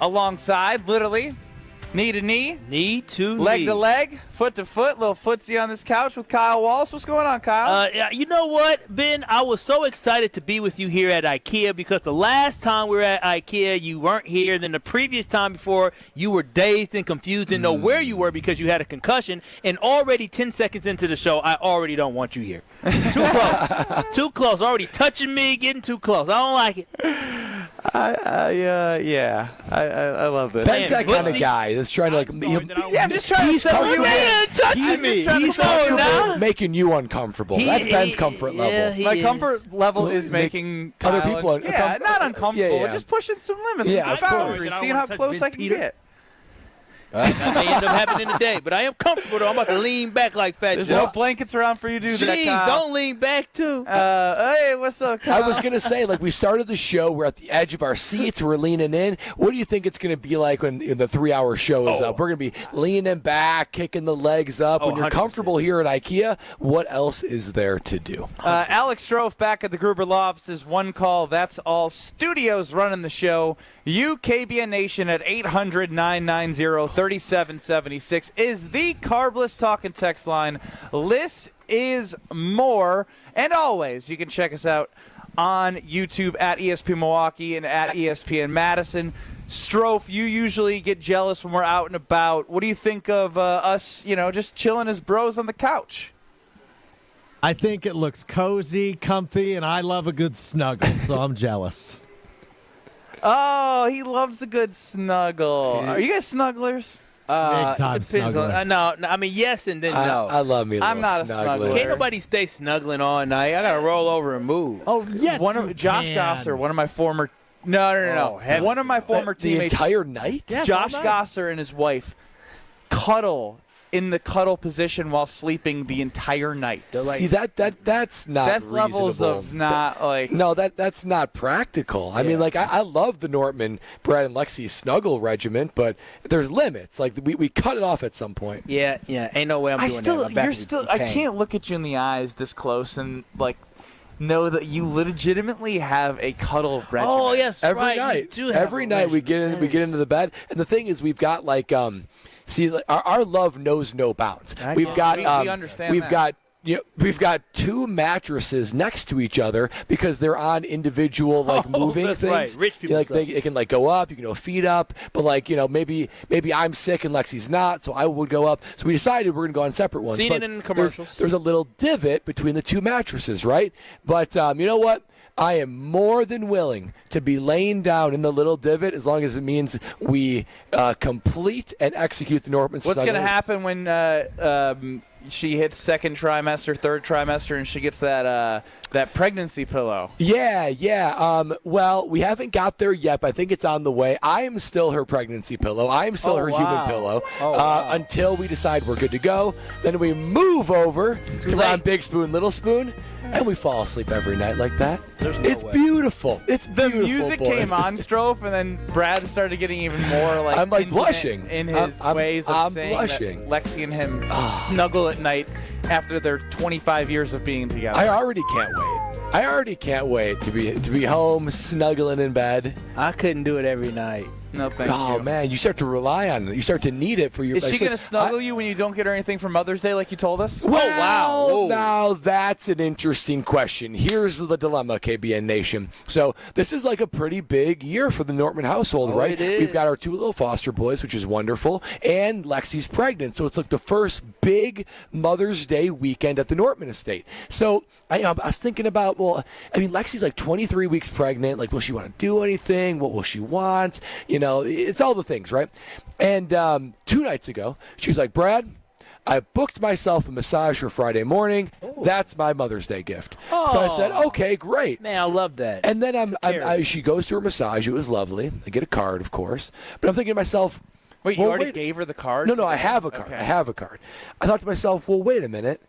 alongside, literally, knee to knee. Knee to leg knee. to leg, foot to foot, little footsie on this couch with Kyle Wallace. What's going on, Kyle? You know what, Ben? I was so excited to be with you here at IKEA because the last time we were at IKEA, you weren't here. And then the previous time before, you were dazed and confused, didn't know where you were because you had a concussion. And already 10 seconds into the show, I already don't want you here. Too close. Too close. Already touching me, getting too close. I don't like it. I love this. Ben's that kind of guy that's trying to I'm just trying to settle you in. Touching me. He's comfortable making you uncomfortable. That's Ben's comfort level. My comfort level is making other Kyle, people not uncomfortable. Just pushing some limits, Yeah, some boundaries, seeing how close I can get. That may end up happening today, but I am comfortable, though. I'm about to lean back like Fat There's Joe. no blankets around for you to do that, Jeez, Kyle. don't lean back, too. Hey, what's up, Kyle? I was going to say, we started the show. We're at the edge of our seats. We're leaning in. What do you think it's going to be like when the 3-hour show is up? We're going to be leaning back, kicking the legs up. When you're 100%. comfortable here at IKEA, what else is there to do? Alex Strofe back at the Gruber Law Offices. One call, that's all. Studios running the show. KBN Nation at 800-990-3776 is the Carbless Talk and Text line. This is more. And always, you can check us out on YouTube at ESPN Milwaukee and at ESPN Madison. Strofe, you usually get jealous when we're out and about. What do you think of us, just chilling as bros on the couch? I think it looks cozy, comfy, and I love a good snuggle, so I'm jealous. Oh, he loves a good snuggle. Are you guys snugglers? Big time snuggler. No, I mean, yes and then no. I love me a little I'm not a snuggler. Can't nobody stay snuggling all night. I got to roll over and move. Oh, yes, Josh Gosser, one of my former No. One of my former teammates. The entire night? Yes, Josh all night. Gosser and his wife cuddle in the cuddle position while sleeping the entire night. See, that's not That's reasonable. levels of not like. No, that's not practical. I mean, I love the Nortman, Brad, and Lexi snuggle regiment, but there's limits. We cut it off at some point. Yeah. Ain't no way I'm doing that. I can't look at you in the eyes this close and know that you legitimately have a cuddle regimen. Oh yes, Every right. night. You do have Every a night we regimen. get into the bed, and the thing is, we've got our love knows no bounds. We understand we've that. got. We've got two mattresses next to each other because they're on individual moving that's things. right. Rich people stuff. It can go up, you can go feet up, but maybe I'm sick and Lexi's not, so I would go up. So we decided we're gonna go on separate ones. Seen it in commercials. There's a little divot between the two mattresses, right? But you know what? I am more than willing to be laying down in the little divot as long as it means we complete and execute the Nortman. What's going to happen when she hits second trimester, third trimester, and she gets that pregnancy pillow? Yeah. Well, we haven't got there yet, but I think it's on the way. I am still her pregnancy pillow. I am still her human pillow until we decide we're good to go. Then we move over to Ron Big Spoon, Little Spoon, and we fall asleep every night like that. It's beautiful. It's The beautiful, music boys. came on, Strofe, and then Brad started getting even more I'm blushing blushing in his ways of I'm saying blushing. that Lexi and him snuggle at night after their 25 years of being together. I already can't wait to be home, snuggling in bed. I couldn't do it every night. No, thank you. Oh man, you start to rely on it. You start to need it for your. Is she going to snuggle you when you don't get her anything for Mother's Day like you told us? Well, now that's an interesting question. Here's the dilemma, KBN Nation. So this is a pretty big year for the Nortman household, right? It is. We've got our two little foster boys, which is wonderful, and Lexi's pregnant. So it's the first big Mother's Day weekend at the Nortman estate. So I was thinking about, Lexi's 23 weeks pregnant. Will she want to do anything? What will she want? It's all the things, right? And 2 nights ago, she was like, Brad, I booked myself a massage for Friday morning. Ooh. That's my Mother's Day gift. Oh. So I said, okay, great. Man, I love that. And then she goes to her massage. It was lovely. I get a card, of course. But I'm thinking to myself, Wait, you already gave her the card? No, I have a card. Okay. I have a card. I thought to myself, well, wait a minute.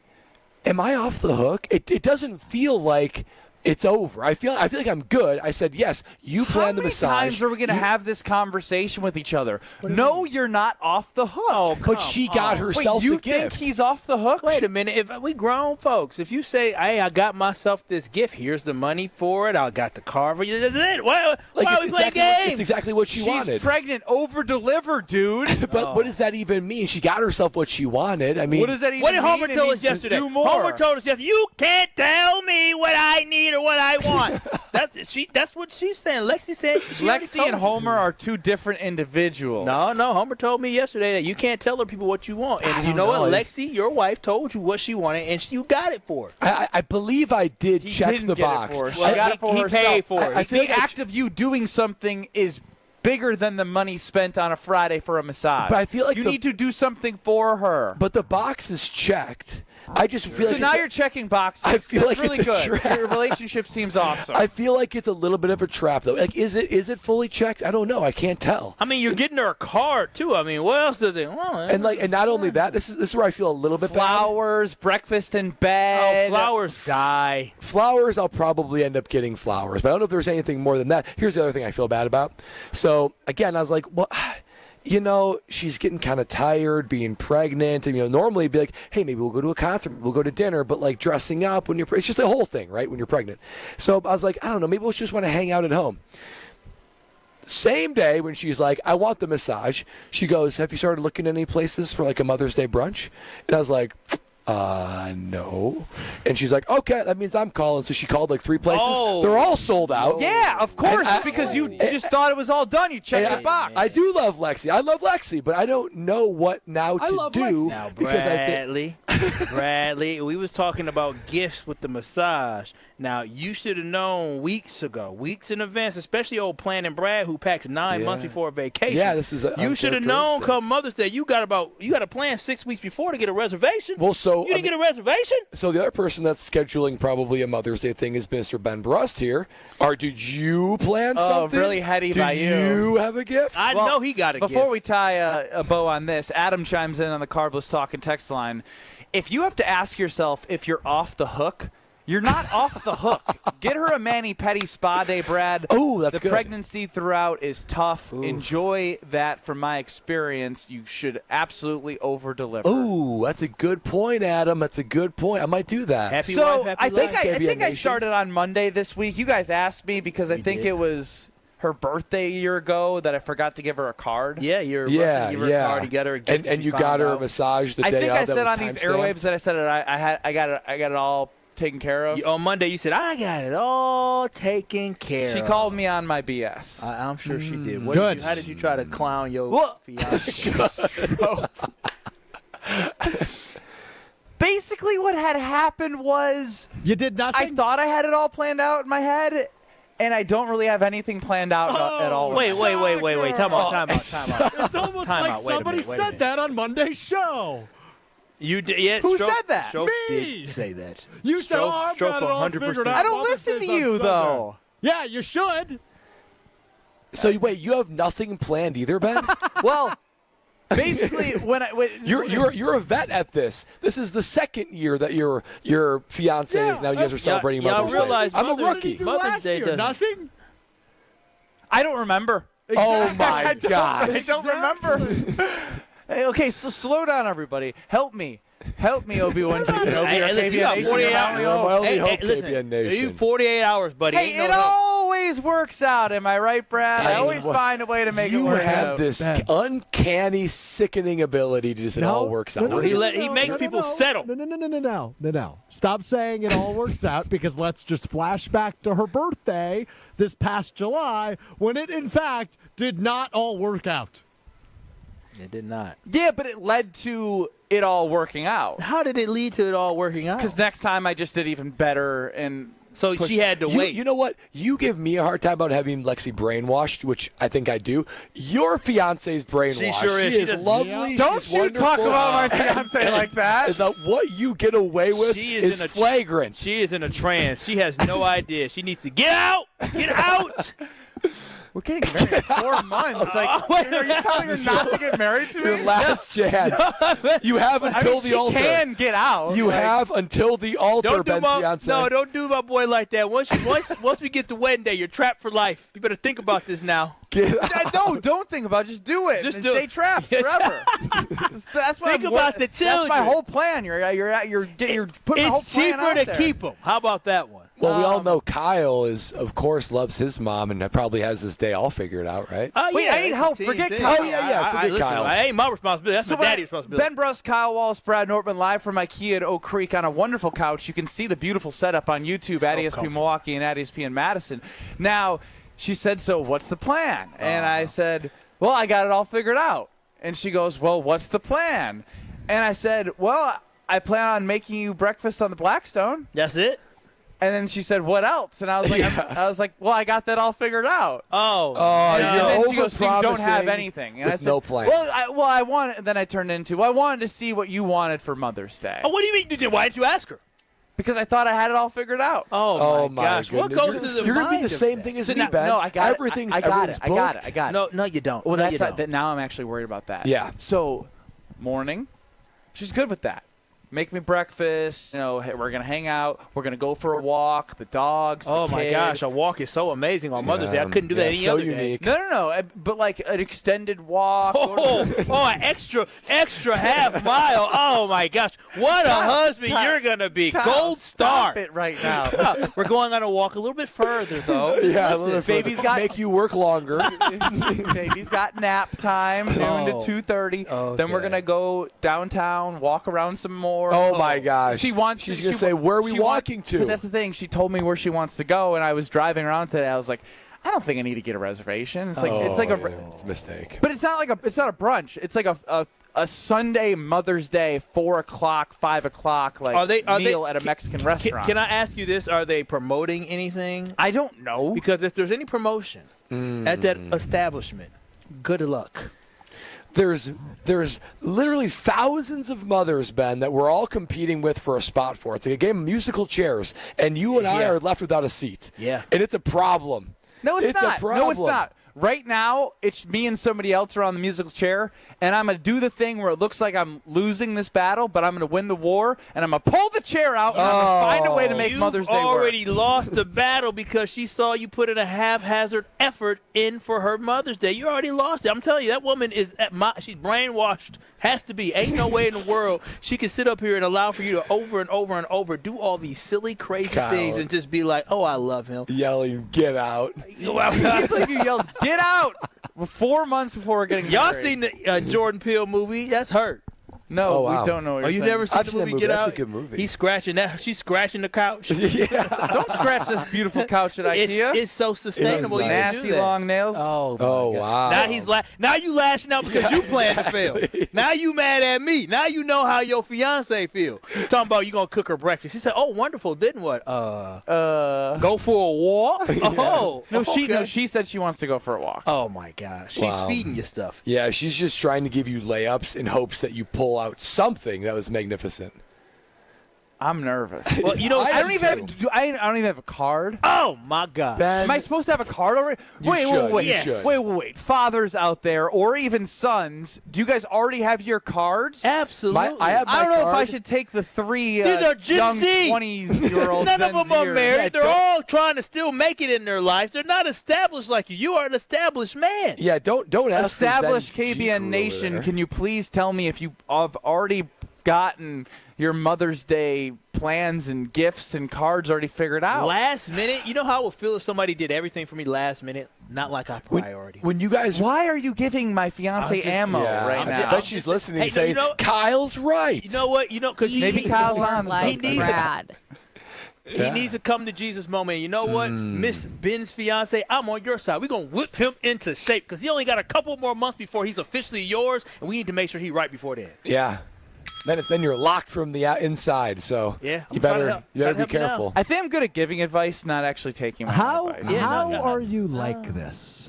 Am I off the hook? It doesn't feel like It's over. I feel like I'm good. I said, yes, you plan the massage. How many times are we going to have this conversation with each other? No, you're not off the hook. Oh, But she got herself Wait, you the think gift. he's off the hook? Wait a minute. If we grown folks, if you say, "Hey, I got myself this gift. Here's the money for it. I got the car for you." That's it. Why are we playing games? It's exactly what she She's wanted. pregnant. Over-deliver, dude. But what does that even mean? She got herself what she wanted. I mean, What does that even What did mean? Homer It tell means us yesterday? Do more. Homer told us yesterday, "You can't tell me what I need or what I want." That's what she's saying. Lexi said. She already Lexi told and me. Homer are two different individuals. No. Homer told me yesterday that you can't tell other people what you want. And you know don't what? know. Lexi, your wife, told you what she wanted, and you got it for her. I believe I did He check didn't the get box. It for her. She Well, got it for he herself. paid for it. I feel the like act of you doing something is bigger than the money spent on a Friday for a massage. But I feel like you the- need to do something for her. But the box is checked. I just feel So like now it's you're checking boxes. I feel That's like really it's a good. trap. Your relationship seems awesome. I feel like it's a little bit of a trap, though. Like, is it fully checked? I don't know. I can't tell. I mean, you're getting her a card too. I mean, what else does it? Well, And not only that, this is where I feel a little bit bad. Flowers, breakfast in bed. flowers die. Flowers, I'll probably end up getting flowers, but I don't know if there's anything more than that. Here's the other thing I feel bad about. So again, I was like, well, she's getting kind of tired being pregnant, and normally it'd be like, hey, maybe we'll go to a concert, we'll go to dinner, but like dressing up when it's just a whole thing, right? When you're pregnant. So I was like, I don't know, maybe we'll just want to hang out at home. Same day when she's like, I want the massage, she goes, have you started looking at any places for like a Mother's Day brunch? And I was like, no. And she's like, okay, that means I'm calling. So she called like 3 places. Oh. They're all sold out. Yeah, of course, And because you just thought it was all done. You checked the box. I do love Lexi. I love Lexi, but I don't know what now to love do. Lexi. Now, because I think Bradley, we was talking about gifts with the massage. Now, you should have known weeks ago, weeks in advance, especially old Planning Brad, who packs 9 months before a vacation. Yeah, this is You should have known come Mother's Day. You got to plan 6 weeks before to get a reservation. Well, so you didn't get a reservation? So the other person that's scheduling probably a Mother's Day thing is Mr. Ben Brust here. Did you plan something? really heady by you. Do you have a gift? I know he got a gift. Before we tie a bow on this, Adam chimes in on the Carbless Talking text line. If you have to ask yourself if you're off the hook, you're not off the hook. Get her a mani-pedi spa day, Brad. Oh, that's the good. pregnancy throughout is tough. Enjoy that. From my experience, you should absolutely over-deliver. Oh, that's a good point, Adam. That's a good point. I might do that. Happy So wife, happy I think life. I Scabby think I Nation. started on Monday this week. You guys asked me because I think did. it was her birthday a year ago that I forgot to give her a card. Yeah, you're Yeah, you were yeah. already got her a gift. And she you found got her a out. massage the I day think of I that said was on these timestamped? airwaves that I said I got it all taken care of. On Monday, you said, I got it all taken care She of. called me on my BS. I'm sure she did. What Good. How did you try to clown your Well- fiance? Basically, what had happened was You did nothing? I thought I had it all planned out in my head, and I don't really have anything planned out at all. Wait. Time out. It's almost Time like out. Wait a somebody minute, wait a said minute. that on Monday's show. You did? Yeah. Who Stroke- said that? Stroke Me. did say that. You said, Stroke- I've Stroke got it all 100%. figured out. I don't Mother's listen to Day's on you, Sunday." though. Yeah, you should. So wait, you have nothing planned either, Ben? Well, basically, when You're a vet at this. This is the second year that your fiance is now. You guys are celebrating y'all Mother's Day. realize I'm a Mother's- What did he rookie. do Mother's last Day year? doesn't- Nothing? I don't remember. Oh my gosh! I don't remember. Hey, okay, so slow down, everybody. Help me, Obi-Wan Kenobi. Hey, listen, you got Nation. 48 I hours. only hope- My only Hey, hope, listen, KBN Nation. You 48 hours, buddy. Hey, Ain't no it help. always works out. Am I right, Brad? I Hey, always find a way to make it You work have out. this Ben. uncanny, sickening ability to just it all works out. He makes people settle. No. Stop saying it all works out because let's just flash back to her birthday this past July when it, in fact, did not all work out. It did not. Yeah, but it led to it all working out. How did it lead to it all working out? Because next time I just did even better and So she had to wait. You know what? You give me a hard time about having Lexi brainwashed, which I think I do. Your fiance's brainwashed. She sure is. She She is does- lovely. Don't She's you talk wonderful. about my fiance like that. And what you get away with She is in a flagrant. She is in a trance. She has no idea. She needs to get out. Get out. We're getting married in 4 months. Like, are you telling her not to get married to Your me? last chance. You have I until mean, the she altar. can get out. You like, have until the altar, Don't do Ben's my, fiance. no, don't do my boy like that. Once we get to wedding day, you're trapped for life. You better think about this now. Get out. No, don't think about it. Just do it. Just and do stay it. trapped forever. That's what Think I'm about the That's my children. whole plan. You're putting the whole It's plan cheaper out to there. keep them. How about that one? Well, we all know Kyle of course, loves his mom and probably has this day all figured out, right? Wait, I need help. Forget Kyle. Oh, yeah, forget listen, Kyle. That ain't my responsibility. That's my when daddy's responsibility. Ben Bruss, Kyle Wallace, Brad Nortman, live from IKEA at Oak Creek on a wonderful couch. You can see the beautiful setup on YouTube at ESPN comfortable. Milwaukee and at ESPN Madison. Now, she said, so what's the plan? And I said, well, I got it all figured out. And she goes, well, what's the plan? And I said, well, I plan on making you breakfast on the Blackstone. That's it? And then she said, what else? And I was like, well, I got that all figured out. Oh. And you're then she goes, so you don't have overpromising anything. And I with said, no plan. Well, I wanted. And then I turned into, I wanted to see what you wanted for Mother's Day Oh, what do you mean? Why didn't you ask her? because I thought I had it all figured out. Oh, my gosh. What goodness. goes through the You're gonna be mind the of same that? thing as So me, now, Ben. no, I got everything's, it. I got everything's it. I got it. booked. I got it. No, you don't. Well, no, that's you not, don't. that. Now I'm actually worried about that. Yeah. So, morning, she's good with that. Make me breakfast. Hey, we're gonna hang out. We're gonna go for a walk. The dogs. Oh, the my kid. gosh. A walk is so amazing on Mother's Day. I couldn't do that any so other unique. day. No. But like an extended walk. An extra half mile. Oh, my gosh. What a husband you're going to be. Gold star. Stop it right now. We're going on a walk a little bit further, though. Yeah, Listen, baby's got make you work longer. baby's got nap time, noon to 2:30. Then we're okay. gonna go downtown, walk around some more. Oh my gosh. She wants. She's she gonna say, "Where are we she want- walking to?" But that's the thing. She told me where she wants to go, and I was driving around today. I was like, I don't think I need to get a reservation. It's like it's It's a mistake. but it's not a brunch. It's like a Sunday Mother's Day 4 o'clock, 5 o'clock like meal at a Mexican restaurant. Can I ask you this? Are they promoting anything? I don't know. Because if there's any promotion at that establishment, good luck. There's literally thousands of mothers, Ben, that we're all competing with for a spot for. It's like a game of musical chairs, and you and I Yeah. are left without a seat. Yeah. And it's a problem. No, it's not. a problem. No, it's not. Right now, it's me and somebody else are on the musical chair, and I'm going to do the thing where it looks like I'm losing this battle, but I'm going to win the war, and I'm going to pull the chair out, and I'm going to find a way to make Mother's Day You've work. already lost the battle because she saw you put in a haphazard effort in for her Mother's Day. You already lost it. I'm telling you, that woman is she's brainwashed. Has to be. Ain't no way in the world she can sit up here and allow for you to over and over and over do all these silly, crazy Kyle. things and just be like, oh, I love him. Yelling, "Get out!" Like you yelled, "Get out!" 4 months before we're getting Y'all married. seen the Jordan Peele movie? That's her. No, Oh, wow. we don't know. What Oh, you're you saying. never seen I've the seen that movie movie. Get That's a Out? good movie. He's scratching that. She's scratching the couch. Yeah. Don't scratch this beautiful couch at IKEA. It's so sustainable. It is You can Nasty do that. long nails. Oh, my Oh, God. wow. Now he's now you lashing out because you plan to fail. Now you mad at me. Now you know how your fiance feel. Talking about you gonna cook her breakfast. She said, "Oh, wonderful. Didn't what? Go for a walk." Oh, No, okay. she said she wants to go for a walk. Oh my gosh, she's Wow. feeding you stuff. Yeah, she's just trying to give you layups in hopes that you pull out something that was magnificent. I'm nervous. Well, you know, I don't even have a card. Oh my God. Ben, Am I supposed to have a card already? You should, Wait. you should. Wait. Fathers out there, or even sons, do you guys already have your cards? Absolutely. I have I don't know if I card. should take the three These are Gen young Z. 20-year-olds. None of them are married. Yeah, They're don't- all trying to still make it in their life. They're not established like you. You are an established man. Yeah, don't ask the Established Zen G KBN crew Nation, over there. can you please tell me if you have already gotten your Mother's Day plans and gifts and cards already figured out? Last minute, you know how I would feel if somebody did everything for me last minute? Not like a priority. When you guys, Why are you giving my fiance I'm just- ammo yeah, right I now? bet she's listening, Hey, no, saying, you know- "Kyle's right." You know what? You know, because Maybe Kyle's on like something. He needs Brad. He needs a come to Jesus moment. You know what? Miss Ben's fiance, I'm on your side. We're going to whip him into shape because he only got a couple more months before he's officially yours, and we need to make sure he's right before then. Yeah. Then you're locked from the inside. So Yeah, I'm you trying to better help- you better trying be to help you out. careful. I think I'm good at giving advice, not actually taking my How own advice. Yeah, how no. are you like this?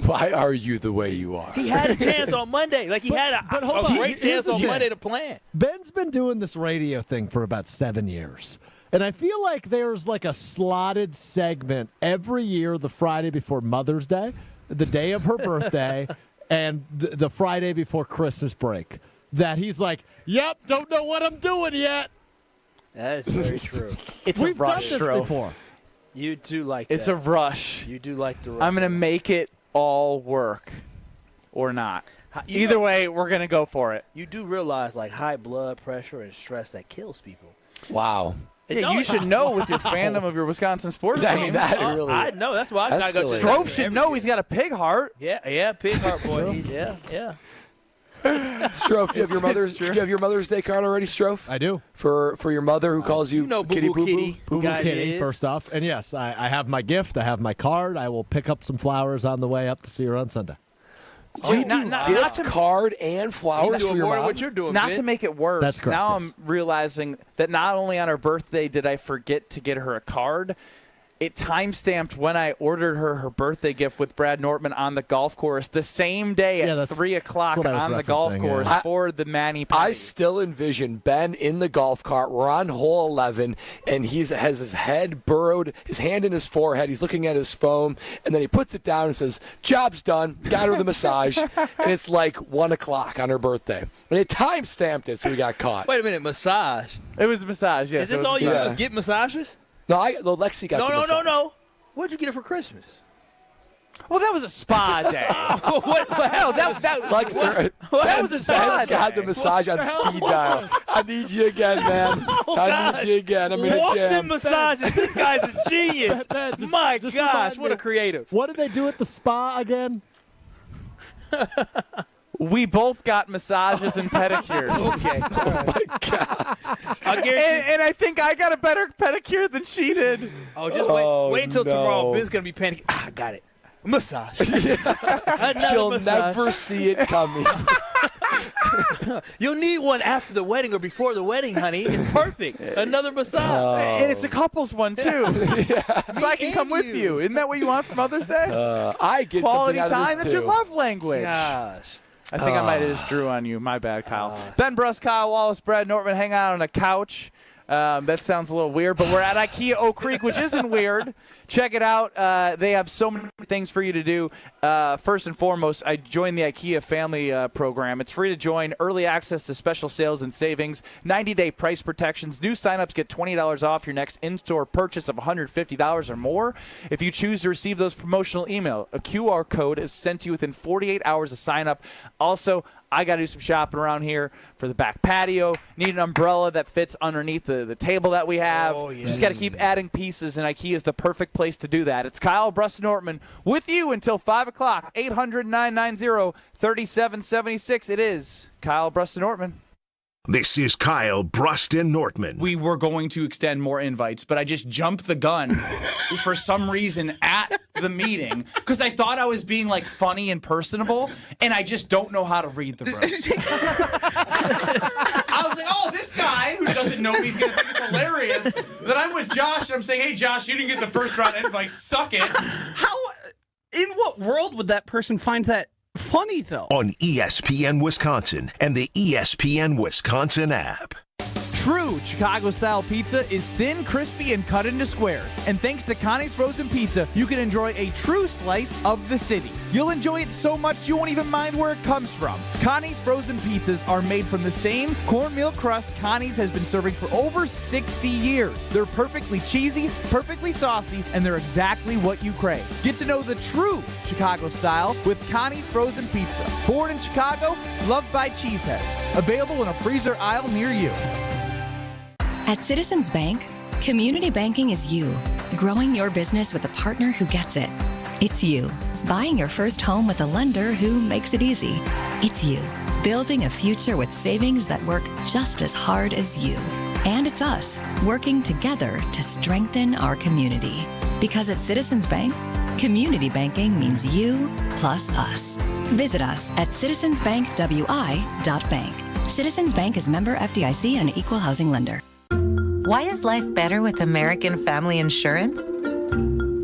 Why are you the way you are? He had a chance on Monday. Like, he had but a hold on. great Here's chance the on thing. Monday to plan. Ben's been doing this radio thing for about 7 years. And I feel like there's like a slotted segment every year, the Friday before Mother's Day, the day of her birthday, and the Friday before Christmas break, that he's like, yep, don't know what I'm doing yet. That is very true. It's We've a rush, done this Stroh. before. You do like It's that. a rush. You do like the rush. I'm going to make it all work or not. You Either know- way, we're going to go for it. You do realize, like, high blood pressure and stress, that kills people. Wow. Yeah, you should know with your fandom of your Wisconsin sports I team. mean, that really. I know. That's why I That's gotta go to still Stroh should know he's got a pig heart. Yeah, pig heart boy. Yeah. Strofe, do you have your Mother's Day card already, Strofe? I do. For your mother who calls you, You know, Kitty Boo Boo Boo Boo? Kitty. Boo Boo Guy Kitty, is. first off. And yes, I have my gift. I have my card. I will pick up some flowers on the way up to see her on Sunday. Gift card and flowers You for do your more than mom? what you're doing, Not Ben. to make it worse, That's correct, now yes. I'm realizing that not only on her birthday did I forget to get her a card, it time-stamped when I ordered her birthday gift with Brad Nortman on the golf course the same day Yeah, at that's- 3 o'clock that's what I was on the golf referencing, course yeah. for the Manny I Party. still envision Ben in the golf cart. We're on hole 11, and he has his head burrowed, his hand in his forehead. He's looking at his phone, and then he puts it down and says, "Job's done. Got her the massage." And it's like 1 o'clock on her birthday. And it time-stamped it, so we got caught. Wait a minute, massage. It was a massage, yes. Is this all you Yeah. get massages? No, Lexi got the massage. No. What'd you get her for Christmas? Well, that was a spa day. what? No, that was a spa Ben's got day. the massage on speed dial. I need you again, man. I need you again. I'm in a Walks in jam. massages. This guy's a genius. Ben, just My remind gosh, what me, a creative. What did they do at the spa again? We both got massages and pedicures. Okay. I guarantee. And I think I got a better pedicure than she did. Oh, just Oh, wait until no. tomorrow. Ben's gonna be panicking. I got it. Massage. Another She'll massage. never see it coming. You'll need one after the wedding or before the wedding, honey. It's perfect. Another massage. And it's a couple's one, too. So I can come with you. Isn't that what you want for Mother's Day? I get Quality something out of time? this That's your too. love language. Gosh. I think I might have just drew on you. My bad, Kyle. Ben Bruss, Kyle Wallace, Brad Nortman hang out on a couch. That sounds a little weird, but we're at IKEA Oak Creek, which isn't weird. Check it out. They have so many things for you to do. First and foremost, I joined the IKEA family program. It's free to join, early access to special sales and savings, 90-day price protections. New signups get $20 off your next in-store purchase of $150 or more. If you choose to receive those promotional email, a QR code is sent to you within 48 hours of sign up. Also, I got to do some shopping around here for the back patio. Need an umbrella that fits underneath the table that we have. Oh, yeah. Just got to keep adding pieces, and IKEA is the perfect place to do that. It's Kyle Bruss Nortman with you until 5 o'clock, 800-990-3776. It is Kyle Bruss Nortman. This is Kyle Bruston Nortman. We were going to extend more invites, but I just jumped the gun for some reason at the meeting because I thought I was being like funny and personable, and I just don't know how to read the room. I was like, oh, this guy who doesn't know me is going to think it's hilarious that I'm with Josh, and I'm saying, hey, Josh, you didn't get the first round invite. Suck it. How? In what world would that person find that funny, though? On ESPN Wisconsin and the ESPN Wisconsin app. True Chicago-style pizza is thin, crispy, and cut into squares. And thanks to Connie's Frozen Pizza, you can enjoy a true slice of the city. You'll enjoy it so much you won't even mind where it comes from. Connie's Frozen Pizzas are made from the same cornmeal crust Connie's has been serving for over 60 years. They're perfectly cheesy, perfectly saucy, and they're exactly what you crave. Get to know the true Chicago style with Connie's Frozen Pizza. Born in Chicago, loved by cheeseheads. Available in a freezer aisle near you. At Citizens Bank, community banking is you, growing your business with a partner who gets it. It's you, buying your first home with a lender who makes it easy. It's you, building a future with savings that work just as hard as you. And it's us, working together to strengthen our community. Because at Citizens Bank, community banking means you plus us. Visit us at citizensbankwi.bank. Citizens Bank is member FDIC and an equal housing lender. Why is life better with American Family Insurance?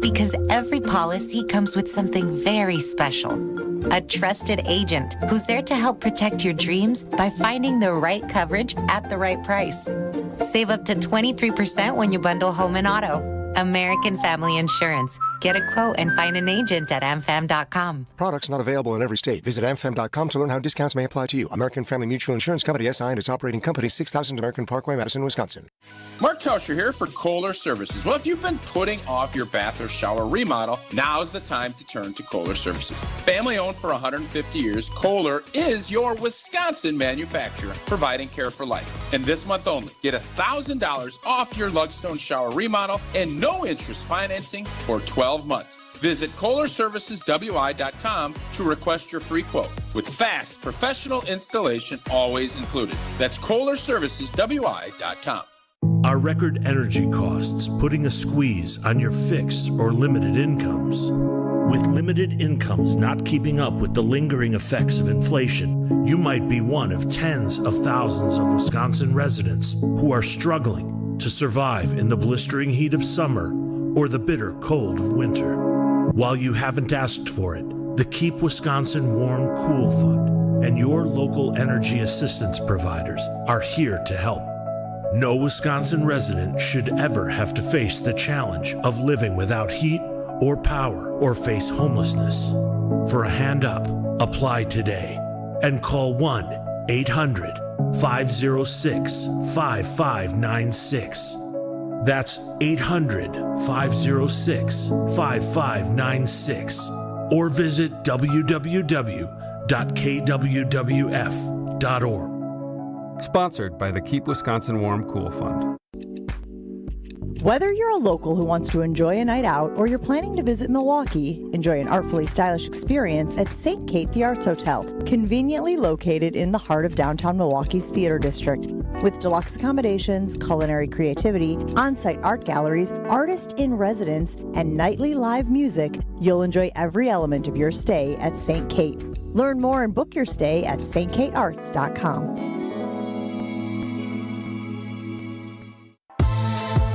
Because every policy comes with something very special. A trusted agent who's there to help protect your dreams by finding the right coverage at the right price. Save up to 23% when you bundle home and auto. American Family Insurance. Get a quote and find an agent at amfam.com. Products not available in every state. Visit amfam.com to learn how discounts may apply to you. American Family Mutual Insurance Company, SI, and its operating company, 6000 American Parkway, Madison, Wisconsin. Mark Tauscher here for Kohler Services. Well, if you've been putting off your bath or shower remodel, now's the time to turn to Kohler Services. Family owned for 150 years, Kohler is your Wisconsin manufacturer, providing care for life. And this month only, get $1,000 off your Lugstone shower remodel and no interest financing for 12 months. Visit KohlerServicesWI.com to request your free quote with fast professional installation always included. That's KohlerServicesWI.com. Are record energy costs putting a squeeze on your fixed or limited incomes? With limited incomes not keeping up with the lingering effects of inflation, you might be one of tens of thousands of Wisconsin residents who are struggling to survive in the blistering heat of summer or the bitter cold of winter. While you haven't asked for it, the Keep Wisconsin Warm Cool Fund and your local energy assistance providers are here to help. No Wisconsin resident should ever have to face the challenge of living without heat or power or face homelessness. For a hand up, apply today and call 1-800-506-5596. That's 800-506-5596. Or visit www.kwwf.org. Sponsored by the Keep Wisconsin Warm Cool Fund. Whether you're a local who wants to enjoy a night out or you're planning to visit Milwaukee, enjoy an artfully stylish experience at St. Kate the Arts Hotel, conveniently located in the heart of downtown Milwaukee's Theater District. With deluxe accommodations, culinary creativity, on-site art galleries, artist in residence, and nightly live music, you'll enjoy every element of your stay at St. Kate. Learn more and book your stay at stkatearts.com.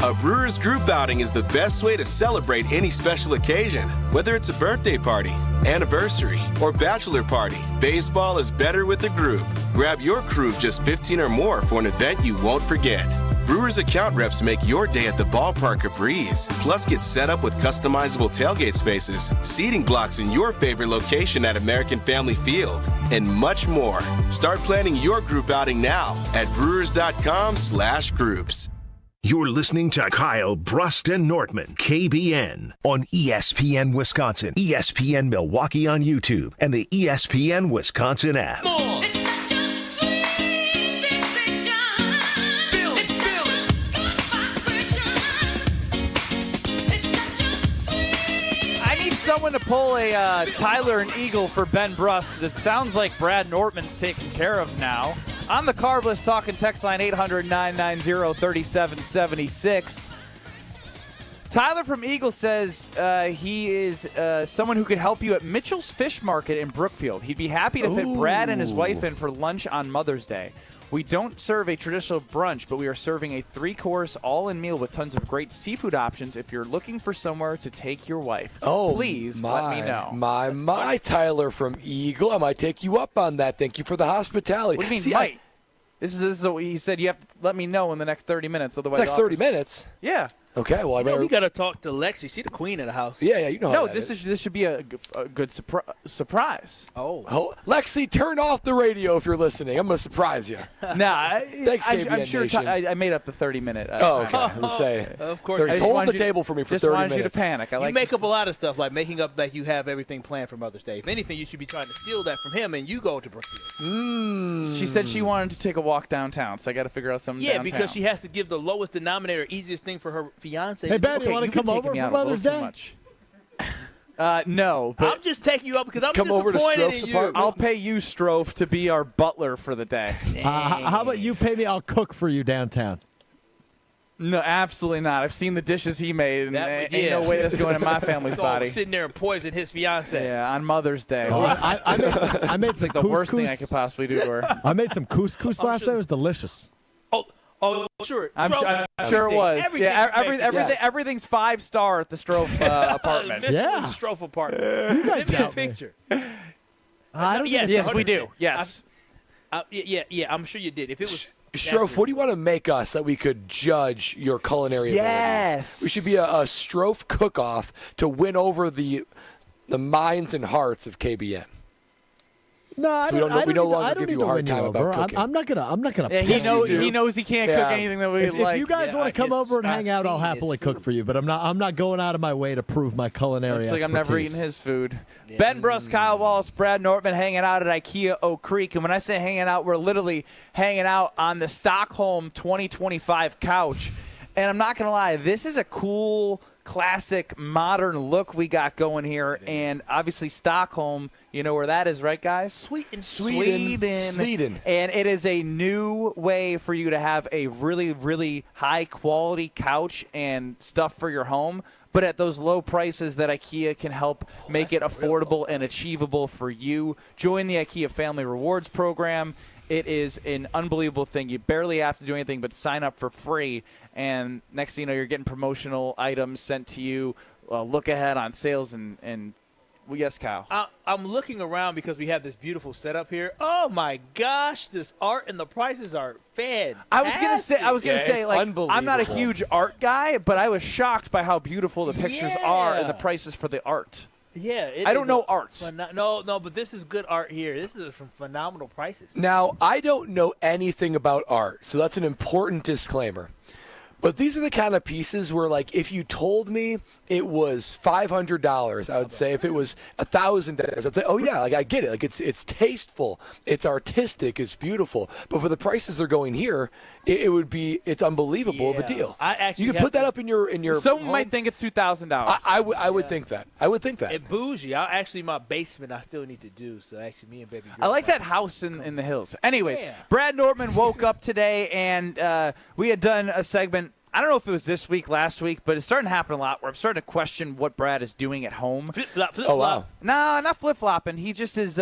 A Brewers group outing is the best way to celebrate any special occasion. Whether it's a birthday party, anniversary, or bachelor party, baseball is better with a group. Grab your crew of just 15 or more for an event you won't forget. Brewers account reps make your day at the ballpark a breeze. Plus, get set up with customizable tailgate spaces, seating blocks in your favorite location at American Family Field, and much more. Start planning your group outing now at brewers.com/groups. You're listening to Kyle, Brust, and Nortman, KBN, on ESPN Wisconsin, ESPN Milwaukee on YouTube, and the ESPN Wisconsin app. Someone to pull a Tyler and Eagle for Ben Brust, because it sounds like Brad Nortman's taken care of now. On the Carbless Talking text line, 800-990-3776. Tyler from Eagle says he is someone who could help you at Mitchell's Fish Market in Brookfield. He'd be happy to fit Brad and his wife in for lunch on Mother's Day. We don't serve a traditional brunch, but we are serving a 3-course all-in meal with tons of great seafood options if you're looking for somewhere to take your wife. Please let me know. My Tyler from Eagle. I might take you up on that. Thank you for the hospitality. What do you mean, might? This is what he said. You have to let me know in the next 30 minutes. Otherwise, next 30 minutes? Yeah. Okay, well, I better. We got to talk to Lexi. She's the queen of the house. Yeah, you know. No, this should be a good surprise. Oh, Lexi, turn off the radio if you're listening. I'm going to surprise you. Nah, thanks, KBN I'm sure. Nation. I made up the 30-minute. Okay. Let's say. Of course. Just hold the table for me for 30 minutes. Just wanted you to panic. You make up a lot of stuff, like making up that you have everything planned for Mother's Day. If anything, you should be trying to steal that from him, and you go to Brookfield. She said she wanted to take a walk downtown, so I got to figure out something. Yeah, downtown. because she has to give the lowest denominator, easiest thing for her fiance. Hey, Ben, you want to come over for Mother's Day? No, but I'm just taking you up because I'm come over to disappointed Stroph's in you. apartment. I'll pay you, Strofe, to be our butler for the day. How about you pay me? I'll cook for you downtown. No, absolutely not. I've seen the dishes he made, and ain't no way that's going in my family's body. Sitting there and poison his fiance. Yeah, on Mother's Day. I made some the couscous. worst thing I could possibly do to her. I made some couscous last night. It was delicious. Oh, sure. I'm Strofe, sure it was. everything Yeah, connected. everything's 5-star at the Strofe apartment. Yeah. Strofe apartment. Send me a picture. I don't Yes, we do. Yes. Yeah, I'm sure you did. If it was Strofe, what do you want to make us that we could judge your culinary Yes. abilities? We should be a Strofe cook-off to win over the minds and hearts of KBN. No, I So don't, we no I longer don't give need you to a hard win you time about over. cooking. I'm not gonna. Yeah, piss you. he knows he can't cook anything that we If like. you guys want to come over and hang out, I'll happily cook for you. But I'm not going out of my way to prove my culinary Looks like I'm never expertise. eating his food. Ben Bruss, Kyle Wallace, Brad Nortman hanging out at IKEA Oak Creek. And when I say hanging out, we're literally hanging out on the Stockholm 2025 couch. And I'm not going to lie, this is a cool, classic, modern look we got going here. And obviously Stockholm, you know where that is, right, guys? Sweden. And it is a new way for you to have a really, really high-quality couch and stuff for your home, but at those low prices that IKEA can help make it affordable and achievable for you. Join the IKEA Family Rewards Program. It is an unbelievable thing. You barely have to do anything but sign up for free, and next thing you know, you're getting promotional items sent to you, look ahead on sales, and well, yes, Kyle. I'm looking around because we have this beautiful setup here. Oh my gosh, this art and the prices are fantastic. I was gonna say, like, I'm not a unbelievable. huge art guy, but I was shocked by how beautiful the pictures are and the prices for the art. Yeah, I don't know art. No, but this is good art here. This is from phenomenal prices. Now, I don't know anything about art, so that's an important disclaimer. But these are the kind of pieces where, like, if you told me it was $500, I would say. If it was $1,000, I'd say, oh yeah, like I get it. Like it's tasteful, it's artistic, it's beautiful. But for the prices they're going here, it's unbelievable of a deal. You can put that up in your. Someone home. might think it's $2,000. I would think that. I would think that. It bougie. My basement I still need to do. So actually, me and baby girl. I like that house in the hills. Anyways, Brad Nortman woke up today, and we had done a segment. I don't know if it was this week, last week, but it's starting to happen a lot where I'm starting to question what Brad is doing at home. Flip-flop. Oh, wow. No, not flip-flopping. He just is,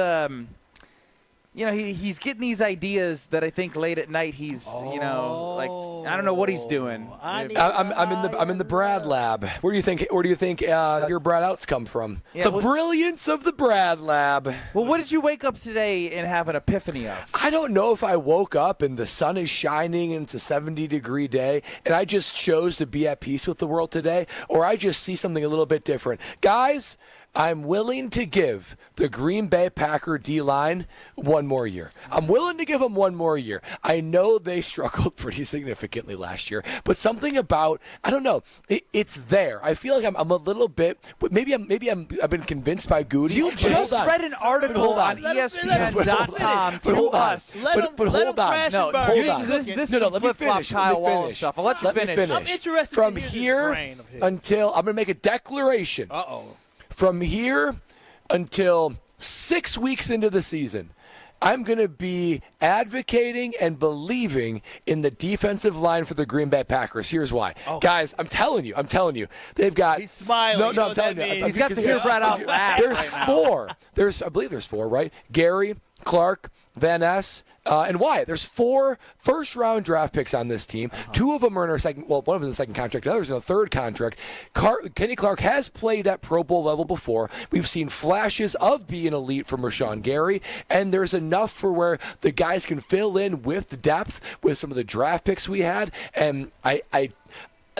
he's getting these ideas that I think late at night he's, like, I don't know what he's doing. I'm in the Brad lab. Where do you think your Brad outs come from? Yeah, Brilliance of the Brad lab. Well, what did you wake up today and have an epiphany of? I don't know if I woke up and the sun is shining and it's a 70-degree day and I just chose to be at peace with the world today, or I just see something a little bit different. Guys, I'm willing to give the Green Bay Packer D-line one more year. I'm willing to give them one more year. I know they struggled pretty significantly last year, but something about, I don't know, it's there. I feel like I'm a little bit, maybe I've been convinced by Goody. You just read an article on ESPN.com to us. But hold on. No, hold on. This is let me flip-flop finish. Kyle Wallace stuff. I'll let you finish. I'm interested From to hear this here brain of his. until, I'm going to make a declaration. From here until 6 weeks into the season, I'm going to be advocating and believing in the defensive line for the Green Bay Packers. Here's why. Guys, I'm telling you. They've got... He's smiling. No, You know I'm what telling that you. means. He's got to hear Brad out laugh. There's right now. four. I believe there's four, right? Gary, Clark, Van Ness, and Wyatt. There's 4 first-round draft picks on this team. 2 of them are in our second. Well, one of them is in the second contract. The other's in the third contract. Kenny Clark has played at Pro Bowl level before. We've seen flashes of being elite from Rashawn Gary, and there's enough for where the guys can fill in with depth with some of the draft picks we had. And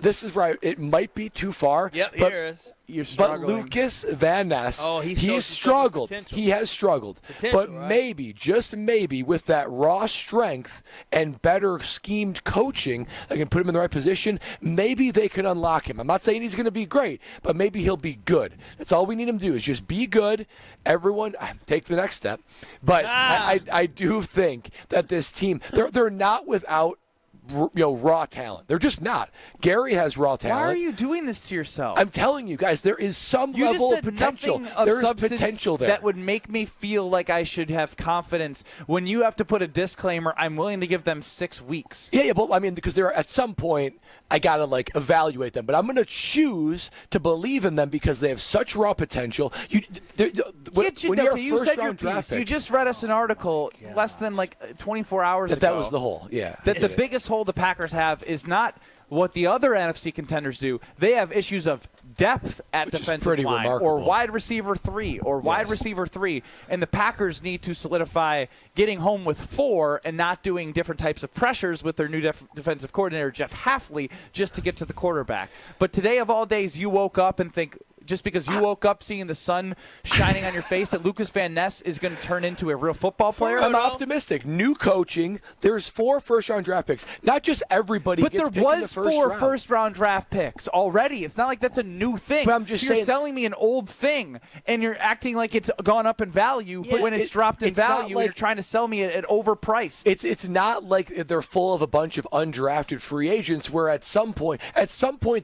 this is where it might be too far. Yep, but, here is. You're but struggling. Lucas Van Ness, he he has shows struggled. potential. He has struggled. But right? maybe, just maybe, with that raw strength and better schemed coaching, I can put him in the right position. Maybe they can unlock him. I'm not saying he's going to be great, but maybe he'll be good. That's all we need him to do is just be good. Everyone, take the next step. But I do think that this team, they're not without raw talent. They're just not. Gary has raw talent. Why are you doing this to yourself? I'm telling you guys, there is some You level just of said potential. nothing of There is substance potential there. that would make me feel like I should have confidence. When you have to put a disclaimer, I'm willing to give them 6 weeks. Yeah, but I mean, because they're at some point, I gotta evaluate them. But I'm gonna choose to believe in them because they have such raw potential. You said your piece. You just read us an article less than 24 hours ago. That was the whole. Yeah. That the biggest hole hole the Packers have is not what the other NFC contenders do. They have issues of depth at defensive line or wide receiver 3 or wide receiver 3, and the Packers need to solidify getting home with 4 and not doing different types of pressures with their new defensive coordinator, Jeff Hafley, just to get to the quarterback. But today of all days, you woke up and think, just because you woke up seeing the sun shining on your face, that Lucas Van Ness is going to turn into a real football player? I'm optimistic. New coaching. There's 4 first-round draft picks. Not just everybody but gets there picked in the was first 4 round. first-round draft picks already. It's not like that's a new thing. But I'm just you're saying, selling me an old thing, and you're acting like it's gone up in value, but when it's dropped in value, you're trying to sell me at overpriced. It's not like they're full of a bunch of undrafted free agents where at some point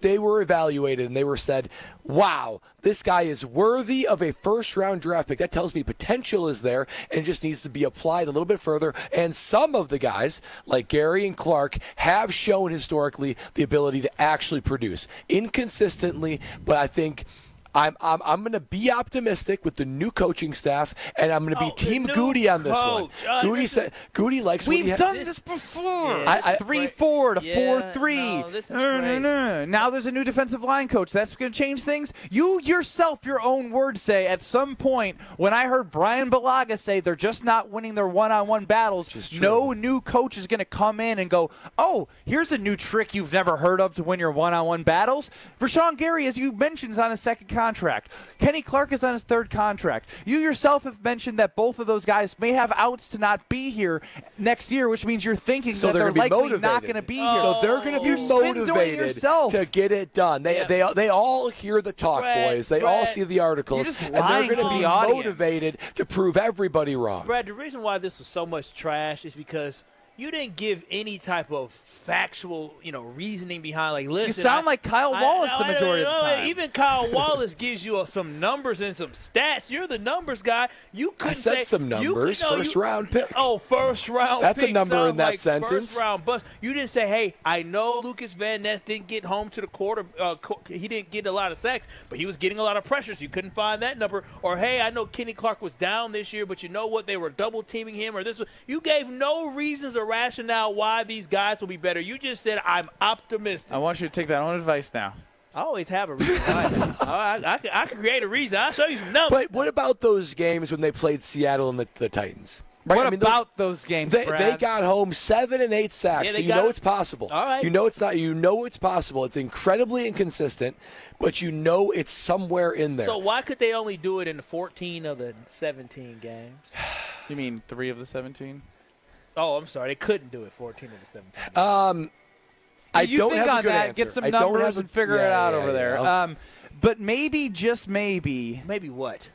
they were evaluated and they were said, wow, this guy is worthy of a first-round draft pick. That tells me potential is there and it just needs to be applied a little bit further. And some of the guys, like Gary and Clark, have shown historically the ability to actually produce. Inconsistently, but I think I'm going to be optimistic with the new coaching staff, and I'm going to be Team Goody on this one. Goody likes what he has. We've done this before. Yeah. 3-4 to 4-3. No, this is crazy. Now there's a new defensive line coach. That's going to change things. You yourself, your own words say, at some point, when I heard Brian Balaga say they're just not winning their one-on-one battles, no new coach is going to come in and go, oh, here's a new trick you've never heard of to win your one-on-one battles. Rashawn Gary, as you mentioned, is on his second contract. Kenny Clark is on his third contract. You yourself have mentioned that both of those guys may have outs to not be here next year, which means you're thinking that they're likely not going to be here. So they're going to be motivated to get it done. They all hear the talk, boys. They all see the articles, and they're going to be motivated to prove everybody wrong. Brad, the reason why this was so much trash is because you didn't give any type of factual, reasoning behind. Like, listen, you sound like Kyle Wallace the majority of the time. Even Kyle Wallace gives you some numbers and some stats. You're the numbers guy. You couldn't say some numbers. First round pick. Oh, first round. That's pick. a number in that like sentence. First round bust. You didn't say, hey, I know Lucas Van Ness didn't get home to the quarter. He didn't get a lot of sacks, but he was getting a lot of pressures. You couldn't find that number. Or hey, I know Kenny Clark was down this year, but you know what? They were double teaming him. Or this. You gave no reasons or rationale why these guys will be better. You just said, I'm optimistic. I want you to take that on advice now. I always have a reason. I can create a reason. I'll show you some numbers. But what about those games when they played Seattle and the Titans? Right? What about those games, Brad? They got home 7 and 8 sacks, so you know it's possible. All right. You know it's not. You know it's possible. It's incredibly inconsistent, but you know it's somewhere in there. So why could they only do it in 14 of the 17 games? You mean 3 of the 17? Oh, I'm sorry. They couldn't do it 14 of the 17. I you don't think have on a good that, answer. get some numbers and figure it out over there. Yeah. But maybe, just maybe. Maybe what?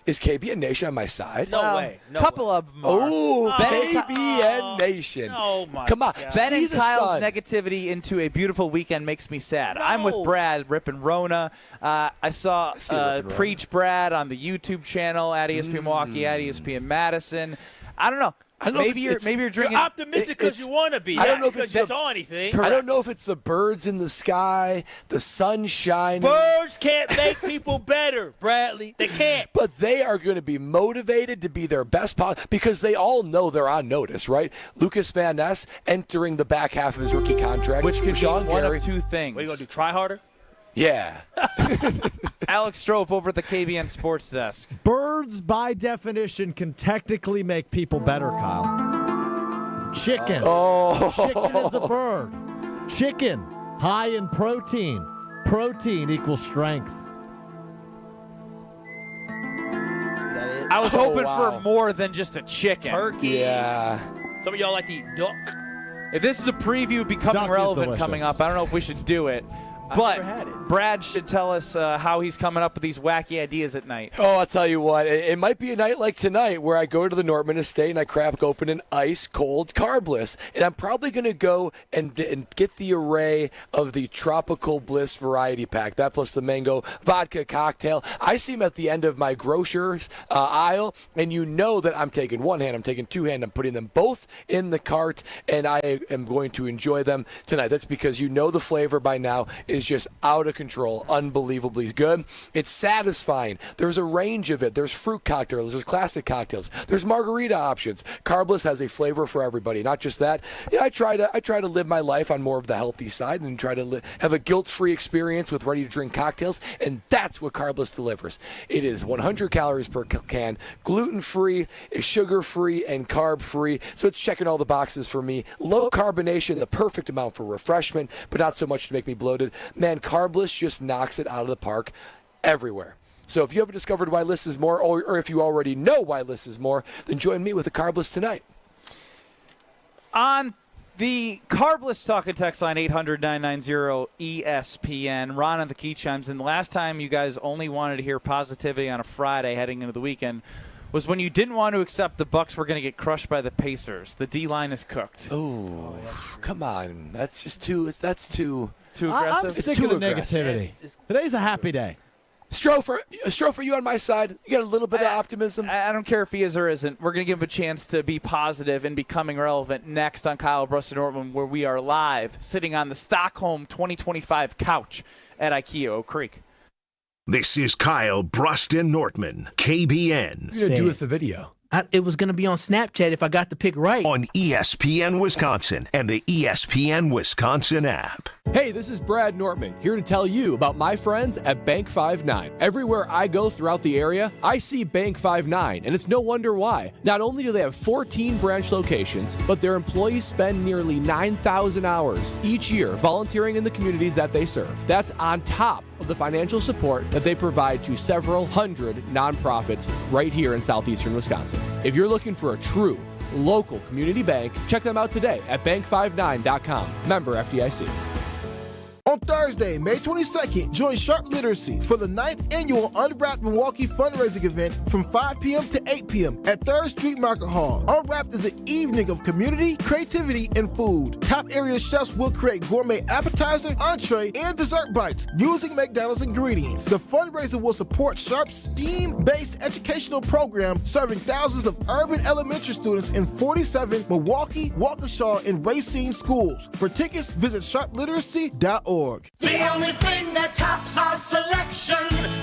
Is KBN Nation on my side? No way. No couple way. of them are. Oh, KBN Nation. Oh, my Come on. God. Ben and Kyle's sun. negativity into a beautiful weekend makes me sad. No. I'm with Brad, ripping Rona. I saw Preach Brad on the YouTube channel at ESPN Milwaukee, at ESPN Madison. I don't know. Maybe you're drinking. You're optimistic because you want to be. I don't know if because it's you saw anything. I don't know if it's the birds in the sky, the sun shining. Birds can't make people better, Bradley. They can't. But they are going to be motivated to be their best because they all know they're on notice, right? Lucas Van Ness entering the back half of his rookie contract. Which could be Rashawn one Gary. of two things. What are you going to do, try harder? Yeah. Alex Strofe over at the KBN Sports Desk. Birds, by definition, can technically make people better, Kyle. Chicken. Chicken is a bird. Chicken, high in protein. Protein equals strength. I was hoping for more than just a chicken. Turkey. Yeah. Some of y'all like to eat duck. If this is a preview becoming Duck is relevant delicious. coming up, I don't know if we should do it. But never had it. Brad should tell us how he's coming up with these wacky ideas at night. Oh, I'll tell you what. It might be a night like tonight where I go to the Nortman Estate and I crack open an ice-cold Carb Bliss. And I'm probably going to go and get the array of the Tropical Bliss variety pack. That plus the mango vodka cocktail. I see them at the end of my grocer's aisle, and you know that I'm taking one hand, I'm taking two hand, I'm putting them both in the cart, and I am going to enjoy them tonight. That's because you know the flavor by now is is just out of control, unbelievably good. It's satisfying. There's a range of it. There's fruit cocktails. There's classic cocktails. There's margarita options. Carbless has a flavor for everybody. Not just that. Yeah, I try to live my life on more of the healthy side and try to have a guilt-free experience with ready-to-drink cocktails, and that's what Carbless delivers. It is 100 calories per can, gluten-free, sugar-free, and carb-free, so it's checking all the boxes for me. Low carbonation, the perfect amount for refreshment, but not so much to make me bloated. Man, Carbless just knocks it out of the park everywhere. So if you haven't discovered why Liss is more, or if you already know why Liss is more, then join me with a Carbless tonight. On the Carbless talk and text line, 800-990-ESPN. Ron on the key chimes. And the last time you guys only wanted to hear positivity on a Friday heading into the weekend was when you didn't want to accept the Bucks were going to get crushed by the Pacers. The D-line is cooked. Oh, come on. That's just too aggressive. I'm sick of the negativity. Today's a happy day. Strofer, you on my side? You got a little bit of optimism? I don't care if he is or isn't. We're going to give him a chance to be positive and becoming relevant next on Kyle Brust and Nortman, where we are live, sitting on the Stockholm 2025 couch at IKEA Oak Creek. This is Kyle Brust and Nortman, KBN. What are you going to do with the video? It was going to be on Snapchat if I got the pick right. On ESPN Wisconsin and the ESPN Wisconsin app. Hey, this is Brad Nortman, here to tell you about my friends at Bank 5-9. Everywhere I go throughout the area, I see Bank 5-9, and it's no wonder why. Not only do they have 14 branch locations, but their employees spend nearly 9,000 hours each year volunteering in the communities that they serve. That's on top of the financial support that they provide to several hundred nonprofits right here in southeastern Wisconsin. If you're looking for a true local community bank, check them out today at bank59.com. Member FDIC. On Thursday, May 22nd, join Sharp Literacy for the 9th annual Unwrapped Milwaukee fundraising event from 5 p.m. to 8 p.m. at 3rd Street Market Hall. Unwrapped is an evening of community, creativity, and food. Top area chefs will create gourmet appetizer, entree, and dessert bites using McDonald's ingredients. The fundraiser will support Sharp's STEAM-based educational program serving thousands of urban elementary students in 47 Milwaukee, Waukesha, and Racine schools. For tickets, visit sharpliteracy.org. The only thing that tops our selection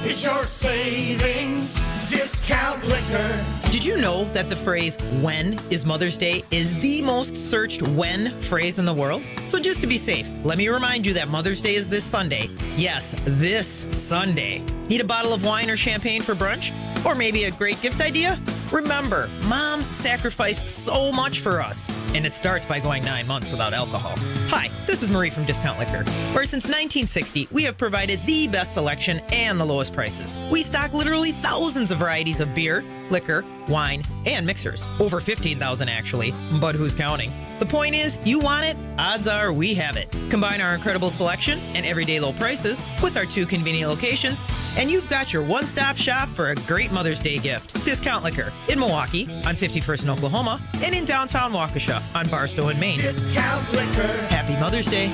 is your savings discount liquor. Did you know that the phrase "when is Mother's Day" is the most searched "when" phrase in the world? So just to be safe, let me remind you that Mother's Day is this Sunday. Yes, this Sunday. Need a bottle of wine or champagne for brunch? Or maybe a great gift idea? Remember, moms sacrificed so much for us, and it starts by going 9 months without alcohol. Hi, this is Marie from Discount Liquor, where since 1960, we have provided the best selection and the lowest prices. We stock literally thousands of varieties of beer, liquor, wine, and mixers. Over 15,000 actually, but who's counting? The point is, you want it, odds are we have it. Combine our incredible selection and everyday low prices with our 2 convenient locations, and you've got your one-stop shop for a great Mother's Day gift. Discount Liquor in Milwaukee on 51st in Oklahoma and in downtown Waukesha on Barstow in Maine. Discount Liquor. Happy Mother's Day.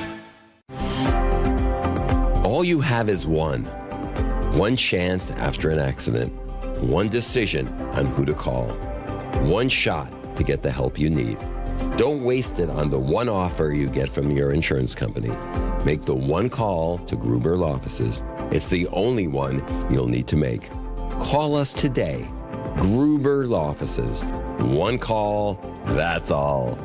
All you have is one chance after an accident, one decision on who to call, one shot to get the help you need. Don't waste it on the one offer you get from your insurance company. Make the one call to Gruber Law Offices. It's the only one you'll need to make. Call us today. Gruber Law Offices. One call, that's all.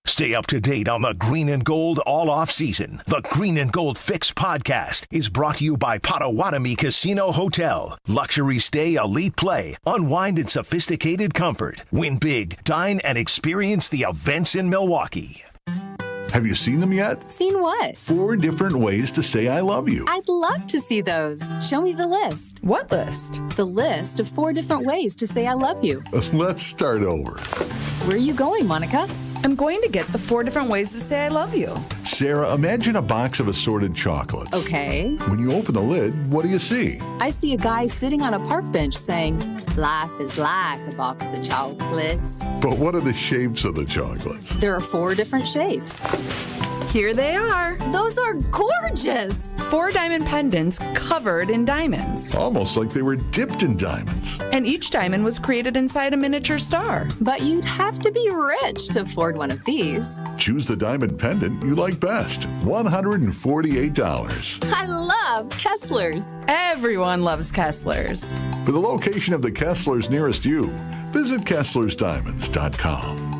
Stay up to date on the Green and Gold all off season. The Green and Gold Fix podcast is brought to you by Potawatomi Casino Hotel. Luxury stay, elite play, unwind in sophisticated comfort. Win big, dine, and experience the events in Milwaukee. Have you seen them yet? Seen what? 4 different ways to say I love you. I'd love to see those. Show me the list. What list? The list of 4 different ways to say I love you. Let's start over. Where are you going, Monica? I'm going to get the 4 different ways to say I love you. Sarah, imagine a box of assorted chocolates. Okay. When you open the lid, what do you see? I see a guy sitting on a park bench saying, "Life is like a box of chocolates." But what are the shapes of the chocolates? There are 4 different shapes. Here they are. Those are gorgeous. 4 diamond pendants covered in diamonds. Almost like they were dipped in diamonds. And each diamond was created inside a miniature star. But you'd have to be rich to afford one of these. Choose the diamond pendant you like best. $148. I love Kessler's. Everyone loves Kessler's. For the location of the Kesslers nearest you, visit KesslersDiamonds.com.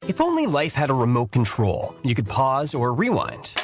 If only life had a remote control, you could pause or rewind.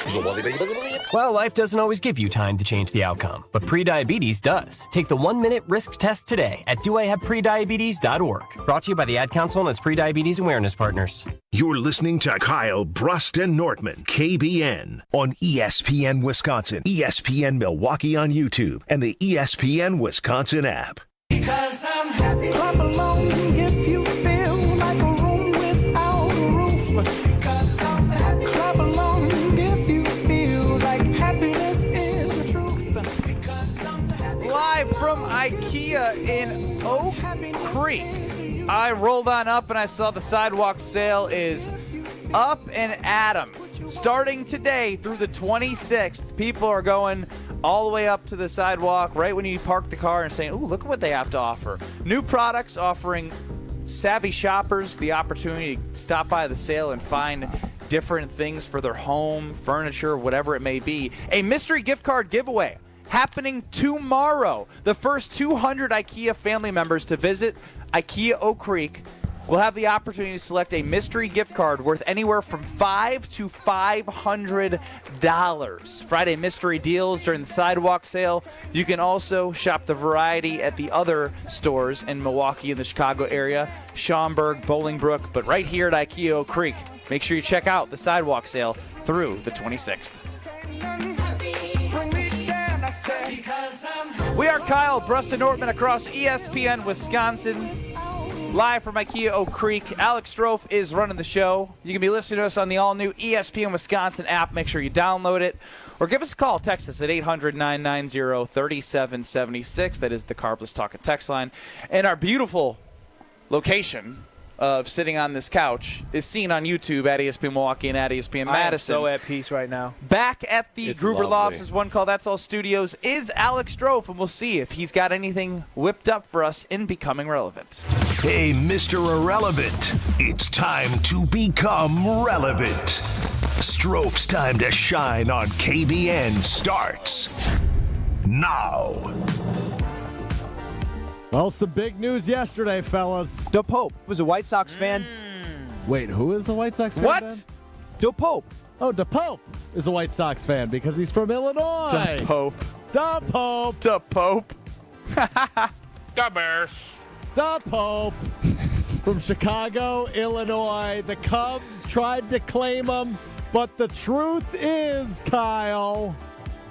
Well, life doesn't always give you time to change the outcome, but prediabetes does. Take the 1-minute risk test today at doihaveprediabetes.org. Brought to you by the Ad Council and its prediabetes awareness partners. You're listening to Kyle Brust and Nortman, KBN, on ESPN Wisconsin, ESPN Milwaukee on YouTube, and the ESPN Wisconsin app. Because I'm happy. Clap along if you feel like a room without a roof. Because I'm happy. Clap along if you feel like happiness is the truth. Because I'm happy. Live from IKEA in Oak Creek. I rolled on up and I saw the sidewalk sale is up and at 'em. Starting today through the 26th, people are going all the way up to the sidewalk right when you park the car and saying, ooh, look at what they have to offer. New products offering savvy shoppers the opportunity to stop by the sale and find different things for their home, furniture, whatever it may be. A mystery gift card giveaway happening tomorrow. The first 200 IKEA family members to visit IKEA Oak Creek will have the opportunity to select a mystery gift card worth anywhere from $5 to $500. Friday mystery deals during the sidewalk sale. You can also shop the variety at the other stores in Milwaukee and the Chicago area, Schaumburg, Bolingbrook, but right here at IKEA Oak Creek. Make sure you check out the sidewalk sale through the 26th. We are Kyle Brust and Nortman across ESPN Wisconsin. Live from IKEA Oak Creek, Alex Strofe is running the show. You can be listening to us on the all-new ESPN Wisconsin app. Make sure you download it. Or give us a call. Text us at 800-990-3776. That is the Carbless Talk and Text line. And our beautiful location of sitting on this couch is seen on YouTube at ESPN Milwaukee and at ESPN Madison. I am so at peace right now. Back at the It's Gruber lovely. Lofts' One Call That's All Studios is Alex Strofe, and we'll see if he's got anything whipped up for us in Becoming Relevant. Hey, Mr. Irrelevant, it's time to become relevant. Strofe's time to shine on KBN starts now. Well, some big news yesterday, fellas. DePope was a White Sox fan. Wait, who is a White Sox fan? What? Ben? DePope. Oh, DePope is a White Sox fan because he's from Illinois. DePope. DePope. DePope. The Bears. DePope. From Chicago, Illinois. The Cubs tried to claim him, but the truth is, Kyle.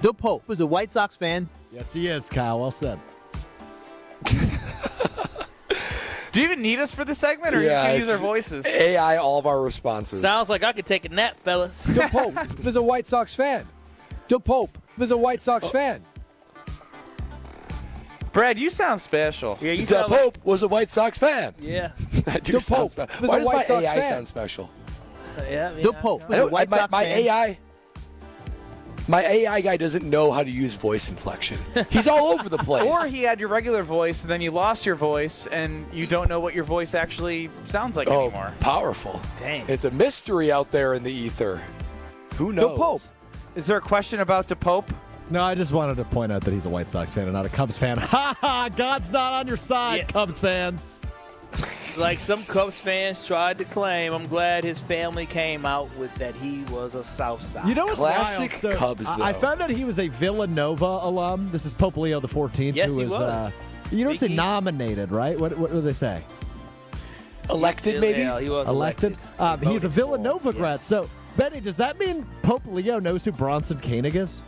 DePope was a White Sox fan. Yes, he is, Kyle. Well said. Do you even need us for this segment, or you can use our voices? AI all of our responses. Sounds like I could take a nap, fellas. DePope was a White Sox fan. DePope was a White Sox fan. Brad, you sound special. Yeah, you The sound Pope was a White Sox fan. Yeah. I do The sound Pope special. was Why a does White my Sox AI fan. sound special? Yeah. DePope was I a don't- White my, Sox my fan. My AI guy doesn't know how to use voice inflection. He's all over the place. Or he had your regular voice, and then you lost your voice, and you don't know what your voice actually sounds like anymore. Powerful. Dang. It's a mystery out there in the ether. Who knows? DePope. Is there a question about DePope? No, I just wanted to point out that he's a White Sox fan and not a Cubs fan. Ha ha! God's not on your side, Yeah. Cubs fans. Like some Cubs fans tried to claim, I'm glad his family came out with that he was a South Side. You know what's Classic wild? So, Cubs, I though. found out he was a Villanova alum. This is Pope Leo the 14th. Yes, who he was. was. You don't say Big East. nominated, right? What do they say? Elected, maybe? Yeah, he was Elected. elected. He's a Voted Villanova for, grad. yes. So, Benny, does that mean Pope Leo knows who Bronson Koenig is?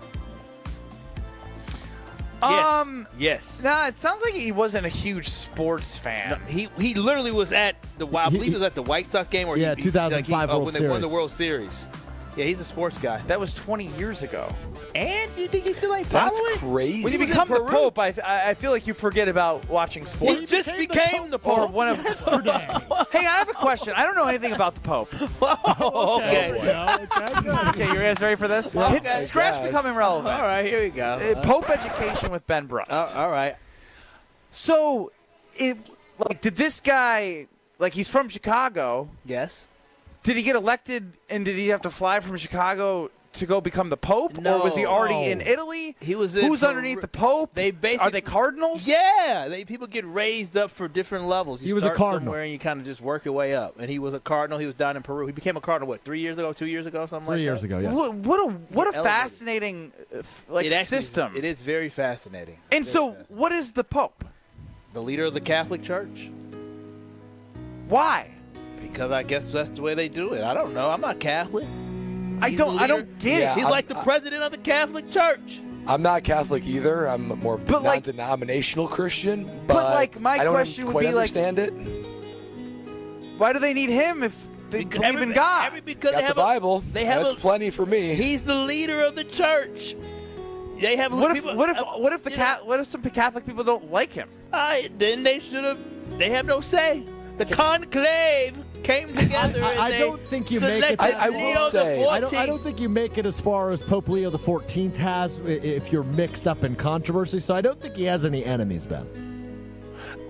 Yes. Nah, it sounds like he wasn't a huge sports fan. No, he literally was at the I believe he was at the White Sox game, or Yeah, 2005 when World they won the Series. World Series. Yeah, he's a sports guy. That was 20 years ago. And you think he still ain't That's following? crazy. When you become the Pope, I feel like you forget about watching sports. He just became the Pope. Or one of Yesterday. Hey, I have a question. I don't know anything about the Pope. Okay. Okay, you guys ready for this? Okay. Scratch becoming relevant. All right, here we go. Pope education with Ben Brust. All right. So, did this guy, he's from Chicago. Yes. Did he get elected, and did he have to fly from Chicago to go become the Pope? No. Or was he already in Italy? He was Who's underneath the Pope? Are they cardinals? Yeah. People get raised up for different levels. He was a start cardinal. somewhere and you kind of just work your way up. And he was a cardinal. He was down in Peru. He became a cardinal, 2 years ago, something like that? 3 years ago, yes. What a fascinating system. It is very fascinating. And so, what is the Pope? The leader of the Catholic Church. Why? Because I guess that's the way they do it. I don't know. I'm not Catholic. I don't get it. He's like the president of the Catholic Church. I'm not Catholic either. I'm more non-denominational Christian. But my I don't question would quite be understand it. Why do they need him if they believe in God? Because Got they have the Bible. They have That's plenty for me. He's the leader of the church. They have What if people, what if some Catholic people don't like him? Then they should have. They have no say. The conclave came together. I don't think you make it. I will say, I don't think you make it as far as Pope Leo XIV has if you're mixed up in controversy. So I don't think he has any enemies, Ben.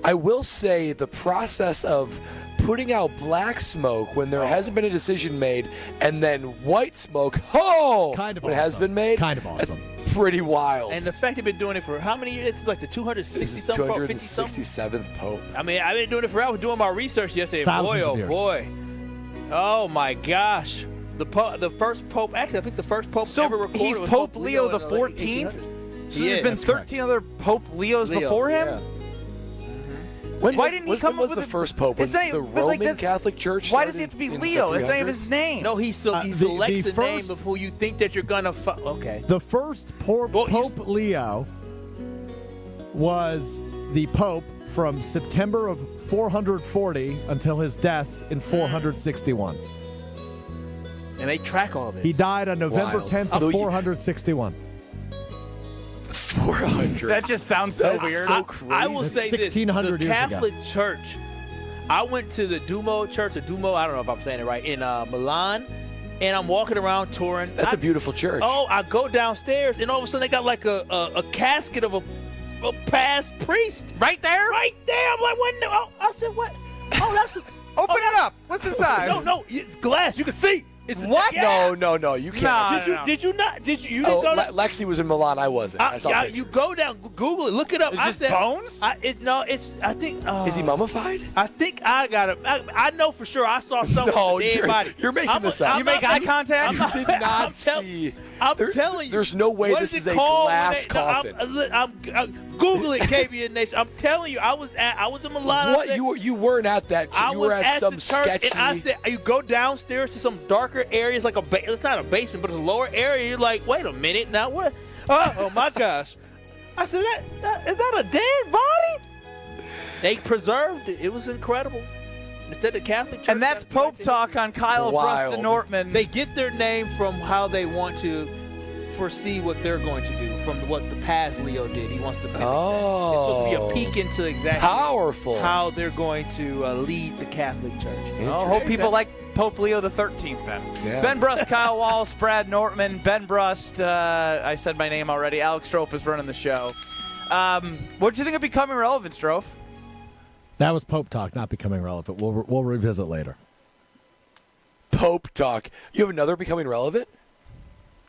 I will say the process of putting out black smoke when there hasn't been a decision made, and then white smoke, kind of when awesome. it has been made, kind of awesome. That's pretty wild. And the fact they've been doing it for how many years? This is like the 260 This is something, 50 267th Pope. I mean, I've been doing it forever. I was doing my research yesterday. Thousands Boy, of years. boy. Oh, my gosh. The first Pope, actually, I think the first Pope ever recorded he's was Pope Leo in the late 14th? 1800s. So there's been 13 other Pope Leos before him? Yeah. Why didn't he come when up was with the first Pope? It's When not- the but Roman Catholic Church Why does he have to be started in Leo? the That's not even 300s? his name. No, he selects the name of who you think that you're going to okay. The first Pope Leo was the Pope from September of 440 until his death in 461. And they track all this. He died on November Wild. 10th of 461. 400. That just sounds so That's weird. so crazy. I will say this: 1600 the years Catholic Church. I went to the Duomo Church, I don't know if I'm saying it right, in Milan, and I'm walking around touring. That's a beautiful church. Oh, I go downstairs, and all of a sudden they got like a casket of a past priest right there. Right there. I'm like, what? Oh, I said, what? Oh, that's. Open it up. What's inside? No, it's glass. You can see. It's what? Yeah. No, you can't. Did you not? Did you didn't go down? Lexi was in Milan. I wasn't. I saw pictures. You go down, Google it, look it up. It's just bones? I think. Is he mummified? I think I got it. I know for sure. I saw something. No, with a dead you're- body. you're making this up. You make eye contact? You did not see. I'm telling you. There's no way what this is is it a called glass when they- coffin. I'm Google it, KBN Nation. I'm telling you, I was in Milan. What? You weren't at that. I You was were at some the church, sketchy. and I said, you go downstairs to some darker areas, like it's not a basement, but it's a lower area. You're like, wait a minute, now what? Oh my gosh! I said, is that a dead body? They preserved it. It was incredible. Instead of Catholic Church, And that's Pope Talk on Kyle Wild. Brust Nortman. They get their name from how they want to foresee what they're going to do from what the past Leo did. He wants to mimic that. It's supposed to be a peek into exactly Powerful. how they're going to lead the Catholic Church. I hope people like Pope Leo XIII, Ben. Yeah. Ben Brust, Kyle Wallace, Brad Nortman, Ben Brust. I said my name already. Alex Strofe is running the show. What do you think of Becoming Relevant, Strofe? That was Pope Talk, not becoming relevant. We'll revisit later. Pope Talk. You have another Becoming Relevant?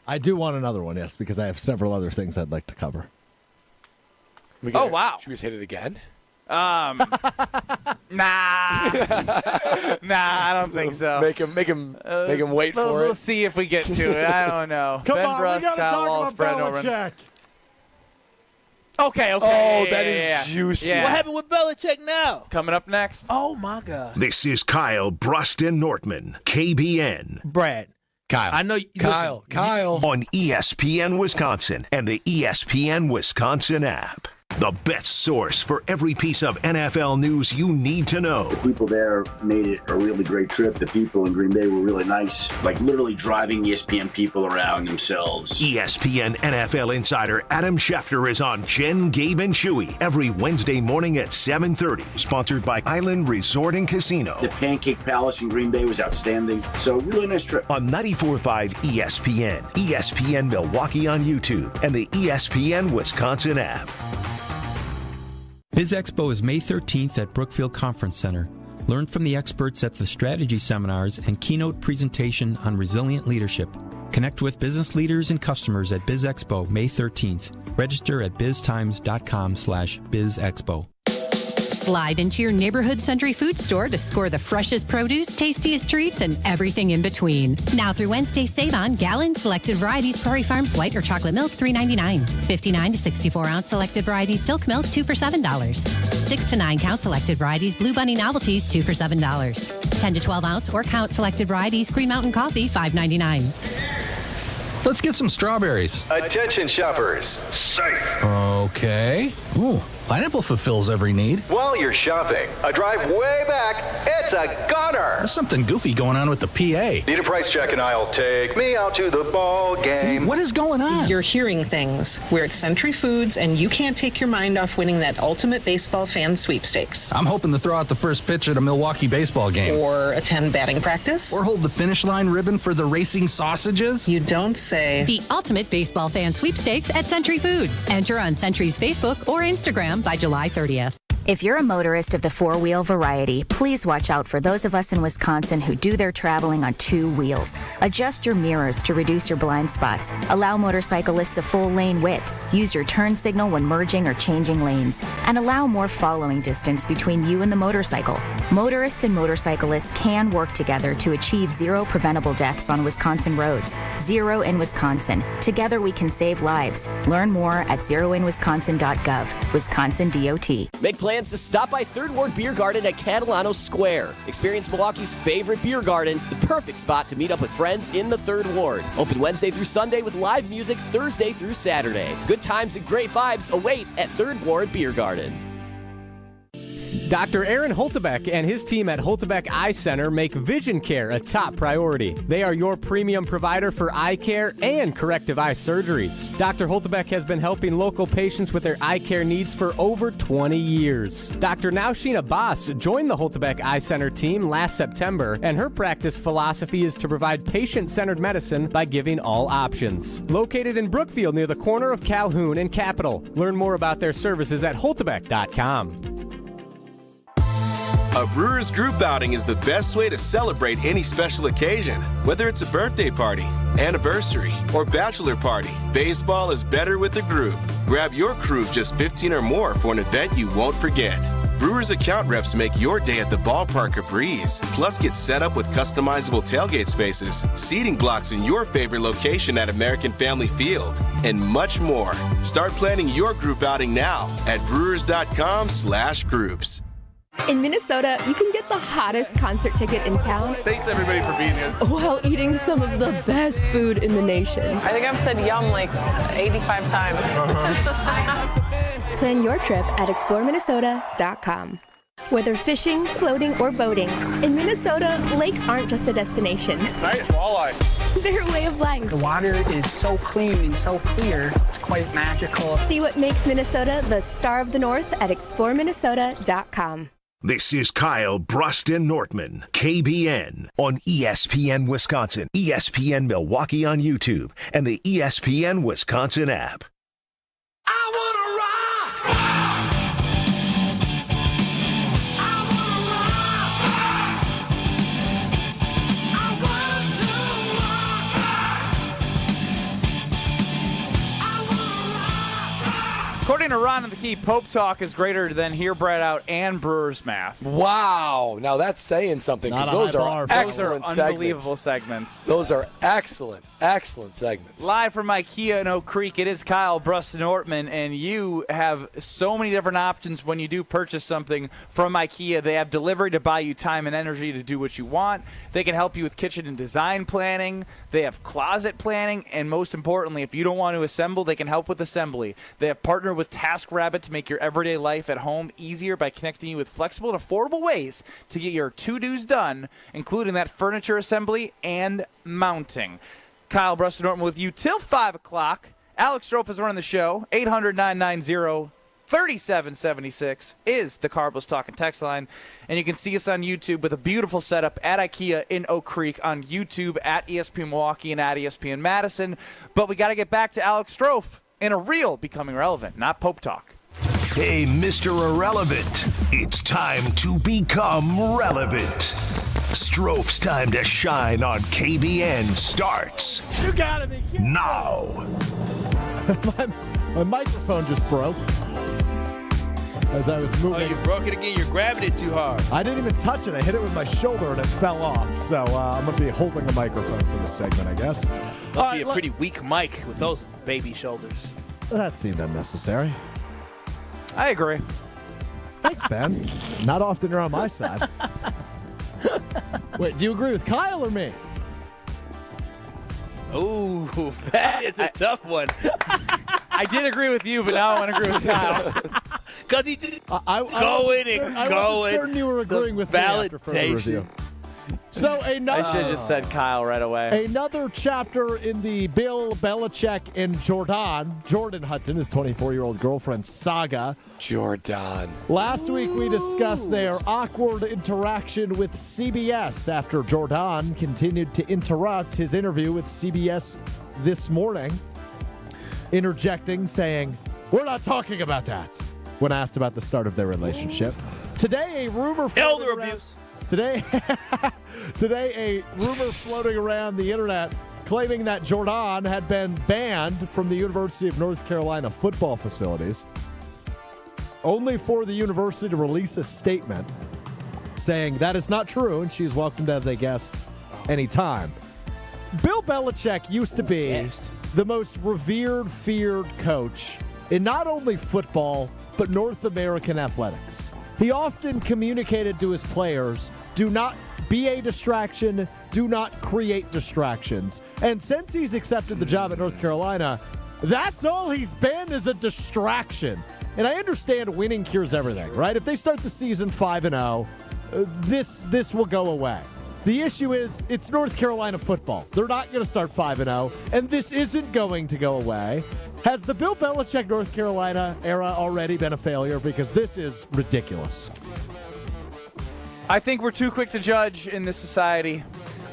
I do want another one, yes, because I have several other things I'd like to cover. Oh, wow. Should we just hit it again? Nah. Nah, I don't think so. Make him wait for We'll it. see if we get to it. I don't know. Come Ben on, Brust, we got to Kyle talk Wallace, Brad about Nortman. Belichick. Okay. Oh, that is juicy. Yeah. What happened with Belichick now? Coming up next. Oh my God. This is Kyle Brust and Nortman, KBN. Brad. Kyle. I know. Kyle. On ESPN Wisconsin and the ESPN Wisconsin app. the best source for every piece of NFL news you need to know. The people there made it a really great trip. The people in Green Bay were really nice, like literally driving ESPN people around themselves. ESPN NFL insider Adam Schefter is on Jen, Gabe, and Chewy every Wednesday morning at 7:30. Sponsored by Island Resort and Casino. The Pancake Palace in Green Bay was outstanding. So really nice trip. On 94.5 ESPN, ESPN Milwaukee on YouTube, and the ESPN Wisconsin app. Biz Expo is May 13th at Brookfield Conference Center. Learn from the experts at the strategy seminars and keynote presentation on resilient leadership. Connect with business leaders and customers at Biz Expo May 13th. Register at biztimes.com/bizexpo. Slide into your neighborhood Century Food Store to score the freshest produce, tastiest treats, and everything in between. Now through Wednesday, save on gallon selected varieties Prairie Farms white or chocolate milk, $3.99. 59 to 64 ounce selected varieties silk milk, 2 for $7. 6 to 9 count selected varieties Blue Bunny novelties, 2 for $7. 10 to 12 ounce or count selected varieties Green Mountain coffee, $5.99. Let's get some strawberries. Attention shoppers. Safe. Okay. Ooh, pineapple fulfills every need. While you're shopping, a drive way back, it's a gunner. There's something goofy going on with the PA. Need a price check and I'll take me out to the ball game. See, what is going on? You're hearing things. We're at Century Foods, and you can't take your mind off winning that ultimate baseball fan sweepstakes. I'm hoping to throw out the first pitch at a Milwaukee baseball game. Or attend batting practice. Or hold the finish line ribbon for the racing sausages. You don't say. The ultimate baseball fan sweepstakes at Century Foods. Enter on Century's Facebook or Instagram by July 30th. If you're a motorist of the four-wheel variety, please watch out for those of us in Wisconsin who do their traveling on 2 wheels. Adjust your mirrors to reduce your blind spots. Allow motorcyclists a full lane width. Use your turn signal when merging or changing lanes. And allow more following distance between you and the motorcycle. Motorists and motorcyclists can work together to achieve 0 preventable deaths on Wisconsin roads. 0 in Wisconsin. Together we can save lives. Learn more at zeroinwisconsin.gov. Wisconsin DOT. Make plans to stop by Third Ward Beer Garden at Catalano Square. Experience Milwaukee's favorite beer garden, the perfect spot to meet up with friends in the Third Ward. Open Wednesday through Sunday with live music Thursday through Saturday. Good times and great vibes await at Third Ward Beer Garden. Dr. Aaron Holtebeck and his team at Holtebeck Eye Center make vision care a top priority. They are your premium provider for eye care and corrective eye surgeries. Dr. Holtebeck has been helping local patients with their eye care needs for over 20 years. Dr. Nausheen Abbas joined the Holtebeck Eye Center team last September, and her practice philosophy is to provide patient-centered medicine by giving all options. Located in Brookfield near the corner of Calhoun and Capitol. Learn more about their services at holtebeck.com. A Brewers group outing is the best way to celebrate any special occasion. Whether it's a birthday party, anniversary, or bachelor party, baseball is better with a group. Grab your crew of just 15 or more for an event you won't forget. Brewers account reps make your day at the ballpark a breeze. Plus, get set up with customizable tailgate spaces, seating blocks in your favorite location at American Family Field, and much more. Start planning your group outing now at brewers.com/groups. In Minnesota, you can get the hottest concert ticket in town. Thanks everybody for being here. While eating some of the best food in the nation. I think I've said yum like 85 times. Plan your trip at exploreminnesota.com. Whether fishing, floating, or boating, in Minnesota, lakes aren't just a destination. Nice walleye. They're a way of life. The water is so clean and so clear, it's quite magical. See what makes Minnesota the star of the North at exploreminnesota.com. This is Kyle Bruston Nortman, KBN, on ESPN Wisconsin, ESPN Milwaukee on YouTube, and the ESPN Wisconsin app. According to Ron and the Key, Pope Talk is greater than Here, Bread Out, and Brewers Math. Wow. Now that's saying something, because those are excellent segments. Unbelievable segments. Those are excellent segments. Live from IKEA in Oak Creek, it is Kyle Bruston Ortman, and you have so many different options when you do purchase something from IKEA. They have delivery to buy you time and energy to do what you want. They can help you with kitchen and design planning. They have closet planning, and most importantly, if you don't want to assemble, they can help with assembly. They have partnered with with TaskRabbit to make your everyday life at home easier by connecting you with flexible and affordable ways to get your to-dos done, including that furniture assembly and mounting. Kyle Brust-Norton with you till 5 o'clock. Alex Strofe is running the show. 800-990-3776 is the Carbless Talking text line. And you can see us on YouTube with a beautiful setup at IKEA in Oak Creek, on YouTube at ESPN Milwaukee and at ESPN Madison. But we got to get back to Alex Strofe in a real Becoming Relevant, not Pope Talk. Hey, Mr. Irrelevant, it's time to become relevant. Strofe's time to shine on KBN starts. You gotta be kidding. Now. My microphone just broke as I was moving. Oh, you broke it again. You're grabbing it too hard. I didn't even touch it. I hit it with my shoulder and it fell off. So I'm going to be holding a microphone for this segment, I guess. Must be a pretty weak mic with those baby shoulders. That seemed unnecessary. I agree. Thanks, Ben. Not often you're on my side. Wait, do you agree with Kyle or me? Ooh, that is a tough one. I did agree with you, but now I want to agree with Kyle. Because he just I wasn't certain you were agreeing with me after further review. So I should have just said Kyle right away. Another chapter in the Bill Belichick and Jordan Hudson, his 24-year-old girlfriend, saga. Jordan. Last week we discussed their awkward interaction with CBS after Jordan continued to interrupt his interview with CBS this morning, interjecting, saying, "We're not talking about that," when asked about the start of their relationship. Today, a rumor floating elder around, abuse. Today, a rumor floating around the internet claiming that Jordan had been banned from the University of North Carolina football facilities, only for the university to release a statement saying that is not true and she's welcomed as a guest anytime. Bill Belichick used to be the most revered, feared coach in not only football, but North American athletics. He often communicated to his players, do not be a distraction, do not create distractions. And since he's accepted the job at North Carolina, that's all he's been, is a distraction. And I understand winning cures everything, right? If they start the season 5-0, this will go away. The issue is, it's North Carolina football. They're not going to start 5-0, and this isn't going to go away. Has the Bill Belichick North Carolina era already been a failure? Because this is ridiculous. I think we're too quick to judge in this society.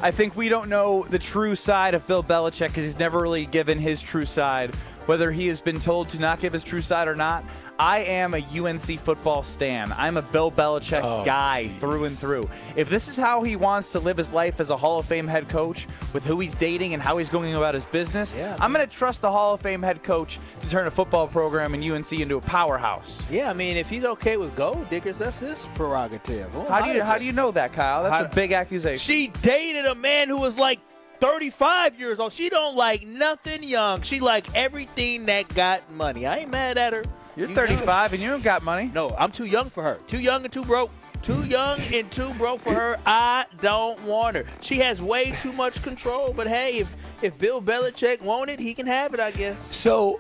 I think we don't know the true side of Bill Belichick because he's never really given his true side, whether he has been told to not give his true side or not. I am a UNC football stan. I'm a Bill Belichick guy through and through. If this is how he wants to live his life as a Hall of Fame head coach, with who he's dating and how he's going about his business, I'm going to trust the Hall of Fame head coach to turn a football program in UNC into a powerhouse. Yeah, I mean, if he's okay with gold diggers, that's his prerogative. Oh, How do you know that, Kyle? That's a big accusation. She dated a man who was like 35 years old. She don't like nothing young. She like everything that got money. I ain't mad at her. You're 35 and you don't got money. No, I'm too young for her. Too young and too broke. Too young and too broke for her. I don't want her. She has way too much control. But hey, if Bill Belichick want it, he can have it, I guess. So,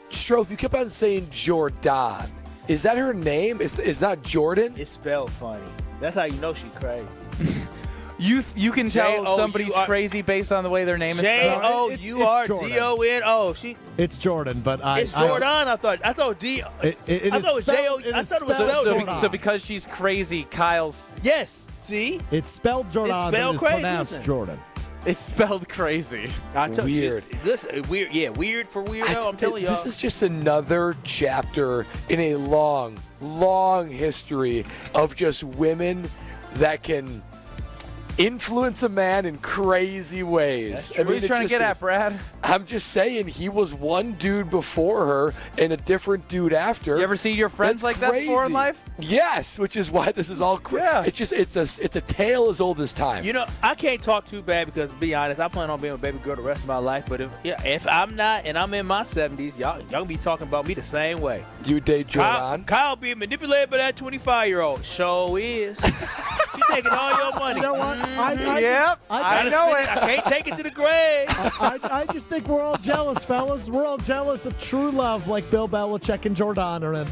Strofe, you kept on saying Jordan. Is that her name? It's not Jordan? It's spelled funny. That's how you know she's crazy. You can tell somebody's crazy based on the way their name is spelled. J-O-U-R-D-O-N. Oh, it's Jordan, but it's Jordan. I thought D. It I thought it was J-O. I thought it was spelled Jordan. So because she's crazy, Kyle's. Yes. See. It's spelled Jordan. It's spelled crazy. Pronounced Jordan. It's spelled crazy. Weird. Listen, weird. Yeah, weird for weirdo. I'm telling you. This is just another chapter in a long, long history of just women that can influence a man in crazy ways. What are you trying to get at, Brad? I'm just saying he was one dude before her and a different dude after. You ever see your friends like that before in life? Yes, which is why this is all crazy. Yeah. It's a tale as old as time. You know, I can't talk too bad because, to be honest, I plan on being a baby girl the rest of my life. But if I'm not and I'm in my 70s, y'all gonna be talking about me the same way. You date Jordan? Kyle being manipulated by that 25-year-old. Sure is. She taking all your money. You know what? I know it. I can't take it to the grave. I just think we're all jealous, fellas. We're all jealous of true love like Bill Belichick and Jordan are in.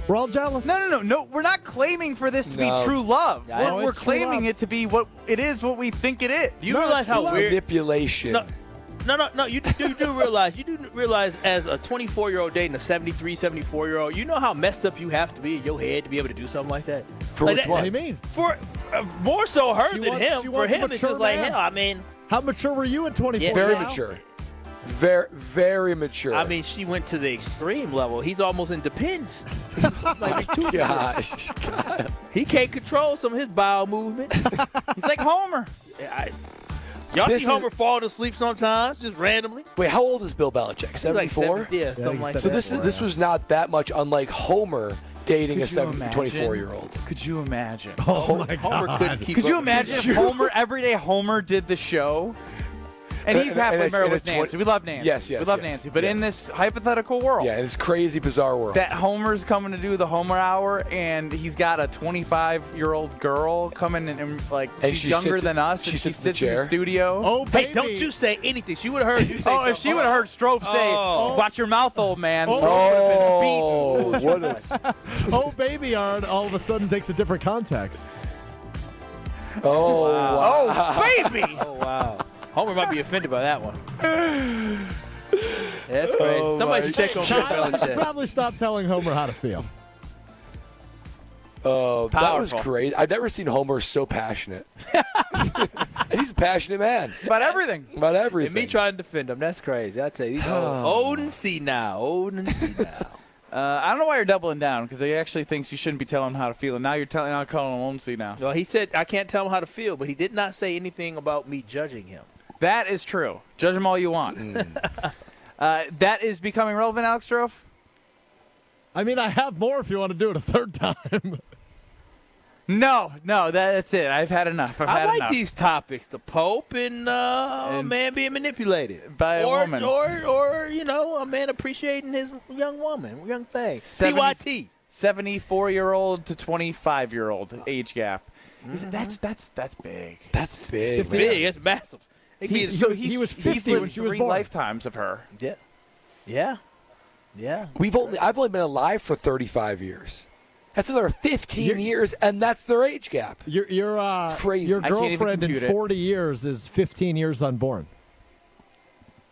We're all jealous. No. We're not claiming for this to be true love. Yeah, We're it's true claiming love. it to be what it is, what we think it is. You realize how weird manipulation. No. You do realize as a 24-year-old dating a 73, 74-year-old, you know how messed up you have to be in your head to be able to do something like that? For like which one? What do you mean? For more so her She than wants- him. she For wants a him, it's mature just like, man. hell, I mean. How mature were you at 24? Yeah. Very now? mature. Very, very mature. I mean, she went to the extreme level. He's almost in depends. Like too Gosh. God. He can't control some of his bowel movement. He's like Homer. Y'all This see Homer falling asleep sometimes, just randomly? Wait, how old is Bill Belichick? 74? Like something like So that. this was not that much unlike Homer dating Could a you imagine? 24-year-ld. Could you imagine? Oh my Homer God. couldn't keep Could you up. imagine if Homer, every day Homer did the show? And he's halfway married with and a Nancy. We love Nancy. Yes. We love Nancy. But in this hypothetical world, Yeah, in this crazy, bizarre world. that Homer's coming to do the Homer Hour, and he's got a 25-year-old girl coming in, and like And she's she younger sits- than us, she and she sits in the sits in the chair. studio. Oh, baby. Hey, don't you say anything. She would have heard you say Oh, something. if she would have heard Strofe say, Oh. "Watch your mouth, old man," Oh. Strofe would have been beaten. what a, Oh, baby, all of a sudden takes a different context. oh, wow. Oh, baby! Oh, wow. Homer might be offended by that one. That's crazy. Oh, Somebody my should check on Bill Kyle, you should Belichick. probably stop telling Homer how to feel. Oh, that was Powerful. crazy. I've never seen Homer so passionate. And he's a passionate man About everything. about And everything. me trying to defend him, that's crazy. I tell you, he's old and senile. Old and senile. I don't know why you're doubling down, because he actually thinks you shouldn't be telling him how to feel, and now you're calling him Omsi now. Well, he said, I can't tell him how to feel, but he did not say anything about me judging him. That is true. Judge him all you want. That is becoming relevant, Alex Strofe? I mean, I have more if you want to do it a third time. No, that's it. I've had enough. I've I had like enough. these topics, the Pope and a man being manipulated. By a woman. Or, a man appreciating his young woman, young thing. 70 PYT. 74-year-old to 25-year-old age gap. That's big. That's big. It's big. It's massive. He was 50 he's lived when she was 3 born. lifetimes of her. Yeah. I've only been alive for 35 years. That's another 15 years, and that's their age gap. It's crazy. Your I can't even girlfriend in compute it. 40 years is 15 years unborn.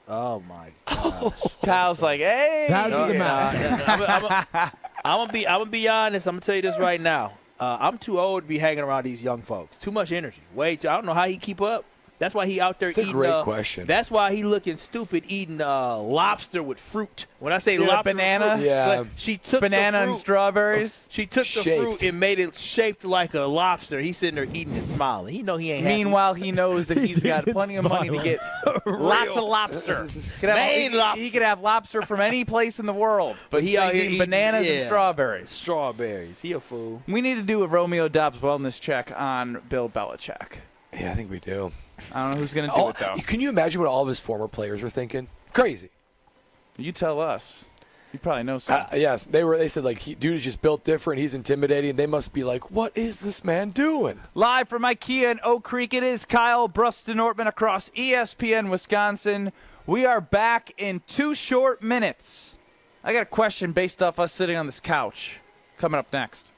Oh, my God. Kyle's like, hey. That'd be the math. I'm gonna be honest. I'm gonna tell you this right now. I'm too old to be hanging around these young folks. Too much energy. I don't know how he keep up. That's why he out there That's a eating. great question. That's why he looking stupid eating lobster with fruit. When I say lobster, banana? with fruit, Yeah. but she took Banana the and fruit, strawberries. She took the Shaped. fruit and made it shaped like a lobster. He's sitting there eating and smiling. He know he ain't happy. Meanwhile, he knows that He's he's got eating plenty of money to smiling. get lots of lobster. He could have lobster from any place in the world, but he out here eating bananas and strawberries. Strawberries. He a fool. We need to do a Romeo Dobbs wellness check on Bill Belichick. Yeah, I think we do. I don't know who's going to do it, though. Can you imagine what all of his former players are thinking? Crazy. You tell us. You probably know something. Yes, they said, like, dude is just built different. He's intimidating. They must be like, what is this man doing? Live from IKEA in Oak Creek, it is Kyle Bruston-Ortman across ESPN Wisconsin. We are back in 2 short minutes. I got a question based off us sitting on this couch. Coming up next.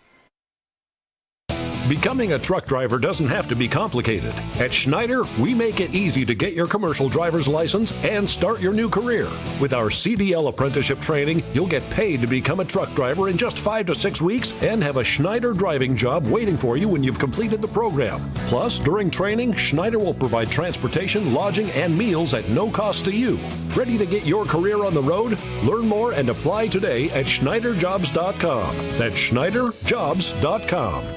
Becoming a truck driver doesn't have to be complicated. At Schneider, we make it easy to get your commercial driver's license and start your new career. With our CDL apprenticeship training, you'll get paid to become a truck driver in just 5 to 6 weeks and have a Schneider driving job waiting for you when you've completed the program. Plus, during training, Schneider will provide transportation, lodging, and meals at no cost to you. Ready to get your career on the road? Learn more and apply today at SchneiderJobs.com. That's SchneiderJobs.com.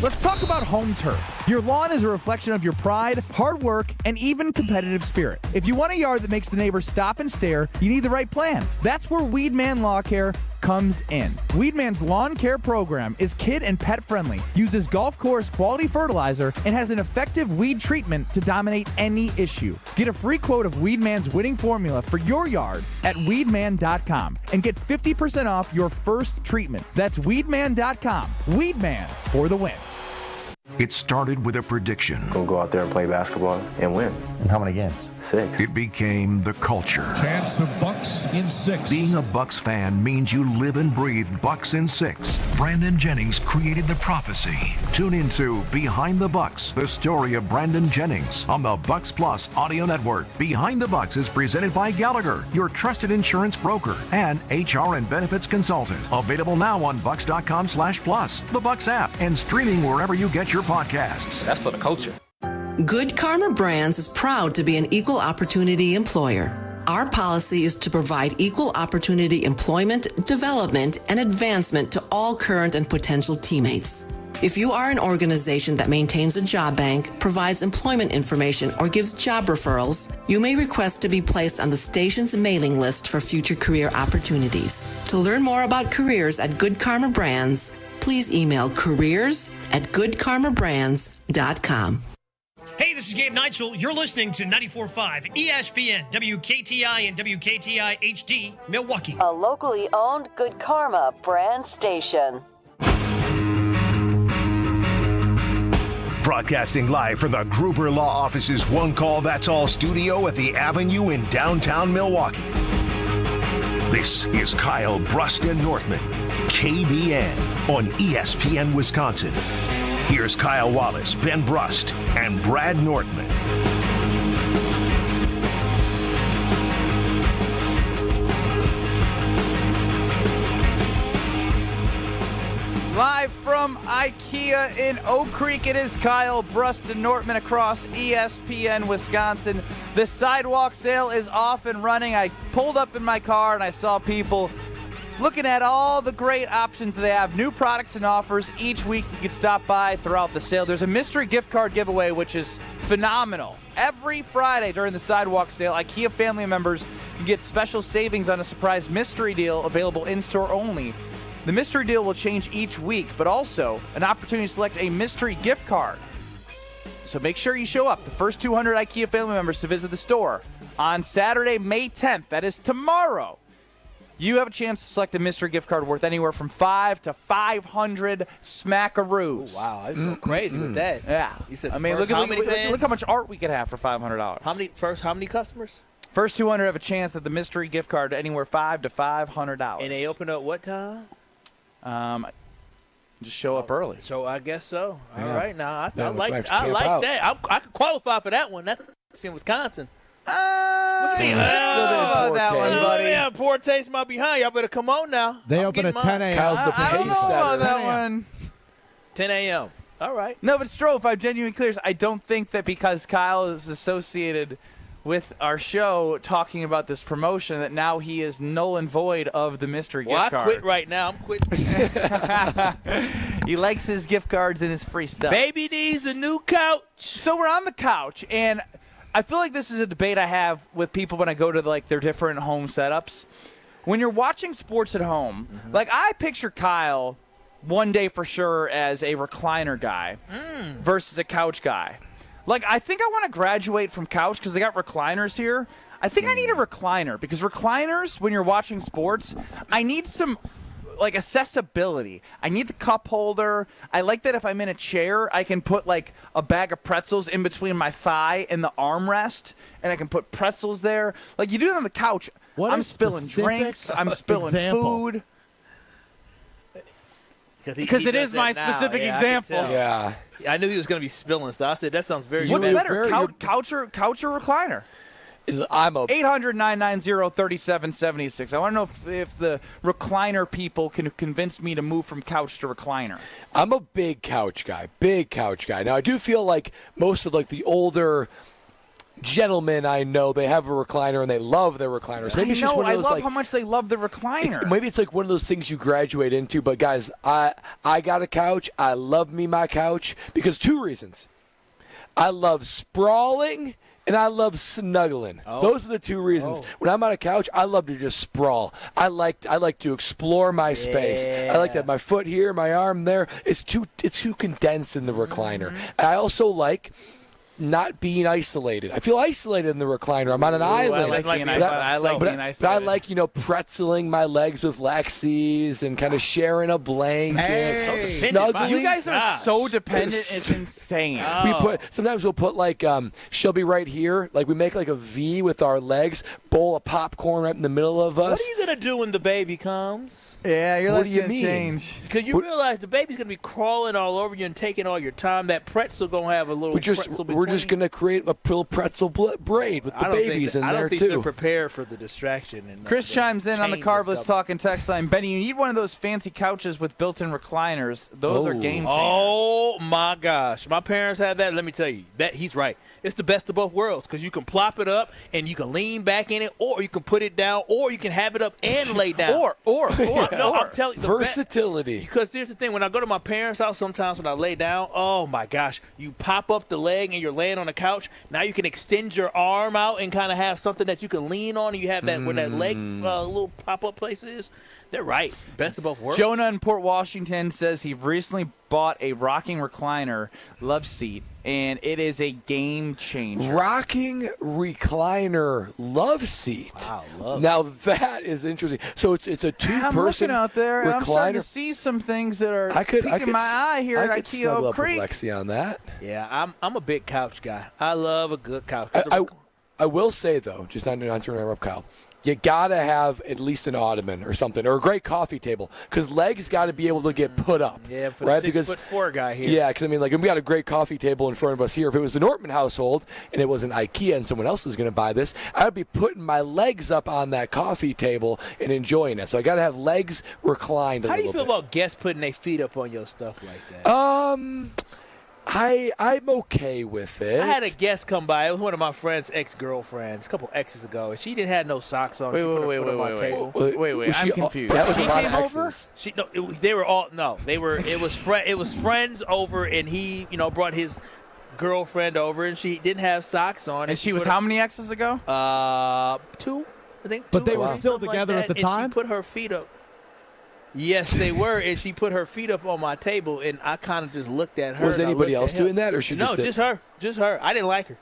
Let's talk about home turf. Your lawn is a reflection of your pride, hard work, and even competitive spirit. If you want a yard that makes the neighbors stop and stare, you need the right plan. That's where Weedman Lawn Care comes in. Weedman's lawn care program is kid and pet friendly, uses golf course quality fertilizer, and has an effective weed treatment to dominate any issue. Get a free quote of Weedman's winning formula for your yard at weedman.com and get 50% off your first treatment. That's weedman.com. Weedman for the win. It started with a prediction. Gonna go out there and play basketball and win. And how many games? 6. It became the culture. Chance of Bucks in 6. Being a Bucks fan means you live and breathe Bucks in 6. Brandon Jennings created the prophecy. Tune into Behind the Bucks, the story of Brandon Jennings on the Bucks Plus audio network. Behind the Bucks is presented by Gallagher, your trusted insurance broker and HR and benefits consultant. Available now on bucks.com/plus, the Bucks app, and streaming wherever you get your podcasts. That's for the culture. Good Karma Brands is proud to be an equal opportunity employer. Our policy is to provide equal opportunity employment, development, and advancement to all current and potential teammates. If you are an organization that maintains a job bank, provides employment information, or gives job referrals, you may request to be placed on the station's mailing list for future career opportunities. To learn more about careers at Good Karma Brands, please email careers@goodkarmabrands.com. Hey, this is Gabe Neitzel. You're listening to 94.5 ESPN, WKTI and WKTI HD, Milwaukee. A locally owned Good Karma brand station. Broadcasting live from the Gruber Law Office's One Call That's All studio at the Avenue in downtown Milwaukee. This is Kyle Brust and Northman, KBN on ESPN Wisconsin. Here's Kyle Wallace, Ben Brust, and Brad Nortman. Live from IKEA in Oak Creek, it is Kyle Brust and Nortman across ESPN Wisconsin. The sidewalk sale is off and running. I pulled up in my car and I saw people looking at all the great options that they have, new products and offers each week you can stop by throughout the sale. There's a mystery gift card giveaway, which is phenomenal. Every Friday during the sidewalk sale, IKEA family members can get special savings on a surprise mystery deal available in-store only. The mystery deal will change each week, but also an opportunity to select a mystery gift card. So make sure you show up. The first 200 IKEA family members to visit the store on Saturday, May 10th, that is tomorrow, you have a chance to select a mystery gift card worth anywhere from $5 to $500 smackaroos. Oh, wow, I go crazy with that. Yeah, You said I mean, look how much fans? art we could have for $500. How many customers? First 200 have a chance at the mystery gift card anywhere $5 to $500. And they open up what time? Just show up early. So I guess so. All Yeah. right, now I Yeah, like we have to camp out. that. I could qualify for that one. That's in Wisconsin. What do you mean? That one, buddy. Yeah, poor taste in my behind. Y'all better come on now. They I'm open at getting 10 mine. a.m. Kyle's the I don't know about that 10 a.m. one. 10 a.m. All right. No, but Stroh, if I'm genuinely clear, I don't think that because Kyle is associated with our show talking about this promotion that now he is null and void of the mystery Well, gift I card. quit right now. I'm quitting. He likes his gift cards and his free stuff. Baby needs a new couch. So we're on the couch, and I feel like this is a debate I have with people when I go to like their different home setups. When you're watching sports at home, like I picture Kyle one day for sure as a recliner guy versus a couch guy. Like, I think I want to graduate from couch because they got recliners here. I think I need a recliner because recliners, when you're watching sports, I need some, like, accessibility. I need the cup holder. I like that if I'm in a chair, I can put, like, a bag of pretzels in between my thigh and the armrest, and I can put pretzels there. Like, you do it on the couch. What I'm a spilling specific drinks. I'm spilling example. food. Because it is my specific example. Yeah. I knew he was going to be spilling stuff. I said, that sounds very What's good. better, couch or recliner? I'm a 800-990-3776. I want to know if the recliner people can convince me to move from couch to recliner. I'm a big couch guy. Now I do feel like most of like the older gentlemen I know, they have a recliner and they love their recliners. Maybe it's just one of those, I love like, how much they love the recliner. maybe it's like one of those things you graduate into. But guys, I got a couch. I love me my couch because 2 reasons. I love sprawling and I love snuggling. Those are the 2 reasons. When I'm on a couch, I love to just sprawl. I like to explore my space. I like to have my foot here, my arm there. It's too condensed in the recliner. I also like not being isolated. I feel isolated in the recliner. I'm on an island. I like being isolated. But I like, pretzeling my legs with Lexi's and kind of sharing a blanket, snuggling. You guys are so dependent. It's insane. Sometimes we'll put she'll be right here. Like we make like a V with our legs, bowl of popcorn right in the middle of us. What are you going to do when the baby comes? Yeah, your What life's do you going to mean? change. Because you realize the baby's going to be crawling all over you and taking all your time. That pretzel going to have a little pretzel between. We're just going to create a little pretzel braid with the babies in there, too. I don't think they're prepared for the distraction. And Chris chimes in on the Carbless Talking text line. Benny, you need one of those fancy couches with built-in recliners. Those are game changers. Oh, my gosh. My parents had that. Let me tell you, that he's right. It's the best of both worlds because you can plop it up and you can lean back in it, or you can put it down, or you can have it up and lay down. I'm telling you, versatility. Because here's the thing: when I go to my parents' house, sometimes when I lay down, oh my gosh, you pop up the leg and you're laying on the couch. Now you can extend your arm out and kind of have something that you can lean on, and you have that where that leg little pop-up place is. They're right. Best of both worlds. Jonah in Port Washington says he recently bought a rocking recliner love seat, and it is a game changer. Rocking recliner love seat. Wow, love now that is interesting. So it's a two-person I'm looking out there, and recliner. I'm starting to see some things that are piquing my eye here at IKEA Creek. Lexi on that. Yeah, I'm a big couch guy. I love a good couch. I will say though, just not to interrupt Kyle. You gotta have at least an ottoman or something, or a great coffee table, because legs got to be able to get put up. Yeah, for right? the 6'4" guy here. Yeah, because I mean, like, if we got a great coffee table in front of us here. If it was the Nortman household and it was an IKEA and someone else is going to buy this, I would be putting my legs up on that coffee table and enjoying it. So I got to have legs reclined a How do little you feel bit. about guests putting their feet up on your stuff like that? I'm okay with it. I had a guest come by. It was one of my friend's ex-girlfriends a couple exes ago, and she didn't have no socks on. She put her foot on my table. Wait. I'm confused. That was she a lot came of over? exes. They were all no. They were. It was friends over, and he brought his girlfriend over, and she didn't have socks on. And she was how many exes ago? 2, I think. But 2 they were still something together like at the that, time? And she put her feet up. Yes, they were, and she put her feet up on my table, and I kind of just looked at her. Was anybody else doing that, or she just No, did? just her. I didn't like her.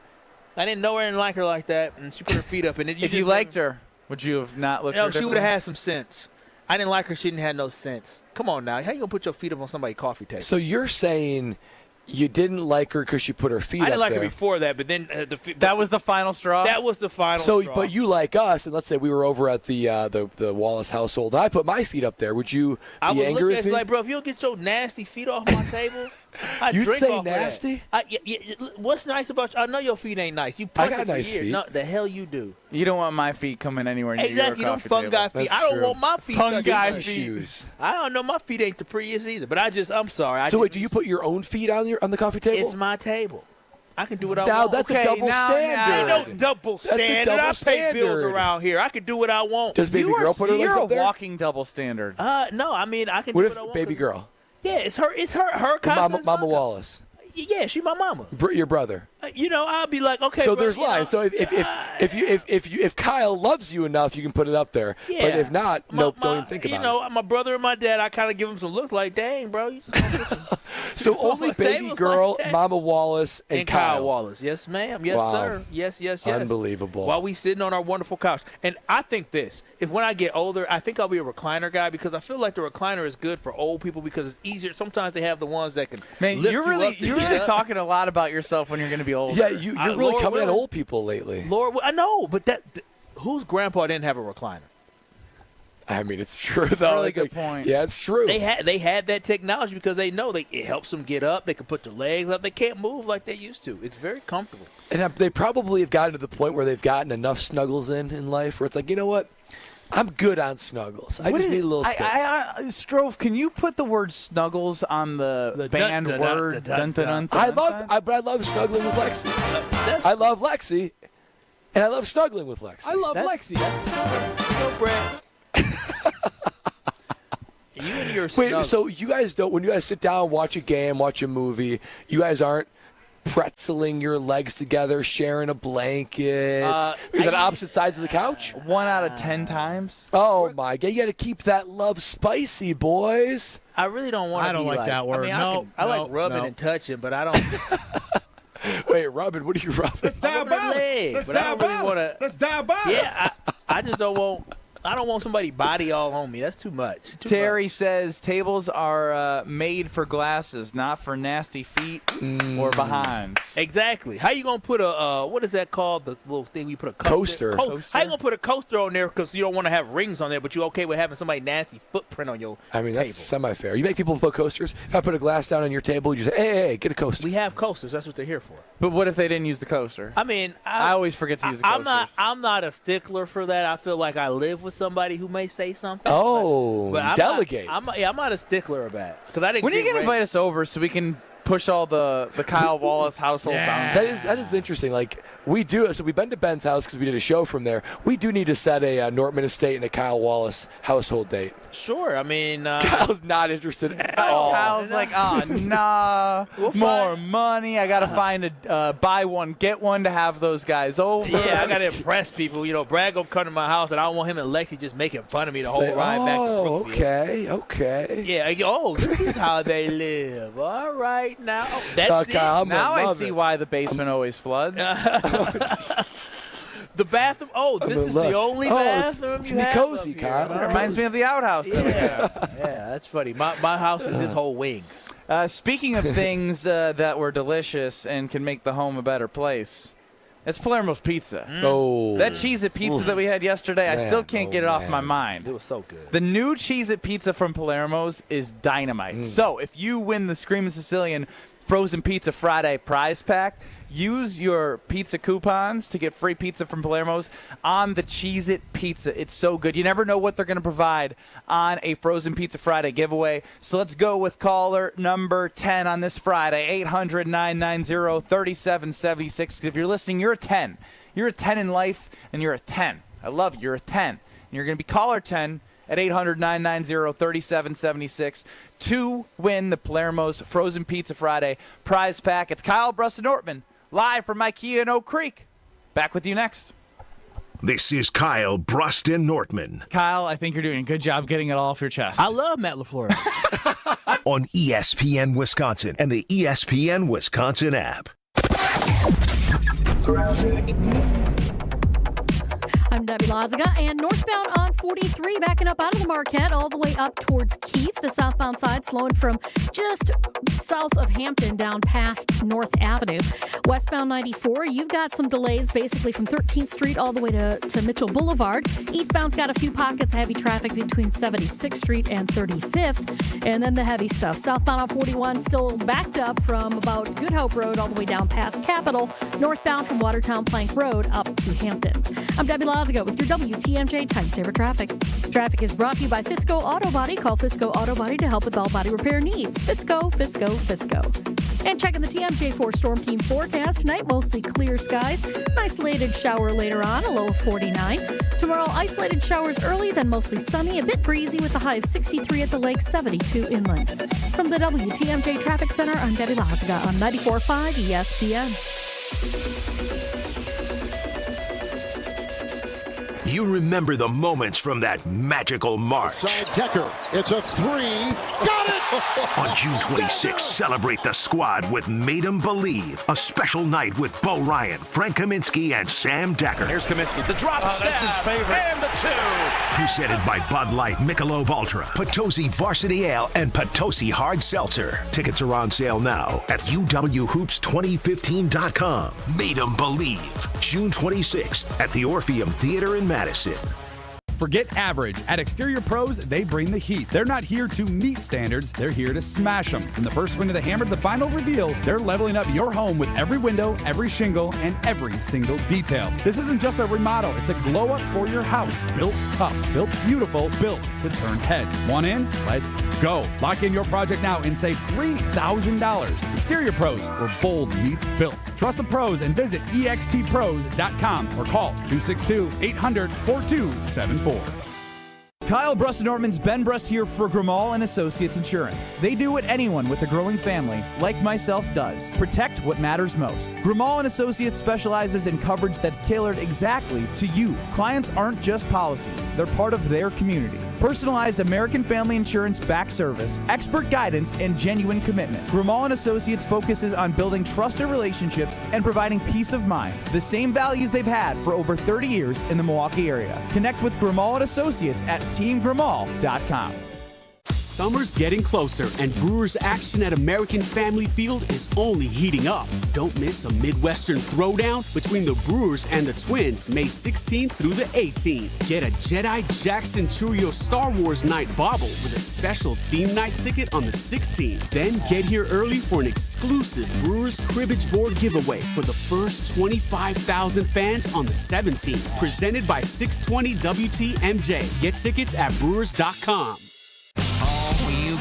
I didn't know her and like her like that, and she put her feet up. And if you liked her, would you have not looked at her? No, she would have had some sense. I didn't like her. She didn't have no sense. Come on now. How you going to put your feet up on somebody's coffee table? So you're saying you didn't like her because she put her feet up I didn't like there. her before that, but then that was the final straw? That was the final straw. straw. But you like us, and let's say we were over at the Wallace household, and I put my feet up there. Would you I be would angry look with at me? you like, bro, if you don't get your nasty feet off my table, I'd You'd drink say off nasty? Of that. What's nice about you? I know your feet ain't nice. You I punch got it for nice years. feet. No, the hell you do. You don't want my feet coming anywhere near Exactly. your Them coffee fungi table. feet. I don't want my feet fungi feet. shoes. I don't know. My feet ain't the prettiest either. But I'm sorry. So wait, do you put your own feet on the coffee table? It's my table. I can do what I Now, want. that's a double standard. Ain't no double That's a standard. double I pay standard. bills around here. I can do what I want. Does baby girl put her legs You're up there? a walking double standard. No, I mean I can What do if what I want. baby girl? Yeah, it's her concept. Mama Wallace. Yeah, she my mama. Your brother. I'll be like, okay. So bro, there's lines. So if Kyle loves you enough, you can put it up there. Yeah. But if not, don't even think about it. My brother and my dad, I kind of give them some looks like, dang, bro. So only baby girl, Mama Wallace, and Kyle Wallace. Yes, ma'am. Yes, Wow. sir. Yes. Unbelievable. While we sitting on our wonderful couch. And I think if when I get older, I think I'll be a recliner guy because I feel like the recliner is good for old people because it's easier. Sometimes they have the ones that can lift you're really talking a lot about yourself when you're going to be older. Yeah, you're really coming at old people lately. Lord, I know, but whose grandpa didn't have a recliner? I mean, it's true though. Really good point. Yeah, it's true. They had that technology because they know it helps them get up. They can put their legs up. They can't move like they used to. It's very comfortable. And they probably have gotten to the point where they've gotten enough snuggles in life where it's like, you know what? I'm good on snuggles. I just need a little space. Strove, can you put the word snuggles on the band word? I love snuggling with Lexi. I love Lexi, and I love snuggling with Lexi. I love Lexi. No, Brad. You and your Wait, so you guys don't, when you guys sit down, watch a game, watch a movie, you guys aren't pretzeling your legs together, sharing a blanket? Is that opposite sides of the couch? 1 out of 10 times. Oh, my God. You got to keep that love spicy, boys. I really don't want to. I don't like that word. I mean, I like rubbing and touching, but I don't. Wait, Robin, what are you rubbing? That's diabolical. That's But I don't really want to. That's diabolical. Yeah, I just don't want. I don't want somebody body all on me. That's too much. Terry says tables are made for glasses, not for nasty feet or behinds. Exactly. How you gonna put a what is that called? The little thing we put a Coaster. How you gonna put a coaster on there because you don't want to have rings on there, but you okay with having somebody nasty footprint on your I mean, table? that's semi-fair. You make people put coasters. If I put a glass down on your table, you say, hey, get a coaster. We have coasters. That's what they're here for. But what if they didn't use the coaster? I mean, I always forget to use the coasters. I'm not a stickler for that. I feel like I live with somebody who may say something. Oh, but I'm delegate. I'm not a stickler about it because I didn't. When are you going to invite us over so we can push all the Kyle Wallace household down? That is interesting. Like, we do. So we've been to Ben's house because we did a show from there. We do need to set a Nortman Estate and a Kyle Wallace household date. Sure. I mean, Kyle's not interested at all. Kyle's like, oh, nah, more money. I got to find a buy one, get one to have those guys over. Yeah, I got to impress people. You know, Brad gonna come to my house, and I don't want him and Lexi just making fun of me the whole ride back to Brookfield. Okay. Yeah. This is how they live. All right, now that's it. Kyle, now I see why the basement always floods. The bathroom. Oh, this is the only bathroom it's you gonna be have cozy, up here. Kyle. It reminds me of the outhouse. Yeah, that's funny. My house is his whole wing. Speaking of things that were delicious and can make the home a better place, it's Palermo's Pizza. Oh. That Cheez-It pizza that we had yesterday, I still can't get it off my mind. It was so good. The new Cheez-It pizza from Palermo's is dynamite. So if you win the Screamin' Sicilian Frozen Pizza Friday prize pack, use your pizza coupons to get free pizza from Palermo's on the Cheez-It pizza. It's so good. You never know what they're going to provide on a Frozen Pizza Friday giveaway. So let's go with caller number 10 on this Friday, 800-990-3776. If you're listening, you're a 10. You're a 10 in life, and you're a 10. I love you. You're a 10. And you're going to be caller 10 at 800-990-3776 to win the Palermo's Frozen Pizza Friday prize pack. It's Kyle Brust-Nortman, live from IKEA in Oak Creek. Back with you next. This is Kyle Brust-Nortman. Kyle, I think you're doing a good job getting it all off your chest. I love Matt LaFleur. On ESPN Wisconsin and the ESPN Wisconsin app. I'm Debbie Lazaga, and northbound on 43 backing up out of the Marquette all the way up towards Keith. The southbound side slowing from just south of Hampton down past North Avenue. Westbound 94, you've got some delays basically from 13th Street all the way to Mitchell Boulevard. Eastbound's got a few pockets of heavy traffic between 76th Street and 35th. And then the heavy stuff. Southbound on 41 still backed up from about Good Hope Road all the way down past Capitol. Northbound from Watertown Plank Road up to Hampton. I'm Debbie Lazaga with your WTMJ Time Saver Traffic. Traffic is brought to you by Fisco Auto Body. Call Fisco Auto Body to help with all body repair needs. Fisco. And checking the TMJ4 Storm Team forecast tonight, mostly clear skies. An isolated shower later on, a low of 49. Tomorrow, isolated showers early, then mostly sunny, a bit breezy with a high of 63 at the lake, 72 inland. From the WTMJ Traffic Center, I'm Debbie Lazaga on 94.5 ESPN. You remember the moments from that magical March. Side Decker. It's a three. Got it! On June 26th, celebrate the squad with Made 'em Believe. A special night with Bo Ryan, Frank Kaminsky, and Sam Decker. Here's Kaminsky. The drop stab. That's his favorite. And the two. Presented by Bud Light, Michelob Ultra, Potosi Varsity Ale, and Potosi Hard Seltzer. Tickets are on sale now at uwhoops2015.com. Made 'em Believe. June 26th at the Orpheum Theater in Madison. Forget average. At Exterior Pros, they bring the heat. They're not here to meet standards, they're here to smash them. From the first swing of the hammer to the final reveal, they're leveling up your home with every window, every shingle, and every single detail. This isn't just a remodel, it's a glow up for your house. Built tough, built beautiful, built to turn heads. Want in? Let's go. Lock in your project now and save $3,000. Exterior Pros, where bold meets built. Trust the pros and visit extpros.com or call 262-800-4274. Kyle Brust and Norman's Ben Brust here for Grimal and Associates Insurance. They do what anyone with a growing family, like myself, does. Protect what matters most. Grimal and Associates specializes in coverage that's tailored exactly to you. Clients aren't just policies, they're part of their community. Personalized American Family Insurance back service, expert guidance, and genuine commitment. Grimal and Associates focuses on building trusted relationships and providing peace of mind. The same values they've had for over 30 years in the Milwaukee area. Connect with Grimal and Associates at teamgrimal.com. Summer's getting closer, and Brewers action at American Family Field is only heating up. Don't miss a Midwestern throwdown between the Brewers and the Twins, May 16th through the 18th. Get a Jedi Jackson Churio Star Wars night bobble with a special theme night ticket on the 16th. Then get here early for an exclusive Brewers cribbage board giveaway for the first 25,000 fans on the 17th. Presented by 620 WTMJ. Get tickets at brewers.com.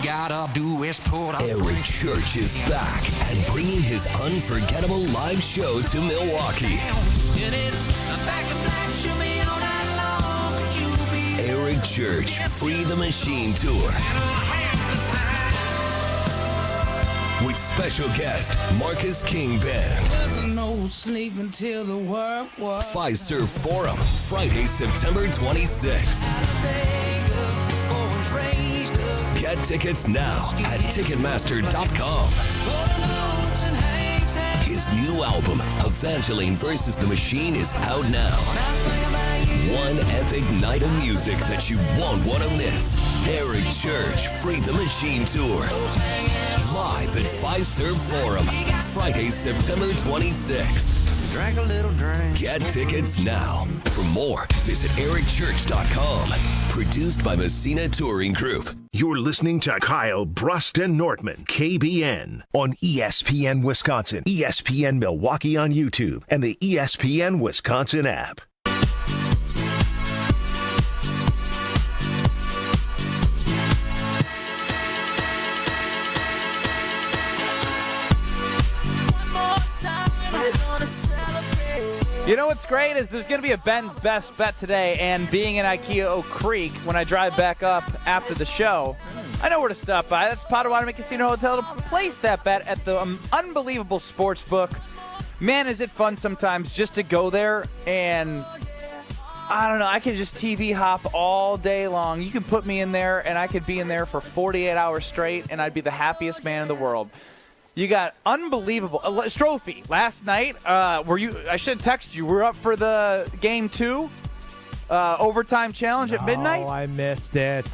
Gotta do is put up. Eric Church is back and bringing his unforgettable live show to Milwaukee. Eric Church Free the Machine Tour with special guest Marcus King Band. Fiserv Forum, Friday, September 26th. Get tickets now at Ticketmaster.com. His new album, Evangeline vs. the Machine, is out now. One epic night of music that you won't want to miss. Eric Church Free the Machine Tour. Live at Fiserv Forum, Friday, September 26th. Drink a little drink. Get tickets now. For more, visit ericchurch.com. Produced by Messina Touring Group. You're listening to Kyle Brust and Nortman, KBN, on ESPN Wisconsin, ESPN Milwaukee on YouTube, and the ESPN Wisconsin app. You know what's great is there's going to be a Ben's Best Bet today, and being in IKEA Oak Creek, when I drive back up after the show, I know where to stop by. That's Potawatomi Casino Hotel to place that bet at the unbelievable sports book. Man, is it fun sometimes just to go there, and I don't know, I can just TV hop all day long. You can put me in there, and I could be in there for 48 hours straight, and I'd be the happiest man in the world. You got unbelievable Strophy last night. Were you? I should text you. We're up for the game 2 overtime challenge at midnight. Oh, I missed it.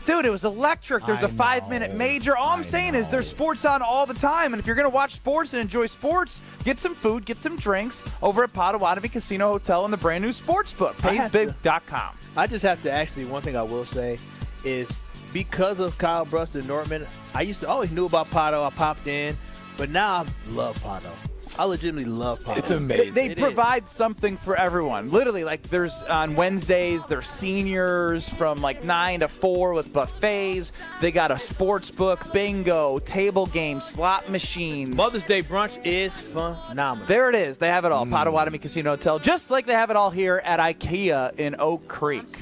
Dude, it was electric. There's a 5-minute major. All I'm saying is there's sports on all the time, and if you're gonna watch sports and enjoy sports, get some food, get some drinks over at Potawatomi Casino Hotel and the brand new sportsbook, PaysBig.com. I just have to one thing I will say is, because of Kyle Brust and Nortman, I always knew about Pato. I popped in, but now I love Pato. I legitimately love Pato. It's amazing. They provide something for everyone. Literally, like there's on Wednesdays, there's seniors from like 9 to 4 with buffets. They got a sports book, bingo, table game, slot machines. Mother's Day brunch is phenomenal. There it is. They have it all. Potawatomi Casino Hotel, just like they have it all here at IKEA in Oak Creek.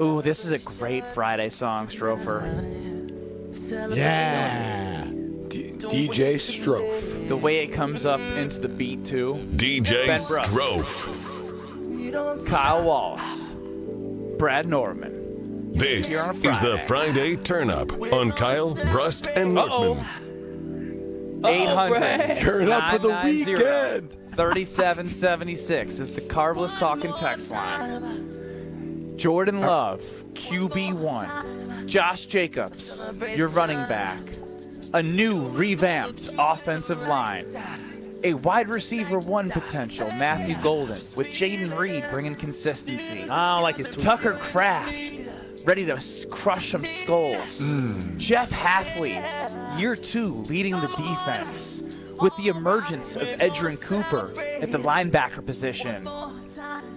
Ooh, this is a great Friday song, Strofer. Yeah. DJ Strofe. The way it comes up into the beat, too. DJ Ben Brust, Strofe. Kyle Wallace. Brad Norman. This Here on a is the Friday Turn-Up on Kyle Brust and Nortman. 800. Turn up for the weekend. 3776 is the Carbless Talking text line. Jordan Love, QB1. Josh Jacobs, your running back. A new revamped offensive line. A wide receiver 1 potential, Matthew Golden, with Jaden Reed bringing consistency. I don't like his tweet. Tucker Kraft, ready to crush some skulls. Jeff Halfley, year 2, leading the defense. With the emergence of Edgerrin Cooper at the linebacker position.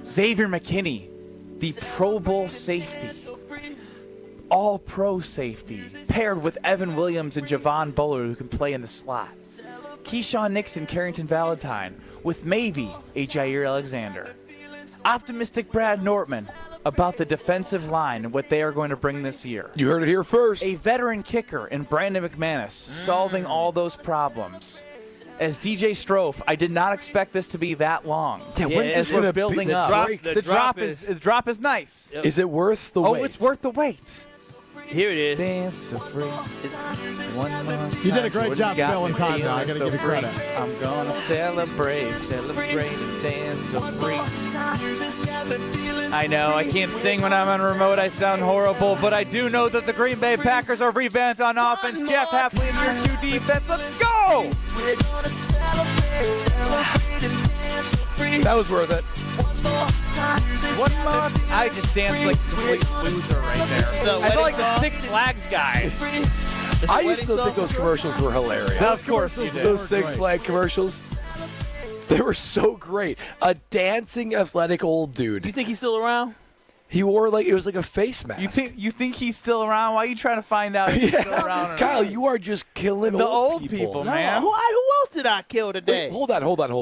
Xavier McKinney, the Pro Bowl safety, all-pro safety, paired with Evan Williams and Javon Bullard, who can play in the slot. Keyshawn Nixon, Carrington Valentine, with maybe a Jair Alexander. optimistic Brad Nortman about the defensive line and what they are going to bring this year. You heard it here first. A veteran kicker in Brandon McManus solving all those problems. As DJ Strofe, I did not expect this to be that long. Yeah, when's this as we're gonna building be? up. The drop The drop is nice. Yep. Is it worth the wait? Oh, it's worth the wait. Here it is. Dance so free. One more You did a time. great What job you got filling me time, though. I feeling gotta so give you free. credit. I'm gonna celebrate and dance so free. I know, I can't sing when I'm on remote. I sound horrible, but I do know that the Green Bay Packers are revamped on offense. Jeff Hafley in your 2 defense. Let's go! That was worth it. One more. I just danced like a complete loser right there. I feel like the Six Flags guy. I used to think those commercials were hilarious. Of course you did. Those Six Flag commercials. They were so great. A dancing, athletic old dude. You think he's still around? He wore it was like a face mask. You think he's still around? Why are you trying to find out if he's still around? Or Kyle, not? you are just killing the old people, No, man. who else did I kill today? Wait, hold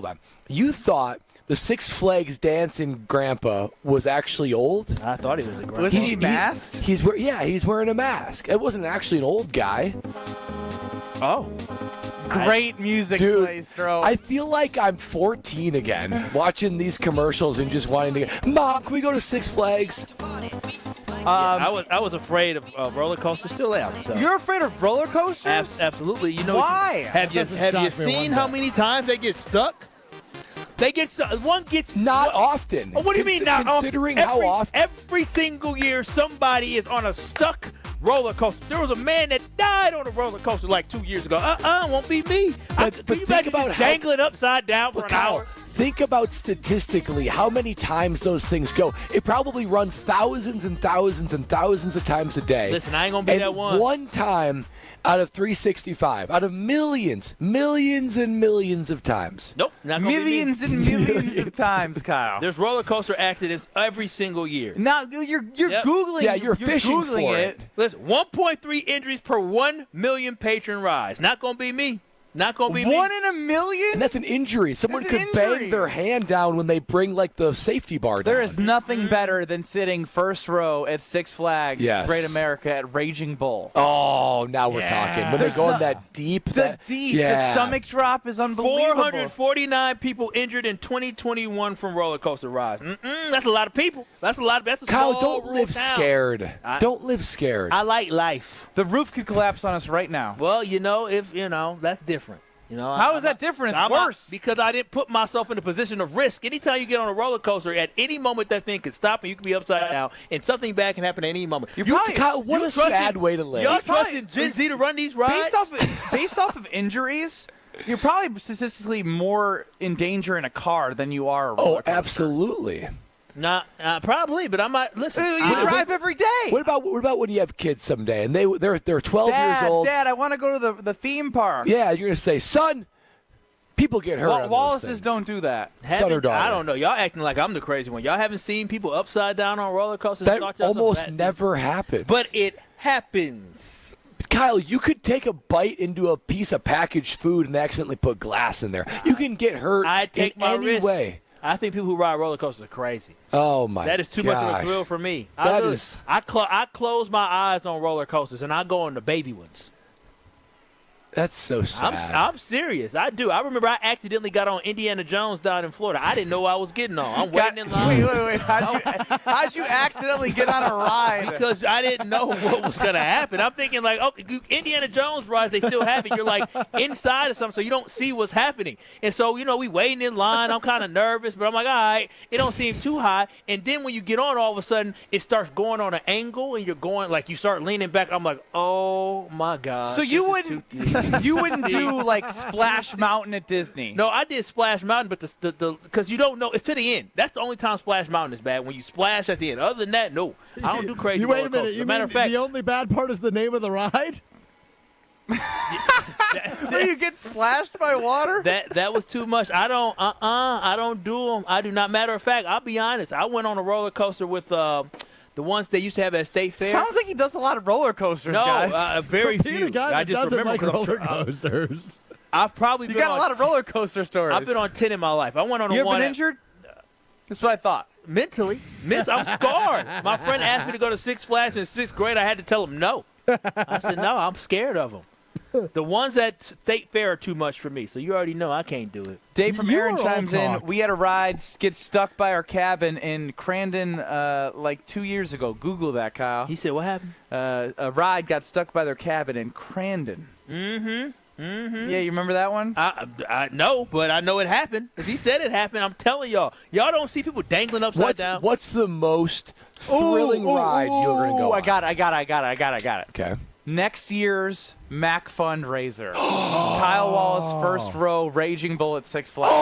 on. You thought the Six Flags dancing grandpa was actually old? I thought he was a grandpa. Was he masked? He's wearing a mask. It wasn't actually an old guy. Oh. Great music Dude, play, Stro. I feel like I'm 14 again, watching these commercials and just wanting to go, Mom, can we go to Six Flags? I was afraid of roller coasters. Still am. So. You're afraid of roller coasters? Absolutely. You know why? Have you seen how many times they get stuck? They get stuck. One gets not often. Oh, what do you mean not often? Considering how often? Every single year, somebody is on a stuck roller coaster. There was a man that died on a roller coaster like 2 years ago. Won't be me. But Can you imagine just dangling upside down for an hour? Think about statistically how many times those things go. It probably runs thousands and thousands and thousands of times a day. Listen, I ain't gonna be that one. One time out of 365, out of millions and millions of times. Nope, not gonna millions be me. and millions of times, Kyle. There's roller coaster accidents every single year. Now you're googling. Yeah, you're fishing googling for it. Listen, 1.3 injuries per 1 million patron rides. Not gonna be me. Not gonna be me. 1 in a million? And that's an injury. Someone That's an could injury. bang their hand down when they bring like the safety bar down. There is nothing better than sitting first row at Six Flags, Yes. Great America at Raging Bull. Oh, now we're talking. When they go in that deep. The stomach drop is unbelievable. 449 people injured in 2021 from roller coaster rides. That's a lot of people. That's a Kyle, small don't rural live town. scared. Don't live scared. I like life. The roof could collapse on us right now. Well, that's different. How is that different? It's worse. Because I didn't put myself in a position of risk. Anytime you get on a roller coaster, at any moment that thing could stop and you could be upside down, and something bad can happen at any moment. Kyle, what a sad way to live. Y'all trusting Gen Z to run these rides? Based off of injuries, you're probably statistically more in danger in a car than you are a roller coaster. Absolutely. Probably, but I might listen. You drive every day. What about when you have kids someday and they're 12 years old? Dad, I want to go to the theme park. Yeah, you're gonna say, son, people get hurt. on those Wallace's things. don't do that. Son or daughter. I don't know. Y'all acting like I'm the crazy one. Y'all haven't seen people upside down on roller coasters? That almost never happens. But it happens. Kyle, you could take a bite into a piece of packaged food and accidentally put glass in there. You can get hurt in any way. I think people who ride roller coasters are crazy. Oh my! That is too much of a thrill for me. That I close my eyes on roller coasters and I go on the baby ones. That's so sad. I'm serious. I do. I remember I accidentally got on Indiana Jones down in Florida. I didn't know I was getting on. I'm waiting in line. Wait. How'd you accidentally get on a ride? Because I didn't know what was going to happen. I'm thinking like, Indiana Jones rides, they still have it. You're like inside of something, so you don't see what's happening. And so, we waiting in line. I'm kind of nervous, but I'm like, all right, it don't seem too high. And then when you get on, all of a sudden, it starts going on an angle, and you're going, like, you start leaning back. I'm like, oh, my God. So you wouldn't do like Splash Mountain at Disney? No, I did Splash Mountain, but the because you don't know, it's to the end. That's the only time Splash Mountain is bad, when you splash at the end. Other than that, no, I don't do crazy. Wait a minute. As a You matter mean of fact, the only bad part is the name of the ride? Where you get splashed by water? That was too much. I don't do them. I do not. Matter of fact, I'll be honest. I went on a roller coaster with the ones they used to have at State Fair. Sounds like he does a lot of roller coasters, no, guys. very For being few. a guy that I just doesn't remember like roller coasters. I've probably You been got a lot of roller coaster stories. I've been on 10 in my life. I went on you a ever one. been injured? That's what I thought. mentally, I'm scarred. My friend asked me to go to Six Flags in 6th grade. I had to tell him no. I said, no, I'm scared of them. The ones at State Fair are too much for me, so you already know I can't do it. Dave from Aaron chimes in. We had a ride get stuck by our cabin in Crandon like 2 years ago. Google that, Kyle. He said, what happened? A ride got stuck by their cabin in Crandon. Mm-hmm. Yeah, you remember that one? I know, but I know it happened. If he said it happened, I'm telling y'all. Y'all don't see people dangling upside down. What's the most thrilling ride you're going to go on? I got it. Okay. Next year's Mac fundraiser. Kyle Wallace, first row, Raging Bull at Six Flags.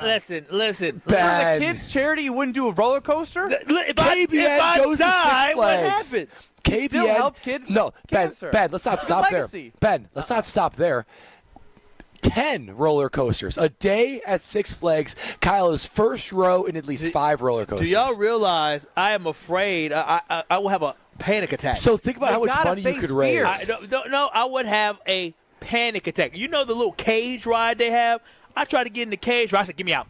Listen. For the kids' charity, you wouldn't do a roller coaster? If I goes die, to Six Flags. what happens? KBN Still help kids. No, cancer. Ben, let's not stop there. Ben, let's not stop there. 10 roller coasters a day at Six Flags. Kyle is first row in at least 5 roller coasters. Do y'all realize I am afraid I will have a panic attack? So think about how much money you could raise. I would have a panic attack. You know the little cage ride they have? I tried to get in the cage ride. I said, get me out.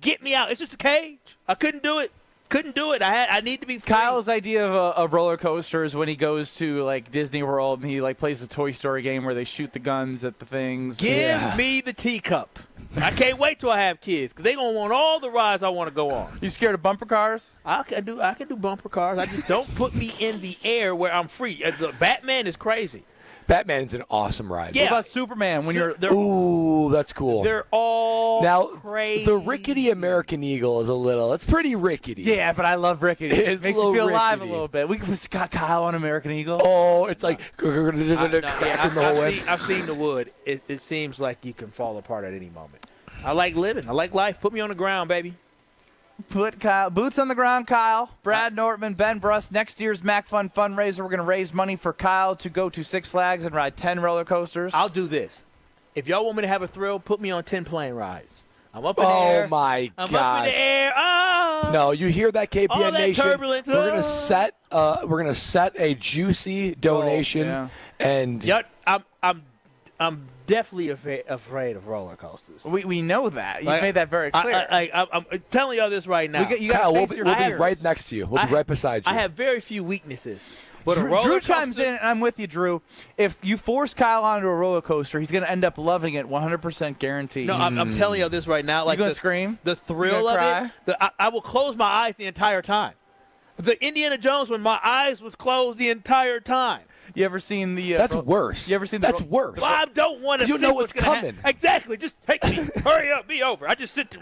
It's just a cage. I couldn't do it. I need to be free. Kyle's idea of a roller coaster is when he goes to like Disney World and he like plays a Toy Story game where they shoot the guns at the things. Give me the teacup. I can't wait till I have kids because they're going to want all the rides I want to go on. You scared of bumper cars? I can do bumper cars. I just don't put me in the air where I'm free. The Batman is crazy. Batman's an awesome ride. Yeah. What about Superman? Ooh, that's cool. They're all crazy. The rickety American Eagle is it's pretty rickety. Yeah, but I love rickety. It makes you feel alive a little bit. We got Kyle on American Eagle. Oh, it's like I've seen the wood. It seems like you can fall apart at any moment. I like living. I like life. Put me on the ground, baby. Put Kyle boots on the ground. Kyle, Brad Nortman, Ben Bruss. Next year's Mac Fun fundraiser. We're going to raise money for Kyle to go to Six Flags and ride 10 roller coasters. I'll do this. If y'all want me to have a thrill, put me on 10 plane rides. I'm up in the air. Oh my gosh! I'm up in the air. Oh. No, you hear that, KBN All that Nation? turbulence. We're gonna set a juicy donation, and I'm definitely afraid of roller coasters. We know that. You made that very clear. I'm telling y'all this right now. Kyle, we'll be right next to you. We'll be right beside you. I have very few weaknesses. But Drew chimes in, and I'm with you, Drew. If you force Kyle onto a roller coaster, he's going to end up loving it 100% guaranteed. No, I'm telling you this right now. Like you going to scream? The thrill of it. I will close my eyes the entire time. The Indiana Jones when my eyes was closed the entire time. You ever seen the? That's worse. You ever seen That's worse. Well, I don't want to. You know what's coming. Exactly. Just take me. Hurry up. Be over. I just sit.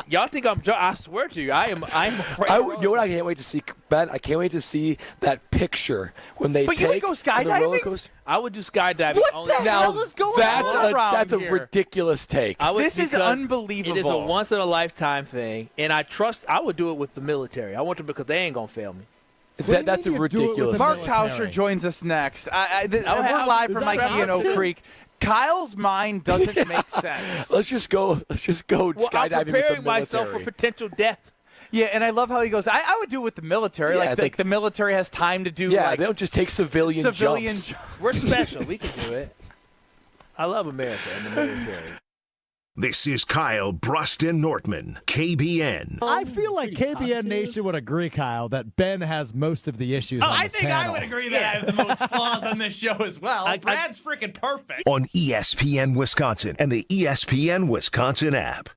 Y'all think I'm? I swear to you, I am afraid. You know what I can't wait to see, Ben? I can't wait to see that picture when they take. But you would go skydiving? I would do skydiving. What the hell is going on around That's here? a ridiculous take. This is unbelievable. It is a once in a lifetime thing, and I would do it with the military. I want to because they ain't gonna fail me. That's a ridiculous. Mark Tauscher joins us next. We're live from Mikey and Oak Creek. Kyle's mind doesn't make sense. Let's just go skydiving with the military. I'm preparing myself for potential death. Yeah, and I love how he goes, I would do it with the military. Yeah, like the military has time to do they don't just take civilian jumps. We're special. We can do it. I love America and the military. This is Kyle Bruston Nortman, KBN. I feel like KBN Nation would agree, Kyle, that Ben has most of the issues. I think I would agree that I have the most flaws on this show as well. Brad's freaking perfect. On ESPN Wisconsin and the ESPN Wisconsin app.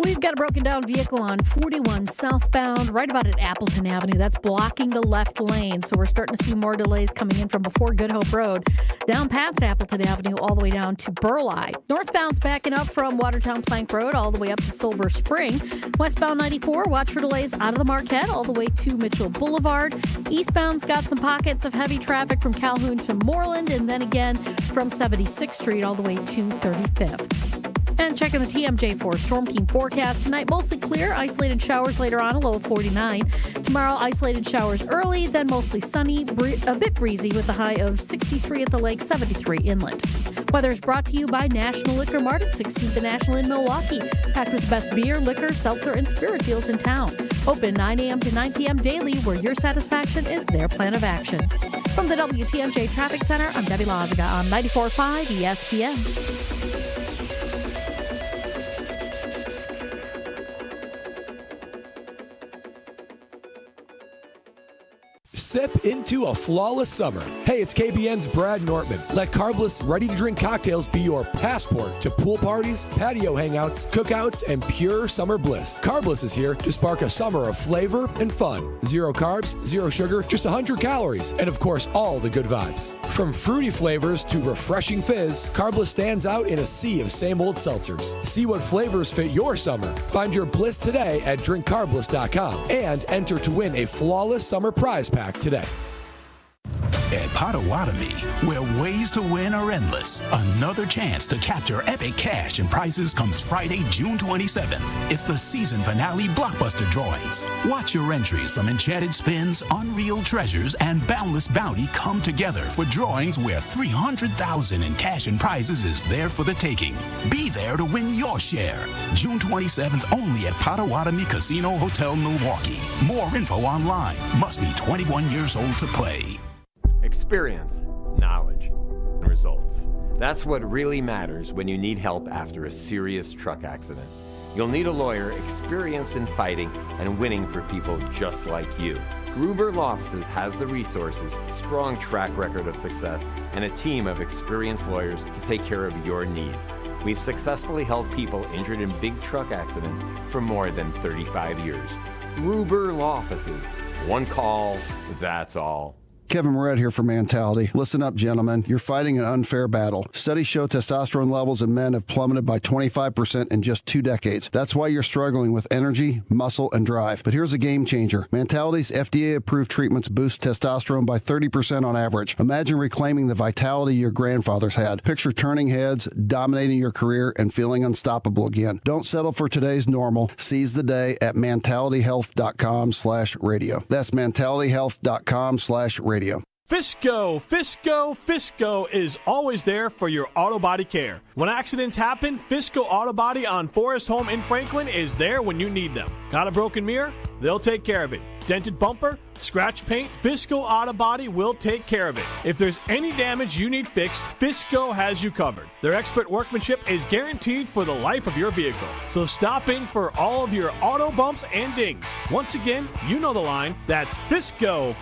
We've got a broken down vehicle on 41 southbound, right about at Appleton Avenue. That's blocking the left lane. So we're starting to see more delays coming in from before Good Hope Road, down past Appleton Avenue, all the way down to Burleigh. Northbound's backing up from Watertown Plank Road all the way up to Silver Spring. Westbound 94, watch for delays out of the Marquette all the way to Mitchell Boulevard. Eastbound's got some pockets of heavy traffic from Calhoun to Moreland, and then again from 76th Street all the way to 35th. And checking the TMJ for Storm King forecast tonight, mostly clear, isolated showers later on, a low of 49. Tomorrow, isolated showers early, then mostly sunny, a bit breezy with a high of 63 at the lake, 73 inland. Weather is brought to you by National Liquor Mart at 16th and National in Milwaukee. Packed with the best beer, liquor, seltzer, and spirit deals in town. Open 9 a.m. to 9 p.m. daily, where your satisfaction is their plan of action. From the WTMJ Traffic Center, I'm Debbie Lazaga on 94.5 ESPN. Sip into a flawless summer. Hey, it's KBN's Brad Nortman. Let carbless, ready-to-drink cocktails be your passport to pool parties, patio hangouts, cookouts, and pure summer bliss. Carbless is here to spark a summer of flavor and fun. 0 carbs, 0 sugar, just 100 calories, and of course, all the good vibes. From fruity flavors to refreshing fizz, Carbless stands out in a sea of same-old seltzers. See what flavors fit your summer. Find your bliss today at drinkcarbless.com and enter to win a flawless summer prize pack today. At Potawatomi, where ways to win are endless, another chance to capture epic cash and prizes comes Friday, June 27th. It's the season finale blockbuster drawings. Watch your entries from Enchanted Spins, Unreal Treasures, and Boundless Bounty come together for drawings where $300,000 in cash and prizes is there for the taking. Be there to win your share. June 27th only at Potawatomi Casino Hotel, Milwaukee. More info online. Must be 21 years old to play. Experience, knowledge, and results. That's what really matters when you need help after a serious truck accident. You'll need a lawyer experienced in fighting and winning for people just like you. Gruber Law Offices has the resources, strong track record of success, and a team of experienced lawyers to take care of your needs. We've successfully helped people injured in big truck accidents for more than 35 years. Gruber Law Offices. One call, that's all. Kevin Moret here for Mentality. Listen up, gentlemen. You're fighting an unfair battle. Studies show testosterone levels in men have plummeted by 25% in just 2 decades. That's why you're struggling with energy, muscle, and drive. But here's a game changer. Mentality's FDA-approved treatments boost testosterone by 30% on average. Imagine reclaiming the vitality your grandfathers had. Picture turning heads, dominating your career, and feeling unstoppable again. Don't settle for today's normal. Seize the day at mentalityhealth.com/radio. That's mentalityhealth.com/radio. Fisco is always there for your auto body care. When accidents happen, Fisco Auto Body on Forest Home in Franklin is there when you need them. Got a broken mirror? They'll take care of it. Dented bumper? Scratch paint? Fisco Auto Body will take care of it. If there's any damage you need fixed, Fisco has you covered. Their expert workmanship is guaranteed for the life of your vehicle. So stop in for all of your auto bumps and dings. Once again, you know the line. That's Fisco.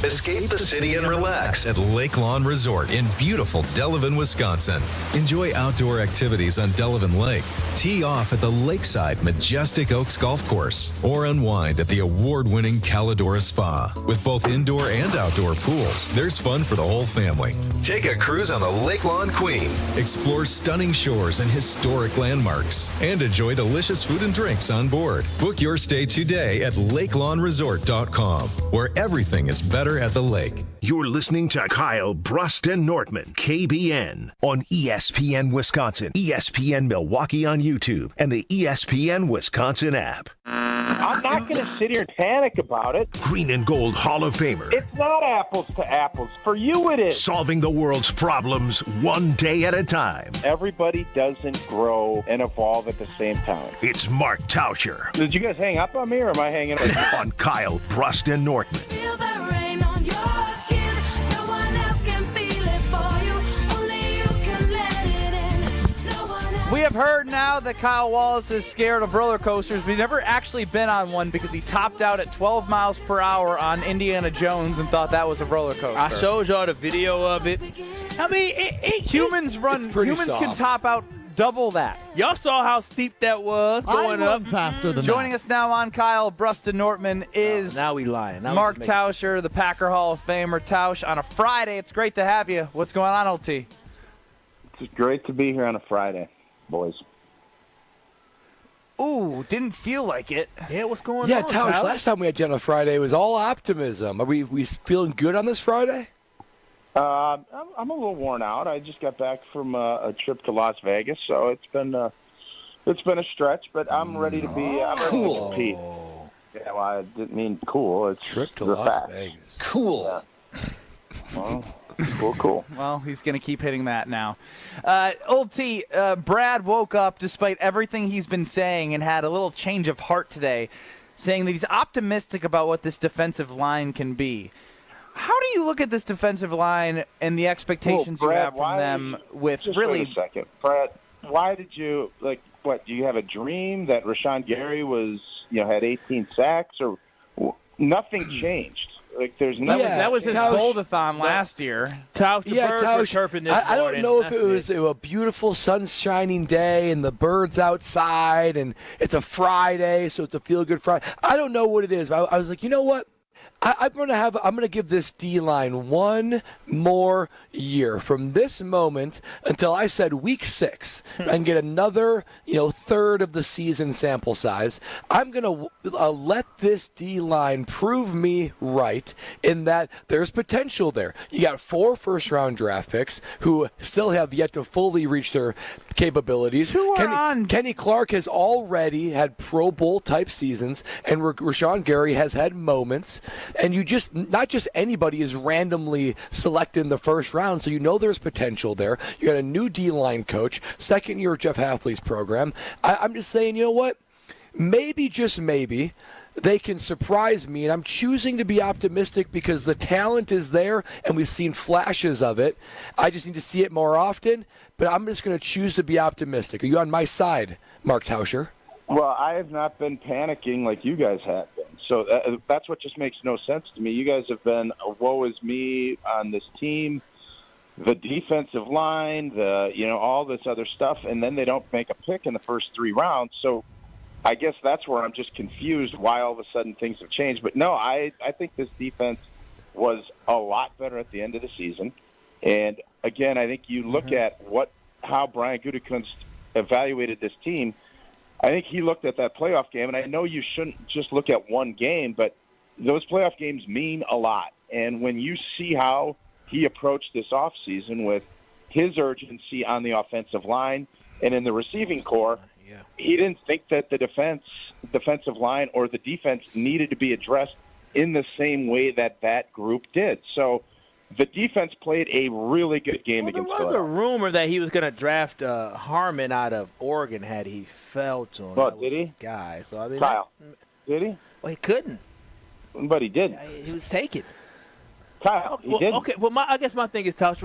Escape the city and relax at Lake Lawn Resort in beautiful Delavan, Wisconsin. Enjoy outdoor activities on Delavan Lake. Tee off at the lakeside Majestic Oaks Golf Course or unwind at the award-winning Calidora Spa. With both indoor and outdoor pools, there's fun for the whole family. Take a cruise on the Lake Lawn Queen. Explore stunning shores and historic landmarks and enjoy delicious food and drinks on board. Book your stay today at lakelawnresort.com, where everything is better at the lake. You're listening to Kyle Brust and Nortman, KBN, on ESPN Wisconsin, ESPN Milwaukee on YouTube, and the ESPN Wisconsin app. I'm not going to sit here and panic about it. Green and Gold Hall of Famer. It's not apples to apples. For you, it is. Solving the world's problems one day at a time. Everybody doesn't grow and evolve at the same time. It's Mark Tauscher. Did you guys hang up on me, or am I hanging up on Kyle Brust and Nortman? We have heard now that Kyle Wallace is scared of roller coasters. We've never actually been on one because he topped out at 12 miles per hour on Indiana Jones and thought that was a roller coaster. I showed y'all the video of it. I mean, humans can top out double that. Y'all saw how steep that was going up. Faster than Joining us now on Kyle Brust and Nortman is now we lying. Now Mark Tauscher, the Packer Hall of Famer. Tausch, on a Friday, it's great to have you. What's going on, LT? It's great to be here on a Friday, boys. Ooh, didn't feel like it. Yeah, what's going on? Yeah, Tausch, last time we had you on a Friday, it was all optimism. Are we feeling good on this Friday? I'm a little worn out. I just got back from a trip to Las Vegas, so it's been a stretch. But I'm ready to be. I'm ready to compete. Yeah, well, I didn't mean cool. It's trip to the Las fact. Vegas. Cool. Yeah. Well, Cool. Well, he's going to keep hitting that now. Old T, Brad woke up despite everything he's been saying and had a little change of heart today, saying that he's optimistic about what this defensive line can be. How do you look at this defensive line and the expectations Brad, you have from them with just really... Wait a second. Brad, why did you, what, do you have a dream that Rashawn Gary had 18 sacks? Or nothing changed? There's that was his bowl-a-thon last year. Tausch, the birds were chirping this I don't morning. know if it was a beautiful sun-shining day and the birds outside and it's a Friday, so it's a feel-good Friday. I don't know what it is. But I was like, you know what? I'm gonna give this D-line one more year from this moment until I said week 6 and get another third of the season sample size. I'm gonna let this D-line prove me right in that there's potential there. You got 4 first-round draft picks who still have yet to fully reach their capabilities. Kenny Clark has already had Pro Bowl type seasons, and Rashawn Gary has had moments. And you just, not just anybody is randomly selected in the first round, so there's potential there. You got a new D-line coach, second year of Jeff Hafley's program. I'm just saying, you know what? Maybe, just maybe, they can surprise me, and I'm choosing to be optimistic because the talent is there, and we've seen flashes of it. I just need to see it more often, but I'm just going to choose to be optimistic. Are you on my side, Mark Tauscher? Well, I have not been panicking like you guys have been. So that's what just makes no sense to me. You guys have been woe is me on this team, the defensive line, all this other stuff, and then they don't make a pick in the first 3 rounds. So I guess that's where I'm just confused why all of a sudden things have changed. But no, I think this defense was a lot better at the end of the season. And again, I think you look at how Brian Gutekunst evaluated this team. I think he looked at that playoff game, and I know you shouldn't just look at one game, but those playoff games mean a lot. And when you see how he approached this offseason with his urgency on the offensive line and in the receiving core, he didn't think that the defensive line or the defense needed to be addressed in the same way that group did. So the defense played a really good game against There was a rumor that he was going to draft Harmon out of Oregon had he fell to him. But did he? Guy. So, I mean, Kyle, did he? Well, he couldn't. But he did. He was taken. Kyle, he did. Okay, well, I guess my thing is, Tausch,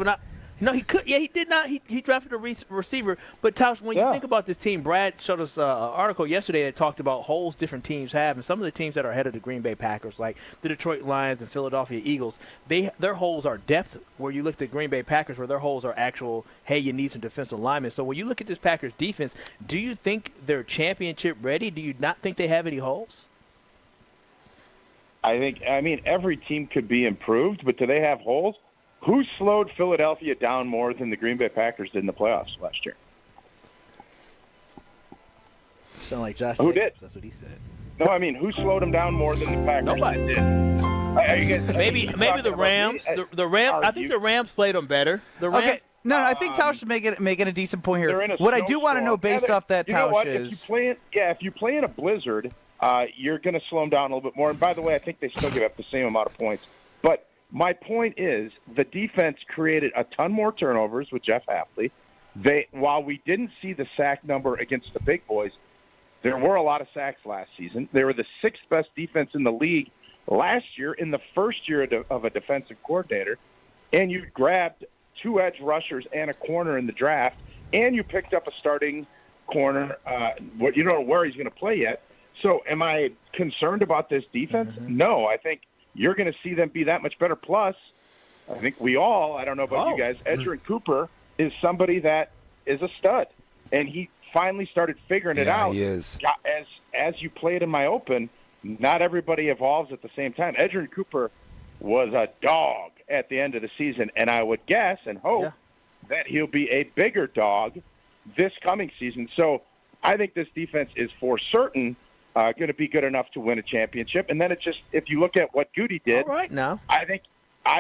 he could. Yeah, he did not. He drafted a receiver. But, Tausch, when you think about this team, Brad showed us an article yesterday that talked about holes different teams have. And some of the teams that are ahead of the Green Bay Packers, like the Detroit Lions and Philadelphia Eagles, their holes are depth, where you look at the Green Bay Packers, where their holes are actual, hey, you need some defensive linemen. So when you look at this Packers defense, do you think they're championship ready? Do you not think they have any holes? I mean, every team could be improved, but do they have holes? Who slowed Philadelphia down more than the Green Bay Packers did in the playoffs last year? Sound like Josh Who Jacobs, did? That's what he said. No, I mean, who slowed them down more than the Packers Nobody did? Maybe the Rams. The Rams. I think the Rams played them better. The Rams. Okay. No, I think Tausch is making a decent point here. What I do want to know based off that, Tausch, is... If you play in a blizzard, you're going to slow them down a little bit more. And by the way, I think they still give up the same amount of points. But my point is the defense created a ton more turnovers with Jeff Hafley. While we didn't see the sack number against the big boys, there were a lot of sacks last season. They were the 6th best defense in the league last year in the first year of a defensive coordinator. And you grabbed 2 edge rushers and a corner in the draft, and you picked up a starting corner. You don't know where he's going to play yet. So am I concerned about this defense? No, I think you're going to see them be that much better. Plus, I think I don't know about you guys, Edgerrin Cooper is somebody that is a stud. And he finally started figuring it out. He is. As you played in my open, not everybody evolves at the same time. Edgerrin Cooper was a dog at the end of the season, and I would guess and hope that he'll be a bigger dog this coming season. So I think this defense is for certain going to be good enough to win a championship. And then if you look at what Goody did, all right now, I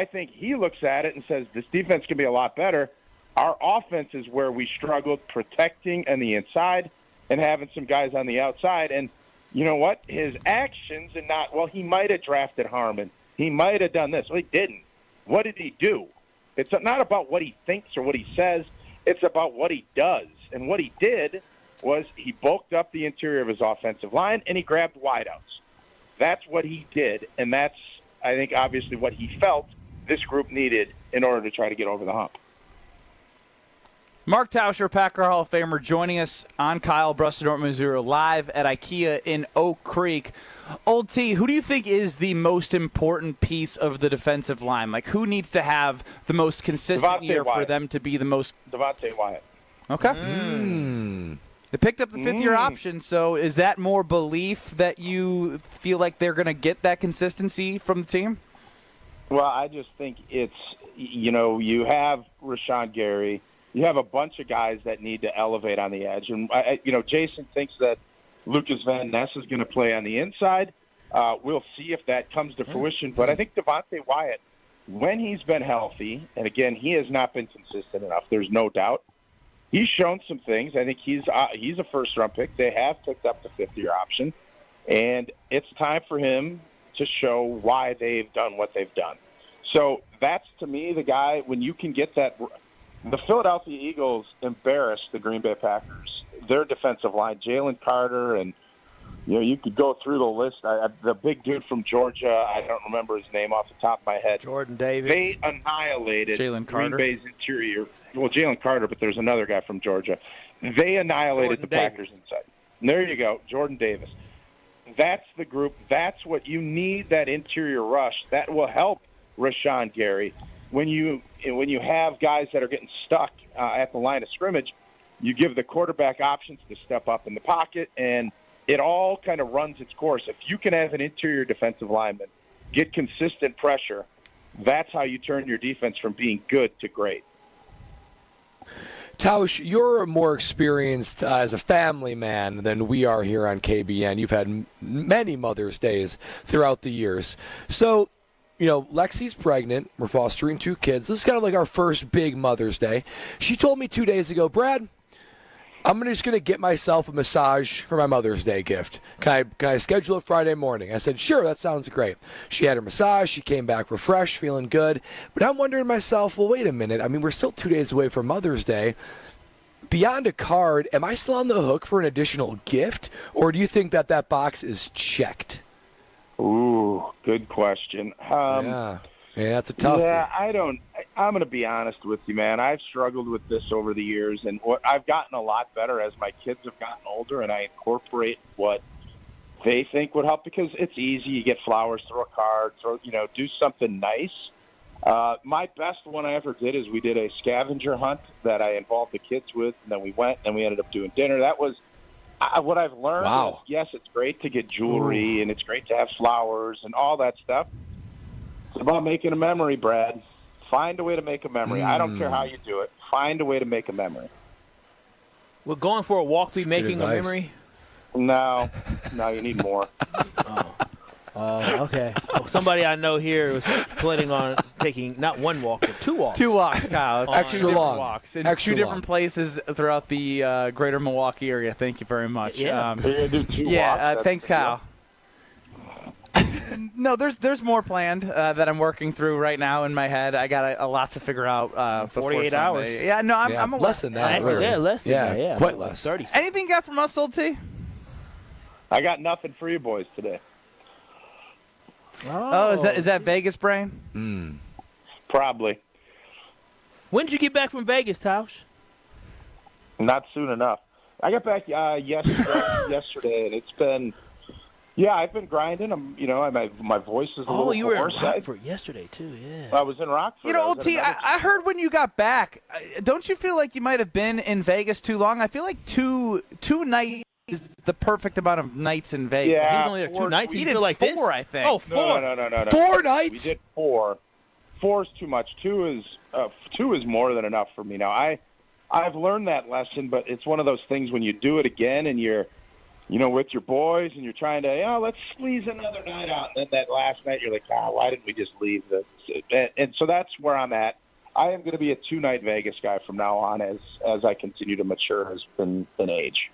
think he looks at it and says this defense can be a lot better. Our offense is where we struggled protecting on the inside and having some guys on the outside. And you know what? His actions he might have drafted Harmon. He might have done this. Well, he didn't. What did he do? It's not about what he thinks or what he says. It's about what he does. And what he did was he bulked up the interior of his offensive line and he grabbed wideouts. That's what he did, and that's, I think, obviously what he felt this group needed in order to try to get over the hump. Mark Tauscher, Packer Hall of Famer, joining us on Kyle Brustadort, Missouri, live at IKEA in Oak Creek. Old T, who do you think is the most important piece of the defensive line? Like, who needs to have the most consistent Devontae year for Wyatt. them to be the most? Devontae Wyatt. Okay. They picked up the fifth-year option, so is that more belief that you feel like they're going to get that consistency from the team? Well, I just think it's, you have Rashawn Gary. You have a bunch of guys that need to elevate on the edge. And, Jason thinks that Lucas Van Ness is going to play on the inside. We'll see if that comes to fruition. But I think Devontae Wyatt, when he's been healthy, and again, he has not been consistent enough, there's no doubt. He's shown some things. I think he's a first-round pick. They have picked up the fifth-year option. And it's time for him to show why they've done what they've done. So that's, to me, the guy, when you can get that. The Philadelphia Eagles embarrassed the Green Bay Packers. Their defensive line, Jalen Carter, and you could go through the list. The big dude from Georgia, I don't remember his name off the top of my head. Jordan Davis. They annihilated Jalen Carter. Green Bay's interior. Well, Jalen Carter, but there's another guy from Georgia. They annihilated the Packers inside. And there you go, Jordan Davis. That's the group. That's what you need, that interior rush. That will help Rashawn Gary. When you have guys that are getting stuck at the line of scrimmage, you give the quarterback options to step up in the pocket, and it all kind of runs its course. If you can have an interior defensive lineman get consistent pressure, that's how you turn your defense from being good to great. Tausch, you're more experienced as a family man than we are here on KBN. You've had many Mother's Days throughout the years. So, Lexi's pregnant. We're fostering 2 kids. This is kind of like our first big Mother's Day. She told me 2 days ago, Brad, I'm just going to get myself a massage for my Mother's Day gift. Can I schedule it Friday morning? I said, sure, that sounds great. She had her massage. She came back refreshed, feeling good. But I'm wondering to myself, well, wait a minute. I mean, we're still 2 days away from Mother's Day. Beyond a card, am I still on the hook for an additional gift? Or do you think that box is checked? Ooh, good question. Yeah, that's a tough one. Yeah, I'm going to be honest with you, man. I've struggled with this over the years, and I've gotten a lot better as my kids have gotten older, and I incorporate what they think would help because it's easy. You get flowers, throw a card, do something nice. My best one I ever did is we did a scavenger hunt that I involved the kids with, and then we went and we ended up doing dinner. That was what I've learned. Wow. Is, yes, it's great to get jewelry and it's great to have flowers and all that stuff. It's about making a memory, Brad. Find a way to make a memory. I don't care how you do it. Find a way to make a memory. Will going for a walk be That's making good a advice. memory? No, you need more. Okay. Somebody I know here was planning on taking not one walk, but 2 walks. 2 walks, Kyle. Extra Two different long. walks in Extra 2 different long. places throughout the greater Milwaukee area. Thank you very much. Yeah. You're gonna do 2 walks. Thanks, Kyle. No, there's more planned that I'm working through right now in my head. I got a lot to figure out. Before 48 Sunday. hours. Yeah, no, I'm aware. less than that. Actually, really. less than that. Yeah, quite less. 30. Anything you got from us, Old T? I got nothing for you boys today. Oh, is that Vegas brain? Probably. When did you get back from Vegas, Tausch? Not soon enough. I got back yesterday, and it's been. Yeah, I've been grinding. My voice is a little you were in hoarse. Rockford yesterday too. Yeah. I was in Rockford. Old T, I heard when you got back, don't you feel like you might have been in Vegas too long? I feel like two nights is the perfect amount of nights in Vegas. Yeah, He was only there 2 nights. We You did feel like 4, this? I think. Oh, 4. No. 4 nights? We did 4. 4 is too much. 2 is more than enough for me now. I've learned that lesson, but it's one of those things when you do it again and you're, with your boys and you're trying to, let's squeeze another night out. And then that last night you're like, why didn't we just leave this? And so that's where I'm at. I am going to be a 2-night Vegas guy from now on as I continue to mature in age.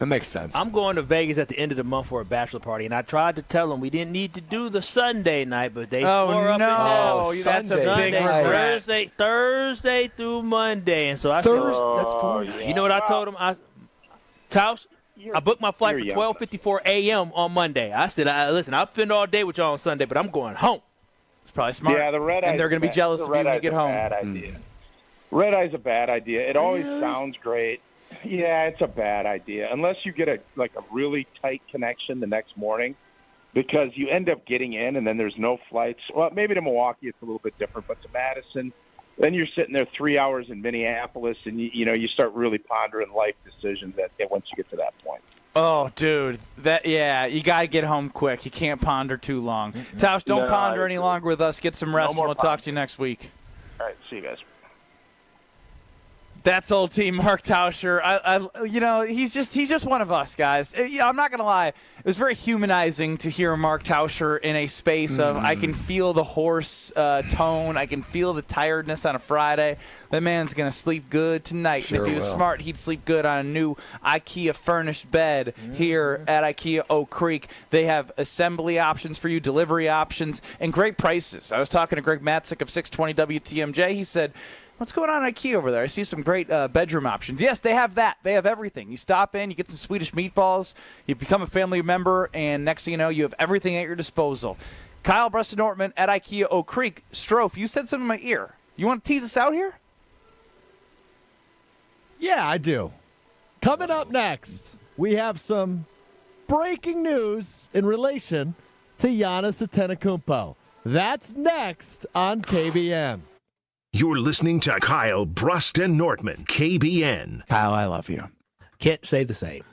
That makes sense. I'm going to Vegas at the end of the month for a bachelor party, and I tried to tell them we didn't need to do the Sunday night, but they swore up and down. Oh, that's a big regret. Thursday through Monday, and so I said, That's fun. You know what I told them? Tausch, I booked my flight for 12:54 a.m. on Monday. I said, listen, I'll spend all day with y'all on Sunday, but I'm going home. It's probably smart. Yeah, the red eye. And they're going to be jealous of you when you get home. Bad idea. Red eye's a bad idea. It always sounds great. Yeah, it's a bad idea unless you get a really tight connection the next morning, because you end up getting in and then there's no flights. Well, maybe to Milwaukee it's a little bit different, but to Madison, then you're sitting there 3 hours in Minneapolis, and you start really pondering life decisions once you get to that point. Oh, dude, you gotta get home quick. You can't ponder too long. Tausch, don't ponder any longer with us. Get some rest, and we'll talk to you next week. All right, see you guys. That's old team Mark Tauscher. He's just one of us, guys. I'm not gonna lie. It was very humanizing to hear Mark Tauscher in a space of I can feel the hoarse tone. I can feel the tiredness on a Friday. That man's gonna sleep good tonight. Sure and if he was will. smart, he'd sleep good on a new IKEA furnished bed here at IKEA Oak Creek. They have assembly options for you, delivery options, and great prices. I was talking to Greg Matzik of 620 WTMJ. He said, what's going on at IKEA over there? I see some great bedroom options. Yes, they have that. They have everything. You stop in, you get some Swedish meatballs, you become a family member, and next thing you know, you have everything at your disposal. Kyle Breston-Nortman at IKEA Oak Creek. Strofe, you said something in my ear. You want to tease us out here? Yeah, I do. Coming up next, we have some breaking news in relation to Giannis Antetokounmpo. That's next on KBN. You're listening to Kyle Breston-Nortman, KBN. Kyle, I love you. Can't say the same.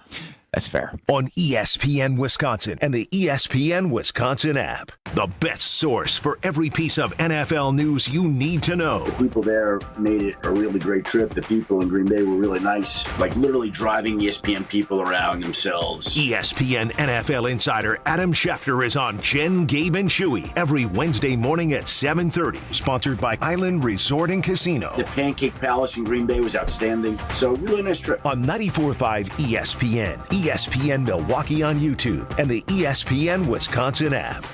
That's fair. On ESPN Wisconsin and the ESPN Wisconsin app. The best source for every piece of NFL news you need to know. The people there made it a really great trip. The people in Green Bay were really nice, like literally driving ESPN people around themselves. ESPN NFL insider Adam Schefter is on Jen, Gabe, and Chewy every Wednesday morning at 7:30. Sponsored by Island Resort and Casino. The Pancake Palace in Green Bay was outstanding. So really nice trip. On 94.5 ESPN, ESPN Milwaukee on YouTube, and the ESPN Wisconsin app.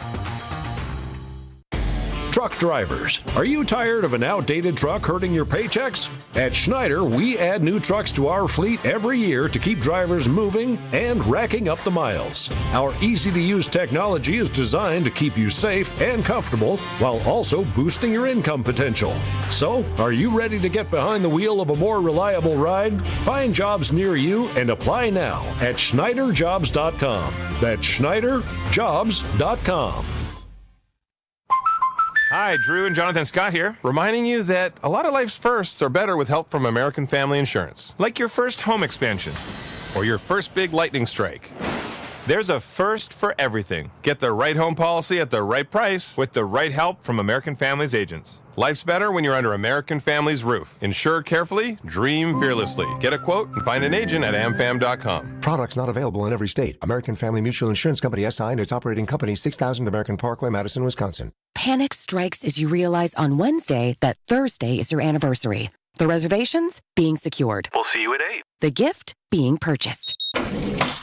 Truck drivers, are you tired of an outdated truck hurting your paychecks? At Schneider, we add new trucks to our fleet every year to keep drivers moving and racking up the miles. Our easy-to-use technology is designed to keep you safe and comfortable while also boosting your income potential. So, are you ready to get behind the wheel of a more reliable ride? Find jobs near you and apply now at SchneiderJobs.com. That's SchneiderJobs.com. Hi, Drew and Jonathan Scott here, reminding you that a lot of life's firsts are better with help from American Family Insurance. Like your first home expansion or your first big lightning strike. There's a first for everything. Get the right home policy at the right price with the right help from American Family's agents. Life's better when you're under American Family's roof. Insure carefully, dream fearlessly. Get a quote and find an agent at amfam.com. Products not available in every state. American Family Mutual Insurance Company SI and its operating company 6000 American Parkway, Madison, Wisconsin. Panic strikes as you realize on Wednesday that Thursday is your anniversary. The reservations being secured. We'll see you at 8. The gift being purchased.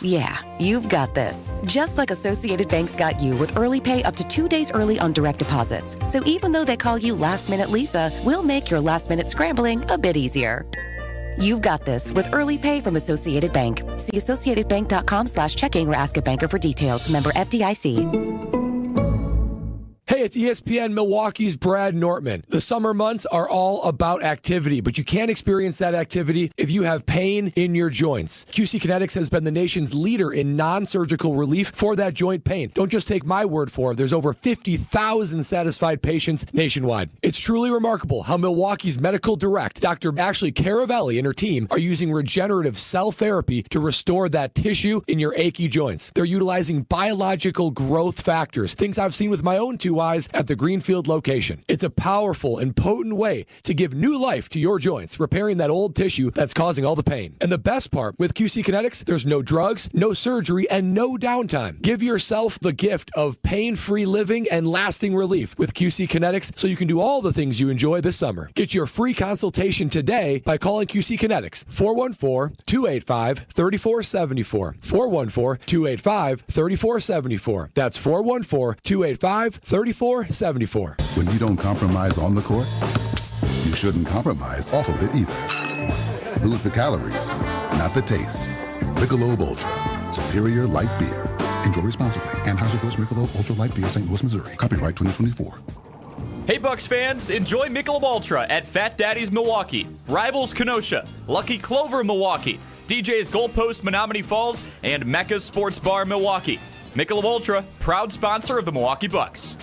Yeah, you've got this. Just like Associated Bank's got you with early pay up to 2 days early on direct deposits. So even though they call you Last Minute Lisa, we'll make your last minute scrambling a bit easier. You've got this with early pay from Associated Bank. See associatedbank.com/checking or ask a banker for details. Member FDIC. Hey, it's ESPN Milwaukee's Brad Nortman. The summer months are all about activity, but you can't experience that activity if you have pain in your joints. QC Kinetics has been the nation's leader in non-surgical relief for that joint pain. Don't just take my word for it. There's over 50,000 satisfied patients nationwide. It's truly remarkable how Milwaukee's medical direct, Dr. Ashley Caravelli and her team are using regenerative cell therapy to restore that tissue in your achy joints. They're utilizing biological growth factors, things I've seen with my own 2 eyes supplies at the Greenfield location. It's a powerful and potent way to give new life to your joints, repairing that old tissue that's causing all the pain. And the best part, with QC Kinetics, there's no drugs, no surgery, and no downtime. Give yourself the gift of pain-free living and lasting relief with QC Kinetics so you can do all the things you enjoy this summer. Get your free consultation today by calling QC Kinetics, 414-285-3474. 414-285-3474. That's 414-285-3474. When you don't compromise on the court, you shouldn't compromise off of it either. Lose the calories, not the taste. Michelob Ultra, superior light beer. Enjoy responsibly. Anheuser-Busch Michelob Ultra Light Beer, St. Louis, Missouri. Copyright 2024. Hey Bucks fans, enjoy Michelob Ultra at Fat Daddy's Milwaukee, Rivals Kenosha, Lucky Clover Milwaukee, DJ's Goalpost Menominee Falls, and Mecca's Sports Bar Milwaukee. Michelob Ultra, proud sponsor of the Milwaukee Bucks.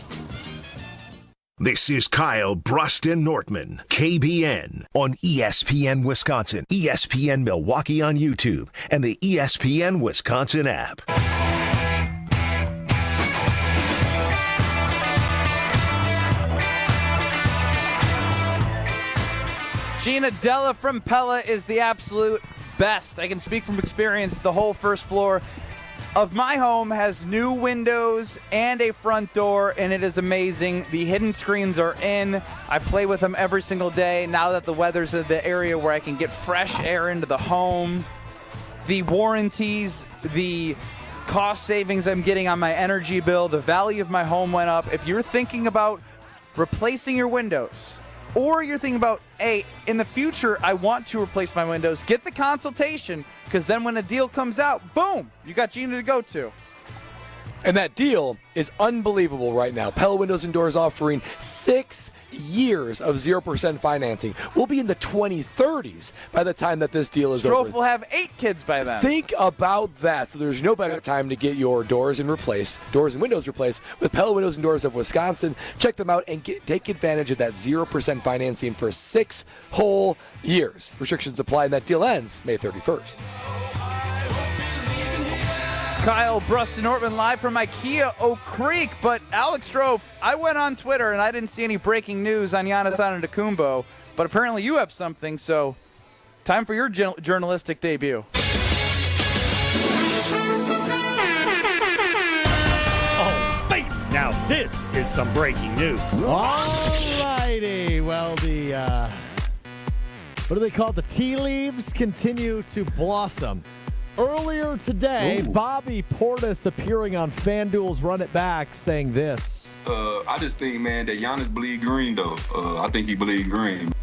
This is Kyle Bruston Nortman, KBN, on ESPN Wisconsin, ESPN Milwaukee on YouTube, and the ESPN Wisconsin app. Gina Della from Pella is the absolute best. I can speak from experience. The whole first floor of my home has new windows and a front door, and it is amazing. The hidden screens are in. I play with them every single day now that the weather's in the area where I can get fresh air into the home. The warranties, the cost savings I'm getting on my energy bill, the value of my home went up. If you're thinking about replacing your windows, or you're thinking about, hey, in the future, I want to replace my windows, get the consultation, because then when a deal comes out, boom, you got Gina to go to. And that deal is unbelievable right now. Pella Windows and Doors offering 6 years of 0% financing. We'll be in the 2030s by the time that this deal is Strofe over. will have 8 kids by then. Think about that. So there's no better time to get your doors and windows replaced with Pella Windows and Doors of Wisconsin. Check them out and take advantage of that 0% financing for 6 whole years. Restrictions apply, and that deal ends May 31st. Kyle Bruston Nortman live from IKEA Oak Creek. But Alex Strofe, I went on Twitter and I didn't see any breaking news on Giannis Antetokounmpo, but apparently you have something, so time for your journalistic debut. Oh, baby, now this is some breaking news. All righty. Well, what do they call it? The tea leaves continue to blossom. Earlier today, Bobby Portis appearing on FanDuel's Run It Back saying this. I just think, man, that Giannis bleed green, though. I think he bleed green.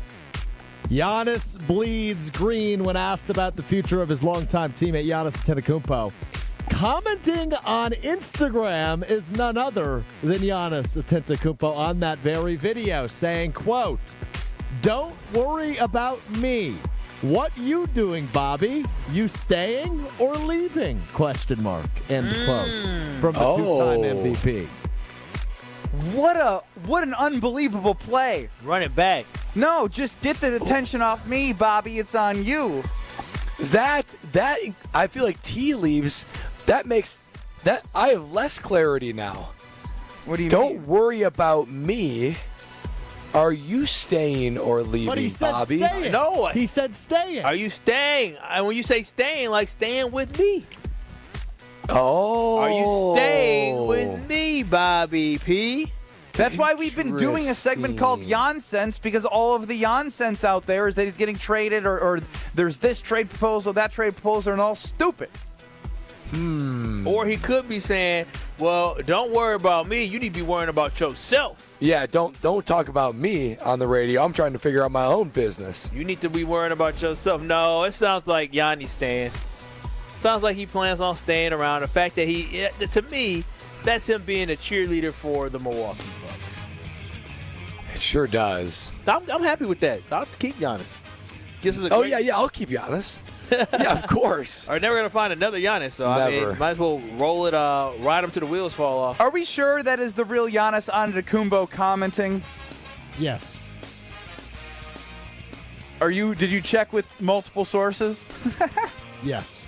Giannis bleeds green when asked about the future of his longtime teammate Giannis Antetokounmpo. Commenting on Instagram is none other than Giannis Antetokounmpo on that very video, saying, quote, "Don't worry about me. What you doing, Bobby? You staying or leaving? Question mark. End quote. From the two-time MVP. What an unbelievable play. Run it back. No, just get the attention off me, Bobby. It's on you. That I feel like tea leaves, that makes that I have less clarity now. What do you mean? Don't worry about me. Are you staying or leaving, But he said Bobby? staying. No. He said staying. Are you staying? And when you say staying, like staying with me. Oh. Are you staying with me, Bobby P? That's why we've been doing a segment called Yonsense, because all of the Yonsense out there is that he's getting traded or there's this trade proposal, that trade proposal, and all stupid. Or he could be saying, well, don't worry about me. You need to be worrying about yourself. Yeah, don't talk about me on the radio. I'm trying to figure out my own business. You need to be worrying about yourself. No, it sounds like Yanni's staying. Sounds like he plans on staying around. The fact that to me, that's him being a cheerleader for the Milwaukee Bucks. It sure does. I'm happy with that. I'll keep Giannis. I'll keep Giannis. Yeah, of course. Are never going to find another Giannis, so Never. I mean, might as well roll it, ride him till the wheels fall off. Are we sure that is the real Giannis Antetokounmpo commenting? Yes. Did you check with multiple sources? Yes.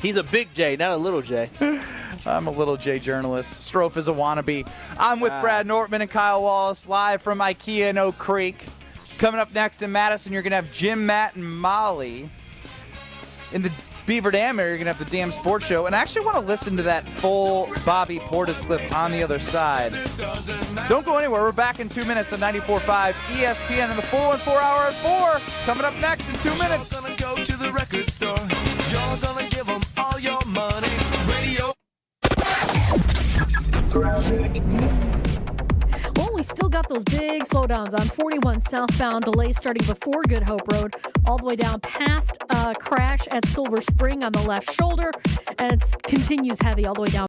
He's a big J, not a little J. I'm a little J journalist. Strofe is a wannabe. I'm with Brad Nortman and Kyle Wallace, live from IKEA in Oak Creek. Coming up next in Madison, you're going to have Jim, Matt, and Molly. In the Beaver Dam area, you're going to have the Dam Sports Show. And I actually want to listen to that full Bobby Portis clip on the other side. Don't go anywhere. We're back in 2 minutes on 94.5 ESPN in the 414 Hour at 4. Coming up next in 2 minutes. You're going to go to the record store. You're going to give them all your money. Radio. Well, we still got those big slowdowns on 41 southbound, delays starting before Good Hope Road, all the way down past Crash at Silver Spring on the left shoulder, and it continues heavy all the way down